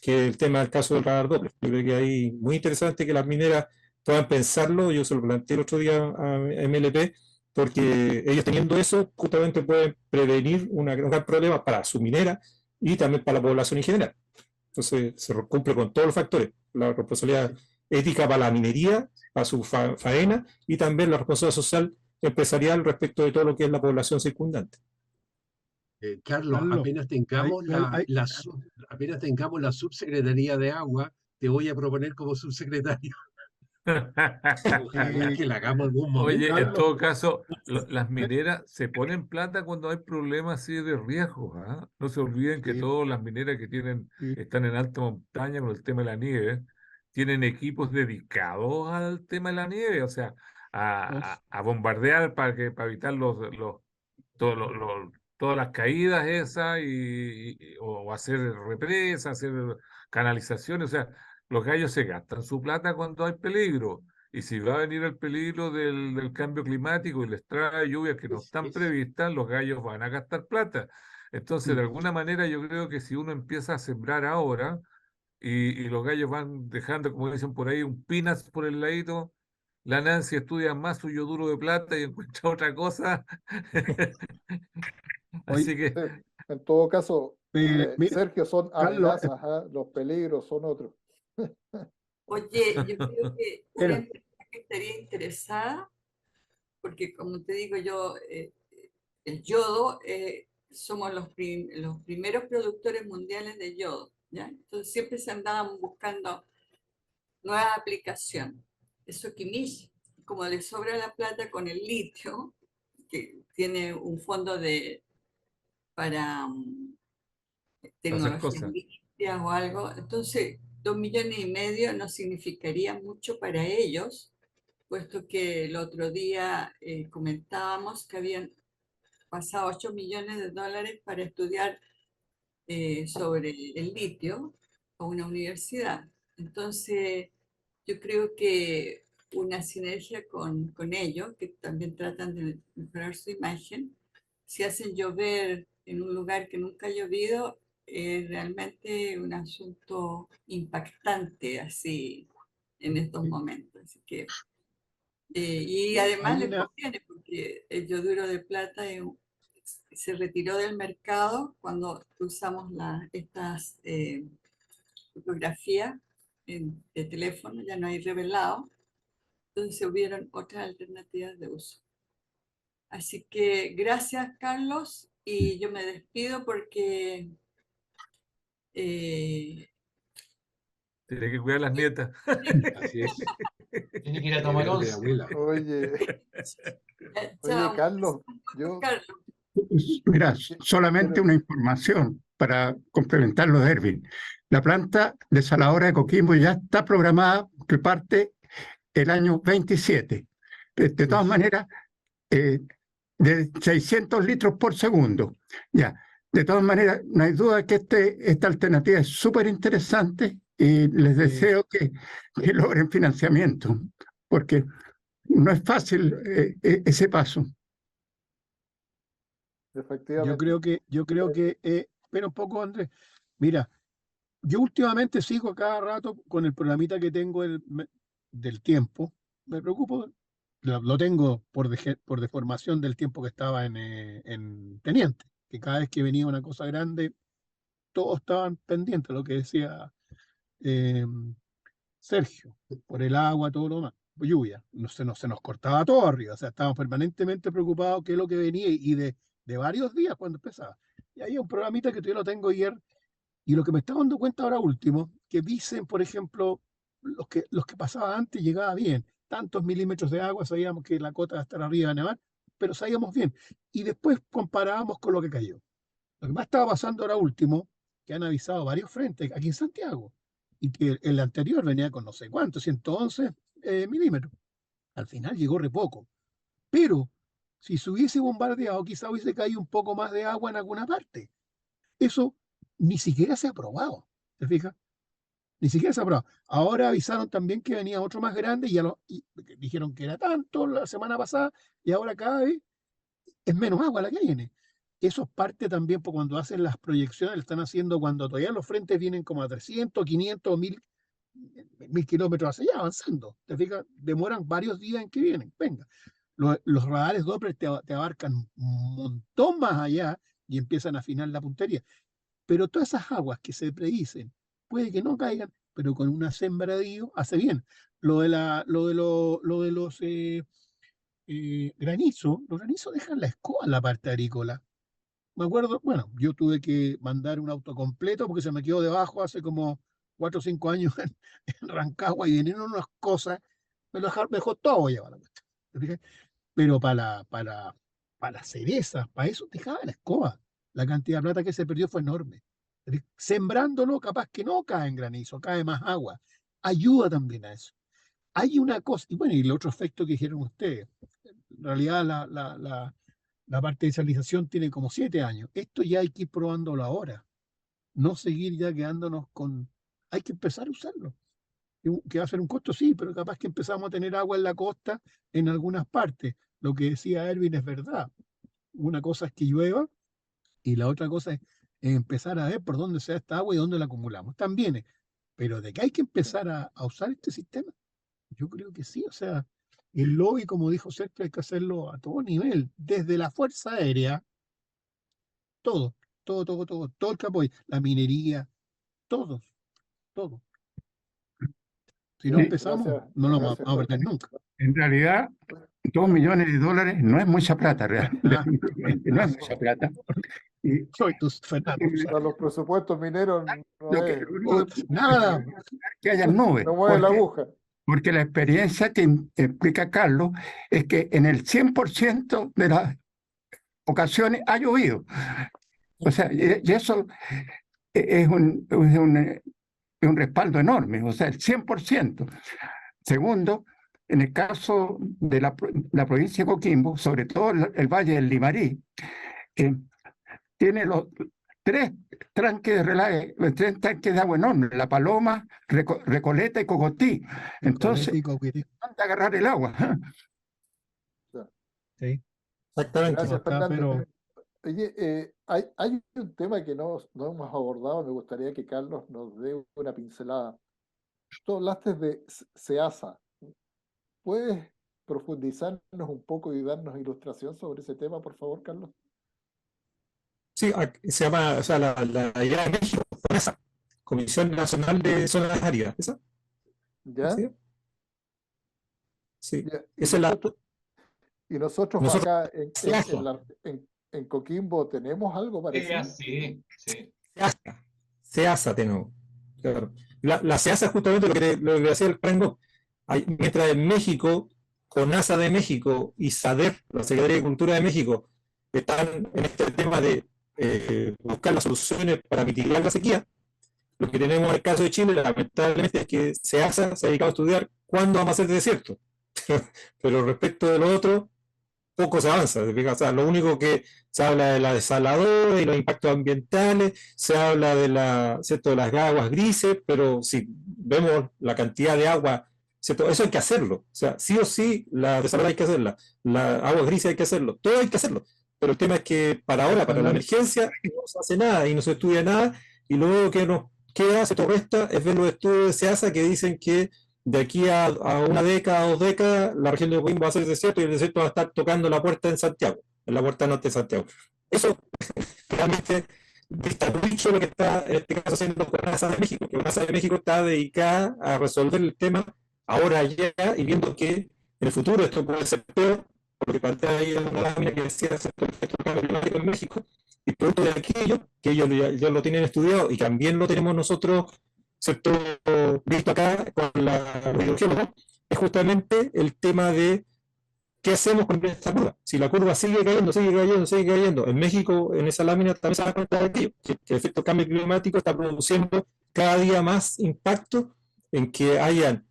que el tema del caso del radar doble. Yo creo que ahí muy interesante que las mineras puedan pensarlo. Yo se lo planteé el otro día a MLP, porque ellos teniendo eso justamente pueden prevenir un gran problema para su minera y también para la población en general. Entonces se cumple con todos los factores, la responsabilidad ética para la minería, para su faena, y también la responsabilidad social empresarial respecto de todo lo que es la población circundante. Carlos, Carlos, apenas tengamos la subsecretaría de agua, te voy a proponer como subsecretario. Ojalá que la hagamos algún momento. Oye, en Carlos, todo caso, las mineras se ponen plata cuando hay problemas así de riesgo, ¿ah? No se olviden que sí, todas las mineras que sí, están en alta montaña con el tema de la nieve, tienen equipos dedicados al tema de la nieve, o sea, a bombardear para evitar todos todas las caídas esas o hacer represas, hacer canalizaciones, o sea, los gallos se gastan su plata cuando hay peligro. Y si va a venir el peligro del cambio climático y les trae lluvias que no están previstas, los gallos van a gastar plata. Entonces, de alguna manera, yo creo que si uno empieza a sembrar ahora y los gallos van dejando, como dicen por ahí, un peanuts por el ladito, la Nancy estudia más su yoduro de plata y encuentra otra cosa. Oye, Así que, En todo caso, mira, Sergio, son Carlos, amenazas, los peligros son otros. Oye, yo creo que una espera, empresa que estaría interesada, porque como te digo yo, el yodo, somos los primeros productores mundiales de yodo, ¿ya? Entonces siempre se andaban buscando nuevas aplicaciones. Eso Quimich, como le sobra la plata con el litio, que tiene un fondo para hacer tecnologías cosas. limpias o algo, entonces 2,5 millones no significaría mucho para ellos, puesto que el otro día comentábamos que habían pasado 8 millones de dólares para estudiar sobre el litio a una universidad. Entonces, yo creo que una sinergia con ellos, que también tratan de mejorar su imagen, si hacen llover en un lugar que nunca ha llovido, es realmente un asunto impactante así en estos momentos. Así que, y además hay les una, conviene porque el yoduro de plata se retiró del mercado cuando usamos estas fotografías de teléfono, ya no hay revelado, entonces hubieron otras alternativas de uso. Así que gracias, Carlos, y yo me despido porque Tiene que cuidar a las nietas. Así es. Tiene que ir a El tomar deber de once. abuela. Oye, chao, Carlos, yo Carlos. Mira, solamente quiero, una información para complementar lo de Erwin. La planta desaladora de Coquimbo ya está programada que parte el año 27. De todas maneras, de 600 litros por segundo. Ya. De todas maneras, no hay duda que esta alternativa es súper interesante y les deseo que logren financiamiento, porque no es fácil ese paso. efectivamente, yo creo que, espera un poco, Andrés. Mira, yo últimamente sigo a cada rato con el programita que tengo del tiempo. Me preocupo, lo tengo por deformación del tiempo que estaba en Teniente, que cada vez que venía una cosa grande, todos estaban pendientes, lo que decía eh, Sergio, por el agua, todo lo demás, lluvia. Se nos cortaba todo arriba, o sea, estábamos permanentemente preocupados qué es lo que venía y de varios días cuando empezaba. Y hay un programita que yo lo tengo ayer y lo que me estaba dando cuenta ahora último, que dicen, por ejemplo, los que pasaba antes llegaba bien, tantos milímetros de agua, sabíamos que la cota iba a estar arriba de nevar, pero sabíamos bien. Y después comparábamos con lo que cayó. Lo que más estaba pasando ahora último que han avisado varios frentes aquí en Santiago, y que el anterior venía con no sé cuánto, 111 milímetros. Al final llegó re poco. Pero si se hubiese bombardeado, quizá hubiese caído un poco más de agua en alguna parte. Eso ni siquiera se ha probado. ¿Te fijas? Ni siquiera se ha probado. Ahora avisaron también que venía otro más grande y dijeron que era tanto la semana pasada y ahora cada vez es menos agua la que viene. Eso es parte también por cuando hacen las proyecciones, lo están haciendo cuando todavía los frentes vienen como a 300, 500, 1000 kilómetros hacia allá avanzando. ¿Te fijas? Demoran varios días en que vienen. Venga. Los radares Doppler te abarcan un montón más allá y empiezan a afinar la puntería. Pero todas esas aguas que se predicen, puede que no caigan, pero con una sembradío hace bien. Lo de los granizos dejan la escoba en la parte agrícola. Me acuerdo, bueno, yo tuve que mandar un auto completo porque se me quedó debajo hace como 4 o 5 años en Rancagua y vinieron unas cosas, me dejó todo llevar la cuestión. ¿Te fijas? Pero para las cerezas, para eso dejaba la escoba. La cantidad de plata que se perdió fue enorme. Sembrándolo, capaz que no cae en granizo, cae más agua. Ayuda también a eso. Hay una cosa, y bueno, y el otro efecto que dijeron ustedes. En realidad, la parte de desalización tiene como 7 años. Esto ya hay que ir probándolo ahora. No seguir ya quedándonos con. Hay que empezar a usarlo. Que va a ser un costo, sí, pero capaz que empezamos a tener agua en la costa en algunas partes. Lo que decía Erwin es verdad. Una cosa es que llueva y la otra cosa es empezar a ver por dónde se da esta agua y dónde la acumulamos. También, pero de que hay que empezar a usar este sistema, yo creo que sí. O sea, el lobby, como dijo Sergio, hay que hacerlo a todo nivel, desde la Fuerza Aérea, todo el que apoye, la minería, todos. Si no Sí, empezamos, Gracias, no lo vamos gracias, a perder Jorge. nunca. En realidad, $2 millones no es mucha plata, Ah, definitivamente, no es mucha plata. Y soy tu Fernando. Para los presupuestos mineros no es, lo único Nada. que haya nubes, no mueve la aguja. porque la experiencia que explica Carlos es que en el 100% de las ocasiones ha llovido. O sea, y eso es un respaldo enorme, o sea, el 100%. Segundo, en el caso de la provincia de Coquimbo, sobre todo el Valle del Limarí, tiene los 3 tranques de relague, 3 tanques de agua enormes, La Paloma, Recoleta y Cocotí. Entonces, ¿dónde agarrar el agua? Sí. Exactamente. Gracias, está, Fernando. Oye, hay un tema que no hemos abordado, me gustaría que Carlos nos dé una pincelada. Tú hablaste de SEASA. ¿Puedes profundizarnos un poco y darnos ilustración sobre ese tema, por favor, Carlos? Sí, se llama, o sea, la idea de México, esa, Comisión Nacional de Zonas Áridas, ¿esa? ¿Ya? ¿Sí? Sí, Ya. esa es la. Y nosotros Nosotros- acá SEASA. en Coquimbo tenemos algo parecido. Sí. SEASA tenemos. Claro. La SEASA es justamente lo que decía el Prango. Mientras en México, CONASA de México y SADER, la Secretaría de Cultura de México, están en este tema de buscar las soluciones para mitigar la sequía. Lo que tenemos en el caso de Chile, lamentablemente, es que SEASA se ha dedicado a estudiar cuándo vamos a hacer desierto. Pero respecto de lo otro, poco se avanza. O sea, lo único que se habla de la desaladora y los impactos ambientales, se habla de ¿cierto?, de las aguas grises, pero si vemos la cantidad de agua, ¿cierto?, eso hay que hacerlo. O sea, sí o sí, la desaladora hay que hacerla, la agua gris hay que hacerlo, todo hay que hacerlo. Pero el tema es que para ahora, para la emergencia, no se hace nada y no se estudia nada, y luego que nos queda, se resta, es ver los estudios de SEASA que dicen que de aquí a una década, 2 décadas, la región de Coquimbo va a ser desierto y el desierto va a estar tocando la puerta en Santiago, en la puerta norte de Santiago. Eso realmente dista mucho lo que está en este caso haciendo CONASA de México, que CONASA de México está dedicada a resolver el tema ahora ya y viendo que en el futuro esto puede ser peor, por lo que plantea ahí en una lámina que decía el cambio climático en México, y producto de aquello, que ellos ya lo tienen estudiado y también lo tenemos nosotros, ¿cierto?, visto acá con la biología, es justamente el tema de ¿qué hacemos con esta curva? Si la curva sigue cayendo, sigue cayendo, sigue cayendo. En México, en esa lámina también se da cuenta de aquello, que el efecto cambio climático está produciendo cada día más impacto en que hayan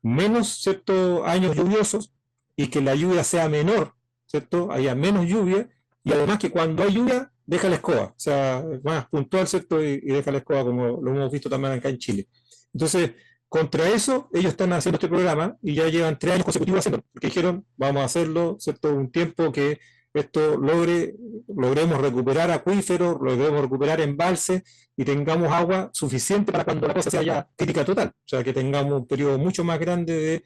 menos, ¿cierto?, años lluviosos y que la lluvia sea menor, ¿cierto? Haya menos lluvia y además que cuando hay lluvia, deja la escoba, o sea, más puntual, ¿cierto? Y deja la escoba como lo hemos visto también acá en Chile. Entonces, contra eso, ellos están haciendo este programa y ya llevan 3 años consecutivos haciendo, porque dijeron, vamos a hacerlo, ¿cierto? Un tiempo que esto logremos recuperar acuíferos, logremos recuperar embalses y tengamos agua suficiente para cuando la cosa sea ya crítica total. O sea, que tengamos un periodo mucho más grande de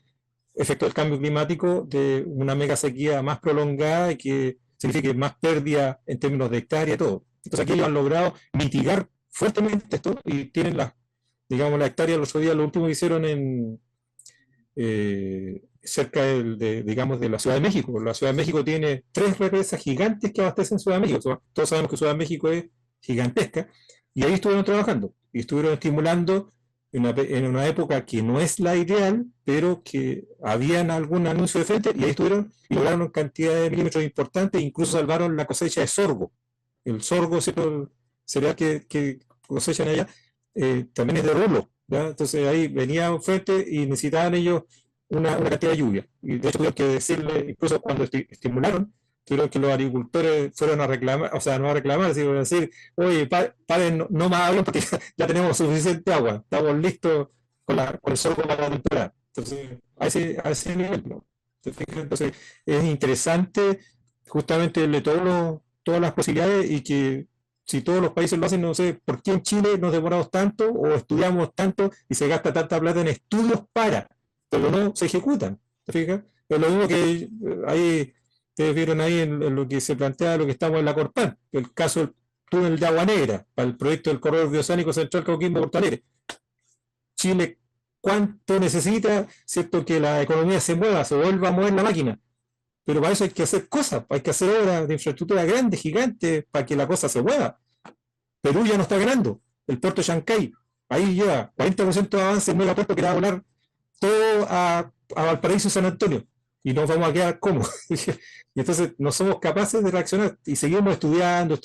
efecto del cambio climático, de una mega sequía más prolongada y que signifique más pérdida en términos de hectárea y todo. Entonces aquí ellos han logrado mitigar fuertemente esto y tienen digamos, la hectárea, el otro día, lo último que hicieron cerca digamos, de la Ciudad de México. La Ciudad de México tiene 3 represas gigantes que abastecen Ciudad de México. Todos sabemos que Ciudad de México es gigantesca. Y ahí estuvieron trabajando y estuvieron estimulando en una época que no es la ideal, pero que habían algún anuncio de frente y ahí estuvieron y lograron cantidad de milímetros importantes, incluso salvaron la cosecha de sorgo. El sorgo, el cereal que cosechan allá, también es de rulo, ¿ya? Entonces ahí venía un frente y necesitaban ellos una cantidad de lluvia. Y de hecho tuvieron que decirle, incluso cuando estimularon, tuvieron que los agricultores fueron a reclamar, o sea, no a reclamar, sino a decir, oye, paren, no más hablen porque ya tenemos suficiente agua, estamos listos con el sorgo para la temporada. Entonces, a ese nivel, ¿no? Entonces, es interesante justamente darle todas las posibilidades y que si todos los países lo hacen, no sé por qué en Chile nos demoramos tanto o estudiamos tanto y se gasta tanta plata en estudios pero no se ejecutan. ¿Te fijas? Es lo mismo que ahí, ustedes vieron ahí en lo que se plantea, lo que estamos en la Corpan, el caso del túnel de Agua Negra, para el proyecto del corredor bioceánico central Coquimbo-Porto Alegre. Chile, ¿cuánto necesita, cierto, que la economía se mueva, se vuelva a mover la máquina? Pero para eso hay que hacer cosas, hay que hacer obras de infraestructura grandes, gigantes, para que la cosa se mueva. Perú ya no está ganando. El puerto de Chancay, ahí lleva 40% de avance el megapuerto que va a volar todo a Valparaíso y San Antonio. Y nos vamos a quedar como. Y entonces no somos capaces de reaccionar y seguimos estudiando,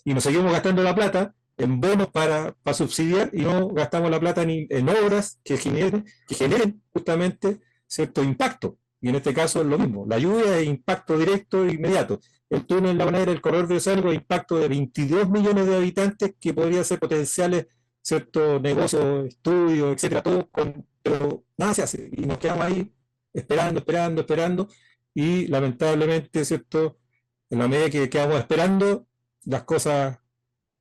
y nos seguimos gastando la plata en bonos para subsidiar y no gastamos la plata en obras que generen justamente cierto impacto. Y en este caso es lo mismo. La lluvia es impacto directo e inmediato. El túnel en la manera del corredor bioceánico es impacto de 22 millones de habitantes que podrían ser potenciales, ciertos negocios, estudios, etcétera, todo pero nada se hace. Y nos quedamos ahí esperando. Y lamentablemente, ¿cierto? En la medida que quedamos esperando, las cosas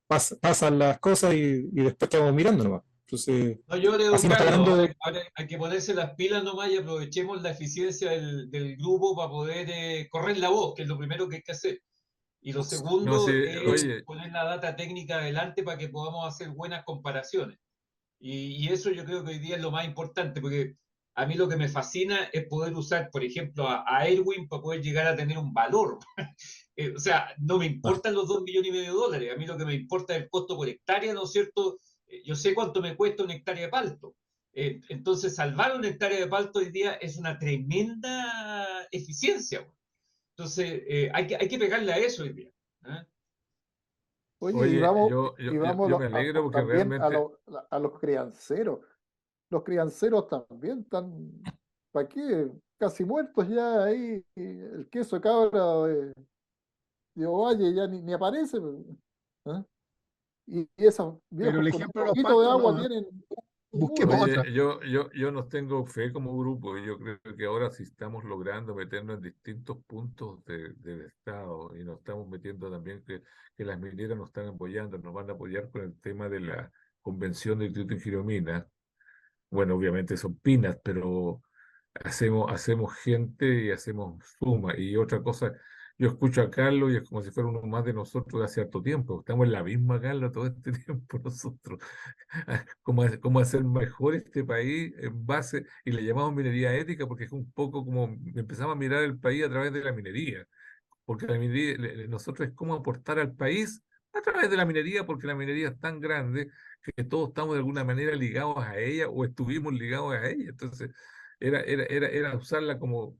pasan las cosas y después quedamos mirando nomás. Entonces, No llore, don así nos está Carlos. ganando. Ahora hay que ponerse las pilas nomás y aprovechemos la eficiencia del grupo para poder correr la voz, que es lo primero que hay que hacer. Y lo No, segundo sí, es oye, poner la data técnica adelante para que podamos hacer buenas comparaciones. Y eso yo creo que hoy día es lo más importante, porque a mí lo que me fascina es poder usar, por ejemplo, a Airwin para poder llegar a tener un valor. O sea, no me importan los 2,5 millones de dólares, a mí lo que me importa es el costo por hectárea, ¿no es cierto? Yo sé cuánto me cuesta una hectárea de palto. Entonces, salvar una hectárea de palto hoy día es una tremenda eficiencia. Entonces, hay que pegarle a eso hoy día. ¿Eh? Oye, oye, y vamos yo me alegro porque también realmente, a los crianceros. Los crianceros también están, ¿para qué? Casi muertos ya ahí. El queso de cabra de Ovalle ya ni aparece. ¿Ah? Y esos Pero viejos el con un ejemplo de los poquito de pastos agua no, ¿eh? tienen un Busquemos mundo. oye, otra. yo nos tengo fe como grupo y yo creo que ahora sí estamos logrando meternos en distintos puntos del Estado y nos estamos metiendo también que las mineras nos están apoyando, nos van a apoyar con el tema de la convención de Instituto Giromina. Bueno, obviamente son pinas, pero hacemos gente y hacemos suma. Y otra cosa, yo escucho a Carlos y es como si fuera uno más de nosotros de hace harto tiempo. Estamos en la misma, Carlos, todo este tiempo nosotros. Cómo hacer mejor este país en base, y le llamamos minería ética porque es un poco como empezamos a mirar el país a través de la minería, porque la minería, nosotros es cómo aportar al país a través de la minería, porque la minería es tan grande que todos estamos de alguna manera ligados a ella o estuvimos ligados a ella. Entonces, Era usarla como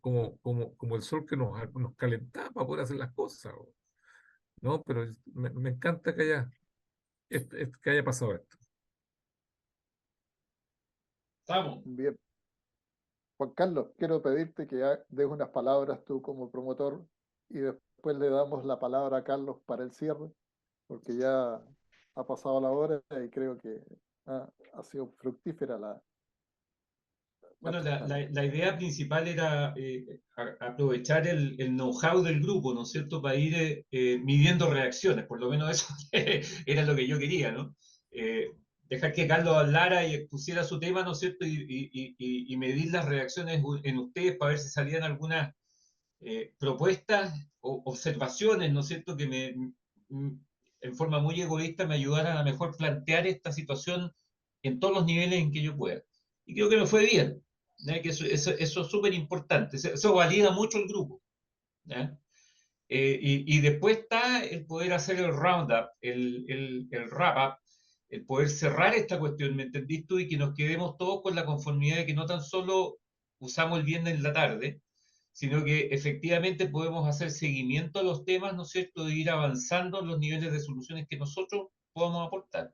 el sol que nos calentaba para poder hacer las cosas. ¿No? Pero me encanta que haya pasado esto. Estamos. Bien. Juan Carlos, quiero pedirte que des unas palabras tú como promotor y después le damos la palabra a Carlos para el cierre, porque ya ha pasado la hora y creo que ha sido fructífera la Bueno, charla. la idea principal era aprovechar el know-how del grupo, ¿no es cierto?, para ir midiendo reacciones, por lo menos eso era lo que yo quería, ¿no? Dejar que Carlos hablara y expusiera su tema, ¿no es cierto?, y medir las reacciones en ustedes para ver si salían algunas propuestas o observaciones, ¿no es cierto?, que en forma muy egoísta me ayudaran a mejor plantear esta situación en todos los niveles en que yo pueda. Y creo que me fue bien. ¿Ya? Que eso es súper importante, eso valida mucho el grupo. ¿Ya? Y después está el poder hacer el roundup, el wrap-up, el poder cerrar esta cuestión, ¿me entendís tú? Y que nos quedemos todos con la conformidad de que no tan solo usamos el viernes en la tarde, sino que efectivamente podemos hacer seguimiento a los temas, ¿no es cierto?, de ir avanzando en los niveles de soluciones que nosotros podamos aportar.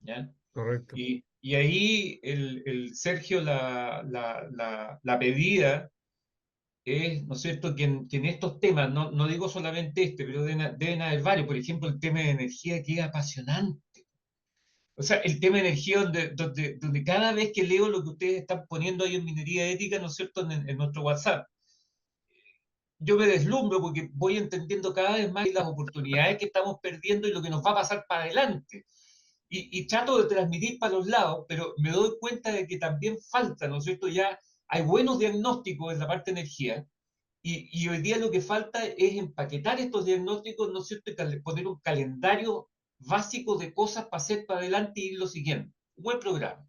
¿Ya? Correcto. Y ahí el Sergio, la pedida es, ¿no es cierto?, que en estos temas, no digo solamente este, pero deben haber varios, por ejemplo, el tema de energía que es apasionante. O sea, el tema de energía donde cada vez que leo lo que ustedes están poniendo ahí en Minería Ética, ¿no es cierto?, en nuestro WhatsApp, yo me deslumbro porque voy entendiendo cada vez más las oportunidades que estamos perdiendo y lo que nos va a pasar para adelante. Y trato de transmitir para los lados, pero me doy cuenta de que también falta, ¿no es cierto? Ya hay buenos diagnósticos en la parte de energía, y hoy día lo que falta es empaquetar estos diagnósticos, ¿no es cierto? Y poner un calendario básico de cosas para hacer para adelante y ir lo siguiente. Un buen programa.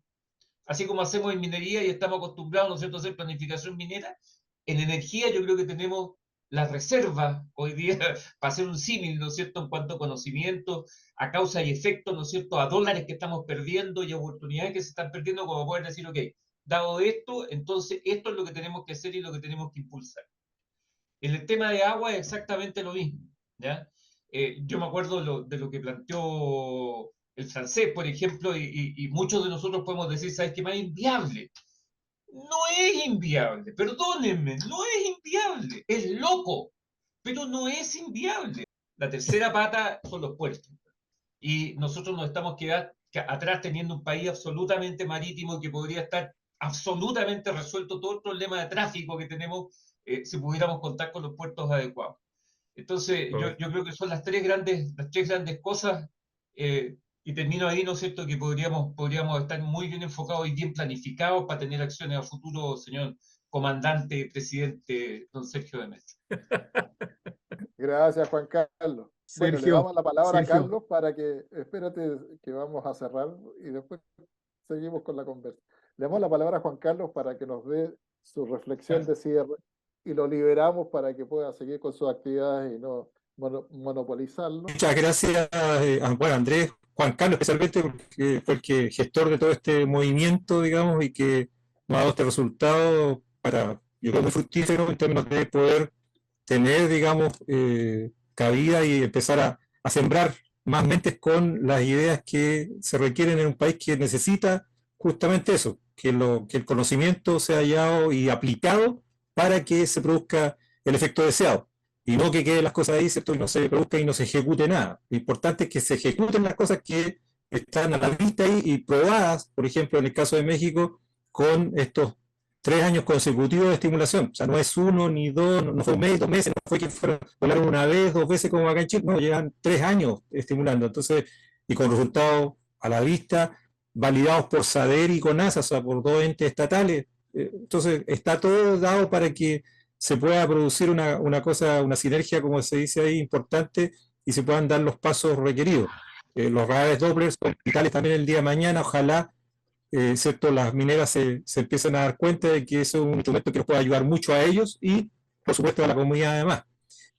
Así como hacemos en minería y estamos acostumbrados, ¿no es cierto?, a hacer planificación minera, en energía yo creo que tenemos las reservas hoy día para hacer un símil, ¿no es cierto?, en cuanto a conocimiento, a causa y efecto, ¿no es cierto?, a dólares que estamos perdiendo y a oportunidades que se están perdiendo, como poder decir, ok, dado esto, entonces esto es lo que tenemos que hacer y lo que tenemos que impulsar. En el tema de agua es exactamente lo mismo, ¿ya? Yo me acuerdo de lo que planteó el francés, por ejemplo, y muchos de nosotros podemos decir, ¿sabes qué más? Es inviable. No es inviable, perdónenme, no es inviable, es loco, pero no es inviable. La tercera pata son los puertos. Y nosotros nos estamos quedando atrás teniendo un país absolutamente marítimo que podría estar absolutamente resuelto todo el problema de tráfico que tenemos si pudiéramos contar con los puertos adecuados. Entonces, yo creo que son las tres grandes cosas, y termino ahí, ¿no es cierto?, que podríamos estar muy bien enfocados y bien planificados para tener acciones a futuro, señor comandante, presidente, don Sergio Demetrio. Gracias, Juan Carlos. Bueno, le Sergio, damos la palabra a Sergio, Carlos para que, espérate, que vamos a cerrar y después seguimos con la conversa. Le damos la palabra a Juan Carlos para que nos dé su reflexión de cierre y lo liberamos para que pueda seguir con sus actividades y no monopolizarlo. Muchas gracias, bueno, Andrés, Juan Carlos, especialmente porque fue el que gestor de todo este movimiento, digamos, y que nos ha dado este resultado yo creo, muy fructífero en términos de poder tener, digamos, cabida y empezar a sembrar más mentes con las ideas que se requieren en un país que necesita justamente eso, que el conocimiento sea hallado y aplicado para que se produzca el efecto deseado. Y no que queden las cosas ahí, ¿cierto?, y no se produzca y no se ejecute nada. Lo importante es que se ejecuten las cosas que están a la vista ahí y probadas, por ejemplo, en el caso de México, con estos 3 años consecutivos de estimulación. O sea, no es 1 ni 2, no fue un mes, 2 meses, no fue que volaron una vez, 2 veces como acá en Chile, no, llevan 3 años estimulando. Entonces, y con resultados a la vista, validados por SADER y CONASA, o sea, por 2 entes estatales. Entonces, está todo dado para que se pueda producir una cosa, una sinergia, como se dice ahí, importante, y se puedan dar los pasos requeridos. Los radares Doppler son vitales también el día de mañana, ojalá ¿cierto?, las mineras se empiezan a dar cuenta de que eso es un instrumento que nos puede ayudar mucho a ellos y, por supuesto, a la comunidad además.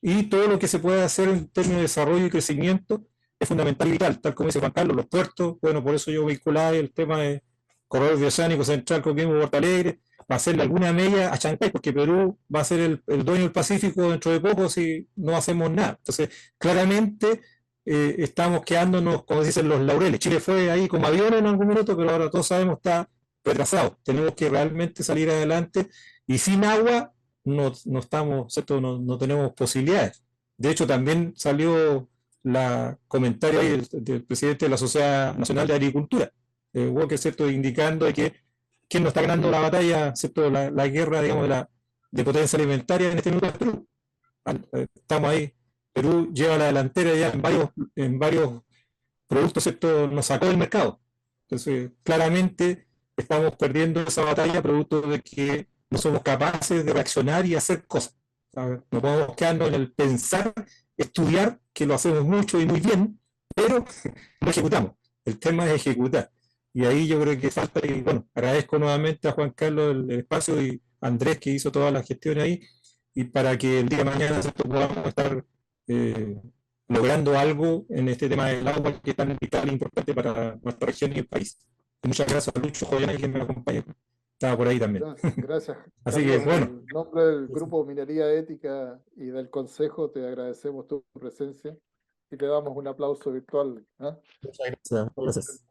Y todo lo que se puede hacer en términos de desarrollo y crecimiento es fundamental y vital, tal como dice Juan Carlos, los puertos, bueno, por eso yo vinculaba el tema de corredor bioceánico central, Coquimbo, Puerto Alegre, para hacerle alguna mella a Chancay, porque Perú va a ser el dueño del Pacífico dentro de poco si no hacemos nada. Entonces, claramente estamos quedándonos, como dicen, los laureles. Chile fue ahí como avión en algún minuto, pero ahora todos sabemos está retrasado. Tenemos que realmente salir adelante y sin agua no estamos, ¿cierto? No tenemos posibilidades. De hecho, también salió la comentario ahí del presidente de la Sociedad Nacional de Agricultura, Walker, ¿cierto? Indicando de que quién no está ganando la batalla, ¿cierto? La guerra, digamos, de potencia alimentaria en este minuto es Perú. Estamos ahí. Perú lleva la delantera ya en varios productos, ¿cierto? Nos sacó del mercado. Entonces, claramente estamos perdiendo esa batalla producto de que no somos capaces de reaccionar y hacer cosas. ¿Sabes? No podemos quedarnos en el pensar, estudiar, que lo hacemos mucho y muy bien, pero no ejecutamos. El tema es ejecutar. Y ahí yo creo que falta, y bueno, agradezco nuevamente a Juan Carlos el espacio y a Andrés que hizo todas las gestiones ahí, y para que el día de mañana podamos estar logrando algo en este tema del agua que es tan vital e importante para nuestra región y el país. Muchas gracias a Lucho Joyanay que me acompaña. Estaba por ahí también. Gracias. Así Carlos, que bueno. en nombre del Grupo Minería Ética y del Consejo te agradecemos tu presencia y te damos un aplauso virtual. Muchas gracias.